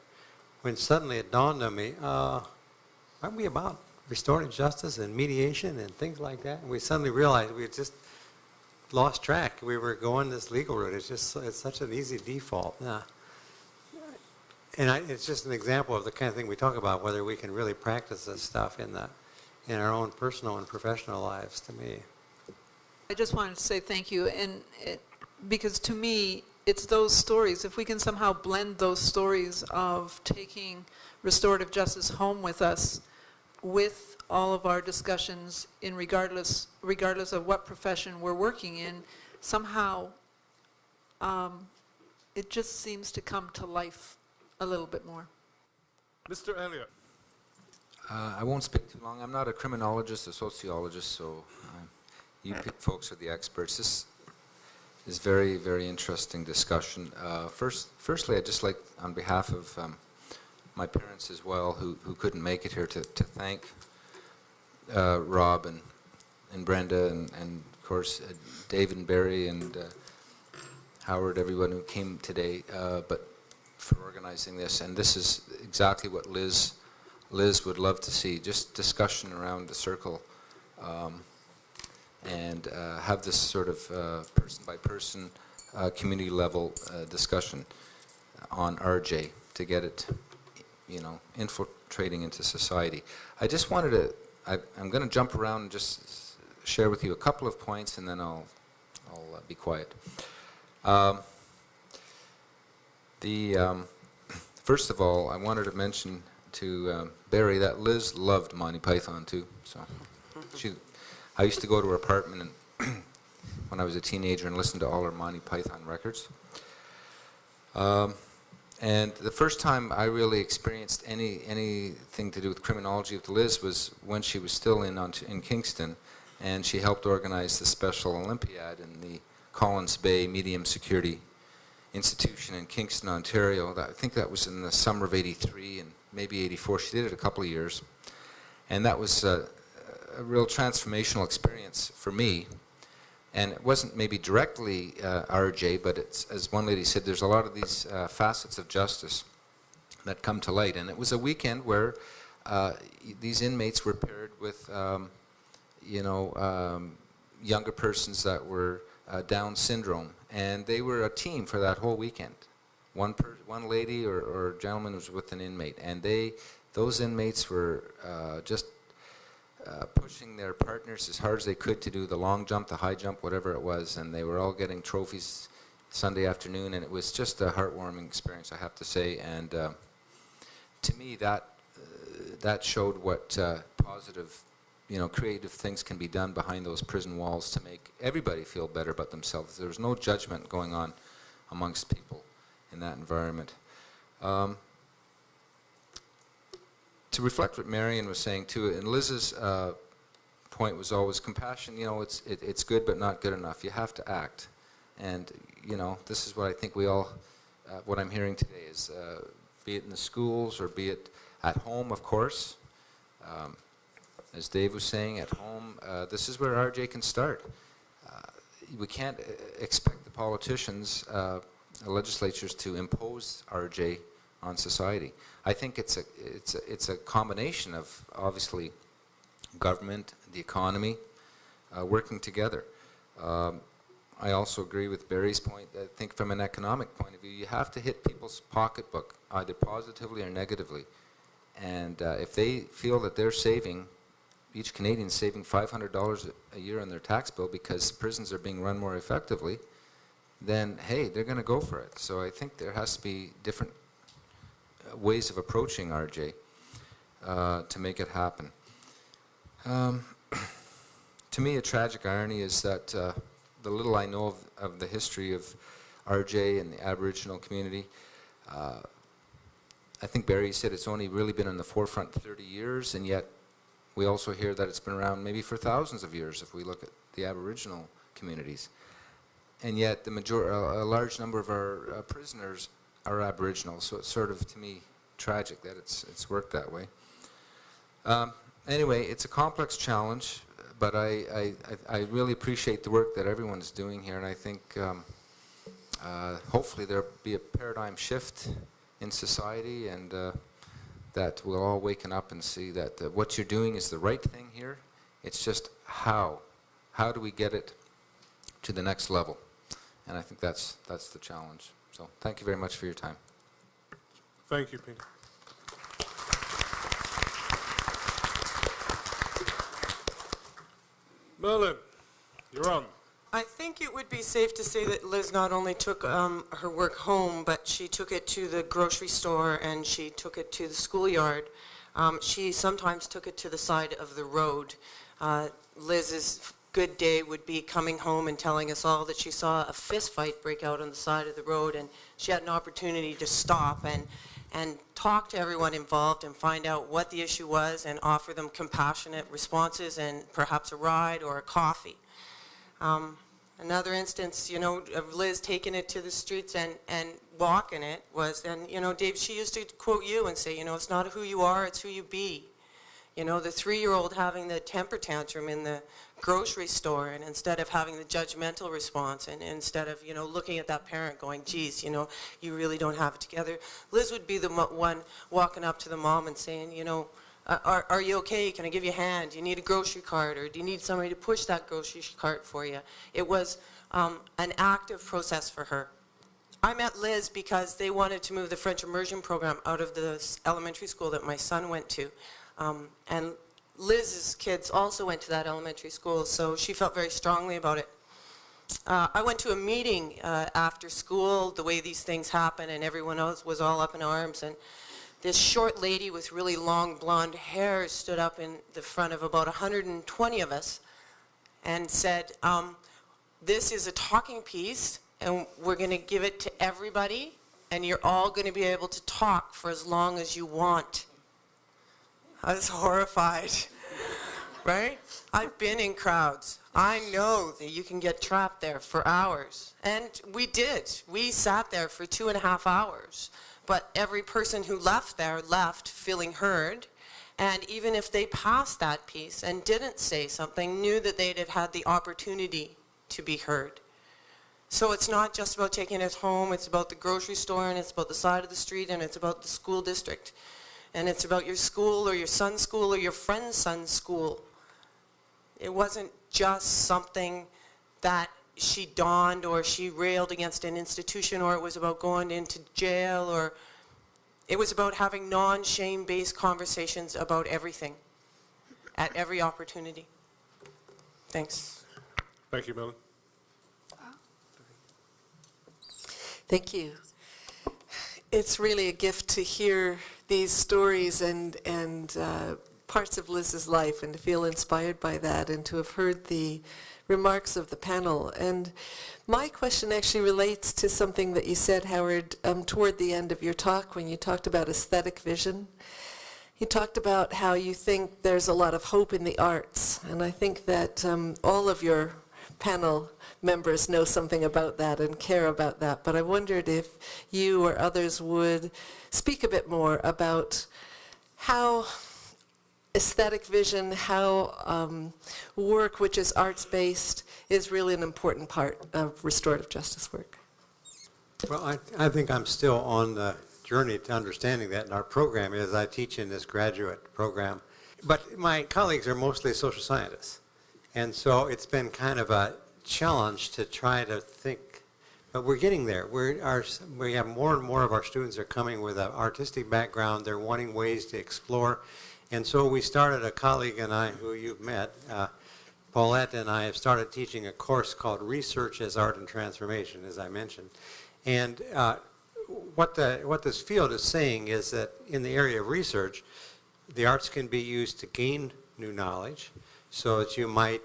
when suddenly it dawned on me, aren't we about restorative justice and mediation and things like that? And we suddenly realized we had just lost track. We were going this legal route. It's such an easy default. And it's just an example of the kind of thing we talk about, whether we can really practice this stuff in our own personal and professional lives, to me. I just wanted to say thank you, because to me, it's those stories. If we can somehow blend those stories of taking restorative justice home with us, with all of our discussions, regardless of what profession we're working in, somehow it just seems to come to life a little bit more. Mr. Elliott. I won't speak too long. I'm not a criminologist, a sociologist, so you folks are the experts. This is very, very interesting discussion. Firstly, I'd just like, on behalf of my parents as well, who couldn't make it here, to thank Rob and Brenda and of course Dave and Barry and Howard, everyone who came today, but for organizing this. And this is exactly what Liz would love to see, just discussion around the circle, and have this sort of person-by-person, community-level discussion on RJ to get it, infiltrating into society. I just wanted to, I'm going to jump around and just share with you a couple of points, and then I'll be quiet. First of all, I wanted to mention to Barry that Liz loved Monty Python too. So I used to go to her apartment when I was a teenager and listen to all her Monty Python records. And the first time I really experienced anything to do with criminology with Liz was when she was still in Kingston, and she helped organize the Special Olympiad in the Collins Bay Medium Security Institution in Kingston, Ontario. I think that was in the summer of '83 and maybe '84. She did it a couple of years. And that was a real transformational experience for me. And it wasn't maybe directly RJ, but it's, as one lady said, there's a lot of these facets of justice that come to light. And it was a weekend where these inmates were paired with, younger persons that were Down syndrome. And they were a team for that whole weekend. One lady or gentleman was with an inmate. And those inmates were just pushing their partners as hard as they could to do the long jump, the high jump, whatever it was, and they were all getting trophies Sunday afternoon, and it was just a heartwarming experience, I have to say. And to me, that showed what positive, creative things can be done behind those prison walls to make everybody feel better about themselves. There was no judgment going on amongst people in that environment. To reflect what Marion was saying too, and Liz's point was always compassion. It's good, but not good enough. You have to act, and this is what I think we all, what I'm hearing today is, be it in the schools or be it at home, of course. As Dave was saying, at home, this is where RJ can start. We can't expect the politicians, the legislatures, to impose RJ on society. I think it's a combination of, obviously, government, the economy, working together. I also agree with Barry's point. I think from an economic point of view, you have to hit people's pocketbook, either positively or negatively. And if they feel that they're saving, each Canadian saving $500 a year on their tax bill because prisons are being run more effectively, then, hey, they're going to go for it. So I think there has to be different ways of approaching RJ to make it happen. To me, a tragic irony is that the little I know of the history of RJ and the Aboriginal community, I think Barry said it's only really been in the forefront 30 years, and yet we also hear that it's been around maybe for thousands of years if we look at the Aboriginal communities. And yet a large number of our prisoners are Aboriginal, so it's sort of, to me, tragic that it's worked that way. Anyway, it's a complex challenge, but I really appreciate the work that everyone's doing here, and I think hopefully there'll be a paradigm shift in society, and that we'll all waken up and see that what you're doing is the right thing here. It's just how do we get it to the next level? And I think that's the challenge. So thank you very much for your time. Thank you, Peter. Merlin, you're on. I think it would be safe to say that Liz not only took her work home, but she took it to the grocery store and she took it to the schoolyard. She sometimes took it to the side of the road. Liz's good day would be coming home and telling us all that she saw a fist fight break out on the side of the road, and she had an opportunity to stop and talk to everyone involved and find out what the issue was and offer them compassionate responses and perhaps a ride or a coffee. Another instance, of Liz taking it to the streets and walking it was, and Dave, she used to quote you and say, it's not who you are, it's who you be. The 3-year-old having the temper tantrum in the grocery store, and instead of having the judgmental response, and instead of, looking at that parent going, geez, you really don't have it together, Liz would be the one walking up to the mom and saying, are you okay? Can I give you a hand? Do you need a grocery cart, or do you need somebody to push that grocery cart for you? It was an active process for her. I met Liz because they wanted to move the French immersion program out of the elementary school that my son went to. And Liz's kids also went to that elementary school, so she felt very strongly about it. I went to a meeting after school, the way these things happen, and everyone else was all up in arms, and this short lady with really long blonde hair stood up in the front of about 120 of us and said, this is a talking piece, and we're going to give it to everybody, and you're all going to be able to talk for as long as you want. I was horrified, right? I've been in crowds. I know that you can get trapped there for hours. And we did. We sat there for 2.5 hours. But every person who left there left feeling heard. And even if they passed that piece and didn't say something, knew that they'd have had the opportunity to be heard. So it's not just about taking it home. It's about the grocery store, and it's about the side of the street, and it's about the school district. And it's about your school or your son's school or your friend's son's school. It wasn't just something that she donned or she railed against an institution, or it was about going into jail, or it was about having non-shame-based conversations about everything at every opportunity. Thanks. Thank you, Melon. Thank you. It's really a gift to hear these stories and parts of Liz's life and to feel inspired by that and to have heard the remarks of the panel. And my question actually relates to something that you said, Howard, toward the end of your talk when you talked about aesthetic vision. You talked about how you think there's a lot of hope in the arts, and I think that all of your panel members know something about that and care about that, but I wondered if you or others would speak a bit more about how aesthetic vision, how work which is arts-based is really an important part of restorative justice work. Well, I think I'm still on the journey to understanding that, and our program is, I teach in this graduate program. But my colleagues are mostly social scientists, and so it's been kind of a challenge to try to think, but we're getting there. We have more and more of our students are coming with an artistic background. They're wanting ways to explore, and so we started, a colleague and I, who you've met, Paulette and I have started teaching a course called Research as Art and Transformation, as I mentioned. And what this field is saying is that in the area of research, the arts can be used to gain new knowledge, so that you might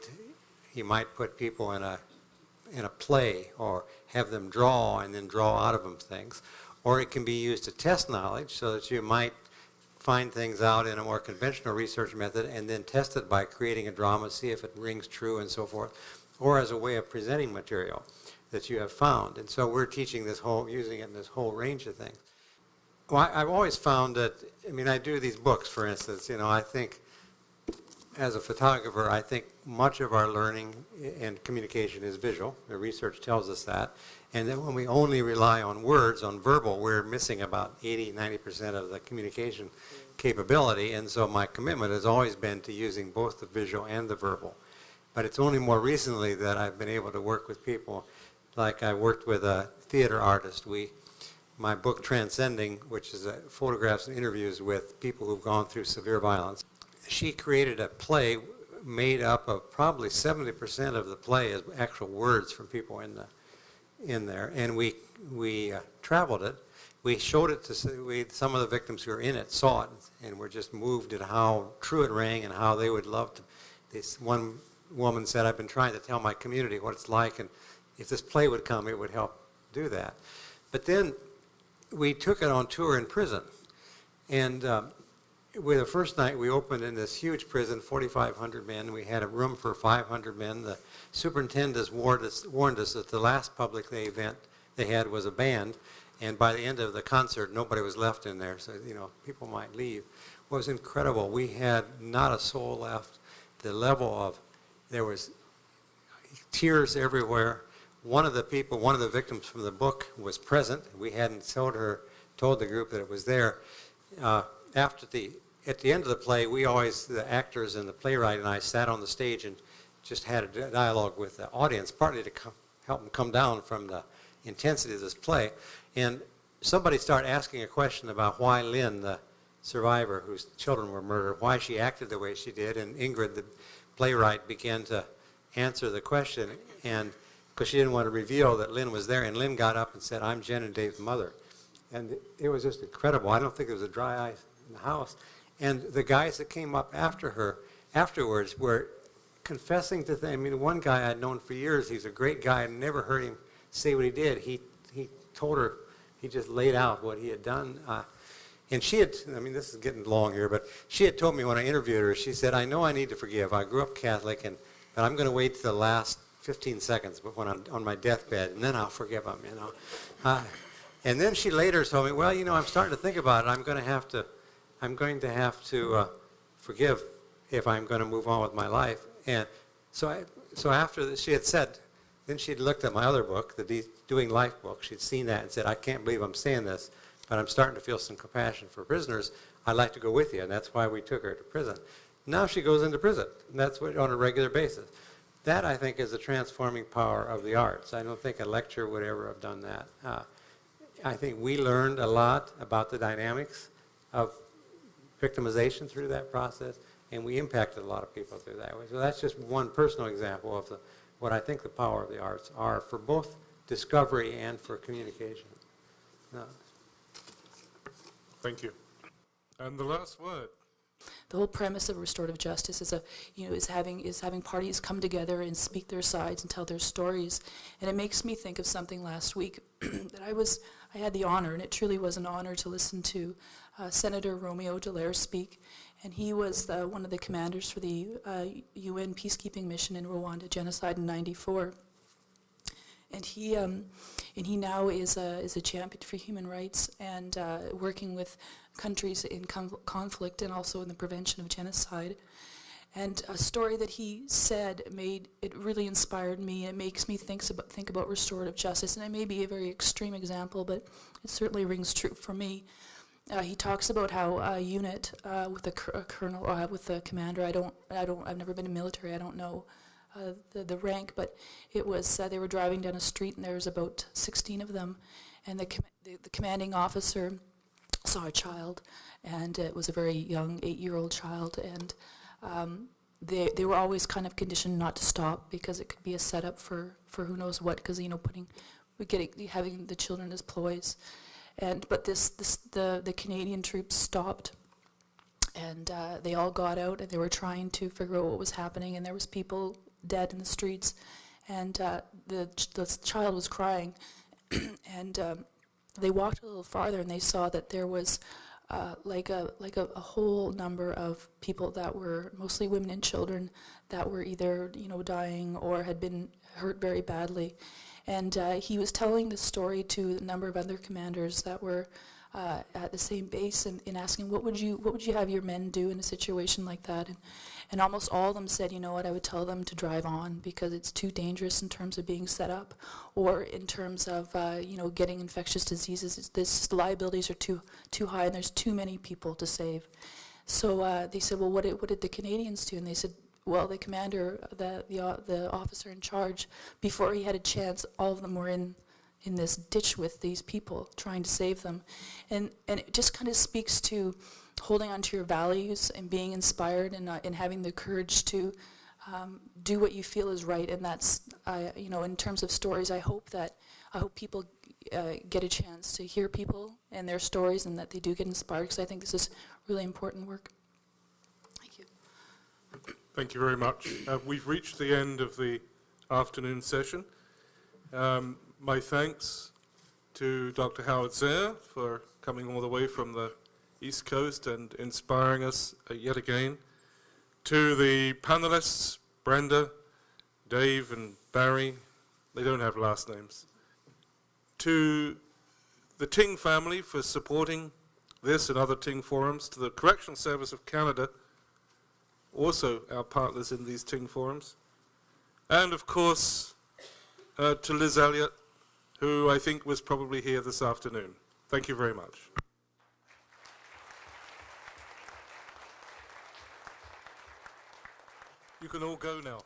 put people in a play or have them draw and then draw out of them things. Or it can be used to test knowledge, so that you might find things out in a more conventional research method and then test it by creating a drama, see if it rings true and so forth, or as a way of presenting material that you have found. And so we're teaching this using it in this whole range of things. Well, I've always found that, I mean, I do these books, for instance, I think as a photographer, I think much of our learning and communication is visual. The research tells us that. And then when we only rely on words, on verbal, we're missing about 80–90% of the communication capability. And so my commitment has always been to using both the visual and the verbal. But it's only more recently that I've been able to work with people. Like I worked with a theater artist. My book Transcending, which is photographs and interviews with people who've gone through severe violence. She created a play made up of probably 70% of the play is actual words from people in there. And we traveled it. We showed it to some of the victims who were in it saw it and were just moved at how true it rang and how they would love to. This one woman said, "I've been trying to tell my community what it's like, and if this play would come, it would help do that." But then we took it on tour in prison. And with the first night, we opened in this huge prison, 4,500 men. We had a room for 500 men. The superintendent warned us that the last public event they had was a band. And by the end of the concert, nobody was left in there. So, people might leave. It was incredible. We had not a soul left. The level of, there was tears everywhere. One of the victims from the book was present. We hadn't told the group that it was there. At the end of the play, the actors and the playwright and I sat on the stage and just had a dialogue with the audience, partly to help them come down from the intensity of this play. And somebody started asking a question about why Lynn, the survivor whose children were murdered, why she acted the way she did. And Ingrid, the playwright, began to answer the question, and because she didn't want to reveal that Lynn was there. And Lynn got up and said, "I'm Jen and Dave's mother." And it was just incredible. I don't think there was a dry eye in the house. And the guys that came up afterwards were confessing to things. I mean, one guy I'd known for years, he's a great guy, and never heard him say what he did. He told her, he just laid out what he had done. And she had, this is getting long here, but she had told me when I interviewed her, she said, "I know I need to forgive. I grew up Catholic, but I'm going to wait till the last 15 seconds when I'm on my deathbed, and then I'll forgive him, And then she later told me, "Well, I'm starting to think about it. I'm going to have to forgive if I'm going to move on with my life." And so after she had said, then she'd looked at my other book, the Doing Life book. She'd seen that and said, "I can't believe I'm saying this, but I'm starting to feel some compassion for prisoners. I'd like to go with you." And that's why we took her to prison. Now she goes into prison. And that's on a regular basis. That, I think, is the transforming power of the arts. I don't think a lecture would ever have done that. I think we learned a lot about the dynamics of victimization through that process, and we impacted a lot of people through that way. So that's just one personal example of what I think the power of the arts are for both discovery and for communication. Thank you. And the last word. The whole premise of restorative justice is having parties come together and speak their sides and tell their stories. And it makes me think of something last week that I had the honor, and it truly was an honor, to listen to Senator Romeo Dallaire speak. And he was one of the commanders for the UN peacekeeping mission in Rwanda genocide in '94. And he now is a champion for human rights and working with countries in conflict and also in the prevention of genocide. And a story that he said it really inspired me. It makes me think about restorative justice. And it may be a very extreme example, but it certainly rings true for me. He talks about how a unit with a colonel, with a commander. I've never been in military. I don't know the rank, but it was they were driving down a street and there was about 16 of them, and the commanding officer saw a child, and it was a very young 8-year-old child, and they were always kind of conditioned not to stop because it could be a setup for who knows what, because having the children as ploys, but the Canadian troops stopped. And they all got out, and they were trying to figure out what was happening, and there was people dead in the streets, and the child was crying, and they walked a little farther, and they saw that there was like a whole number of people that were mostly women and children that were either dying or had been hurt very badly, and he was telling the story to a number of other commanders that were at the same base, and asking what would you have your men do in a situation like that, and almost all of them said, you know what, I would tell them to drive on because it's too dangerous in terms of being set up, or in terms of getting infectious diseases. The liabilities are too high, and there's too many people to save. So they said, well, what did the Canadians do? And they said, well, the commander, the officer in charge, before he had a chance, all of them were in this ditch with these people, trying to save them. And it just kind of speaks to holding on to your values and being inspired, and having the courage to do what you feel is right. And that's, in terms of stories, I hope people get a chance to hear people and their stories, and that they do get inspired, because I think this is really important work. Thank you. Thank you very much. We've reached the end of the afternoon session. My thanks to Dr. Howard Zehr for coming all the way from the East Coast and inspiring us yet again. To the panelists, Brenda, Dave, and Barry. They don't have last names. To the Ting family for supporting this and other Ting forums. To the Correctional Service of Canada, also our partners in these Ting forums. And of course, to Liz Elliott, who I think was probably here this afternoon. Thank you very much. You can all go now.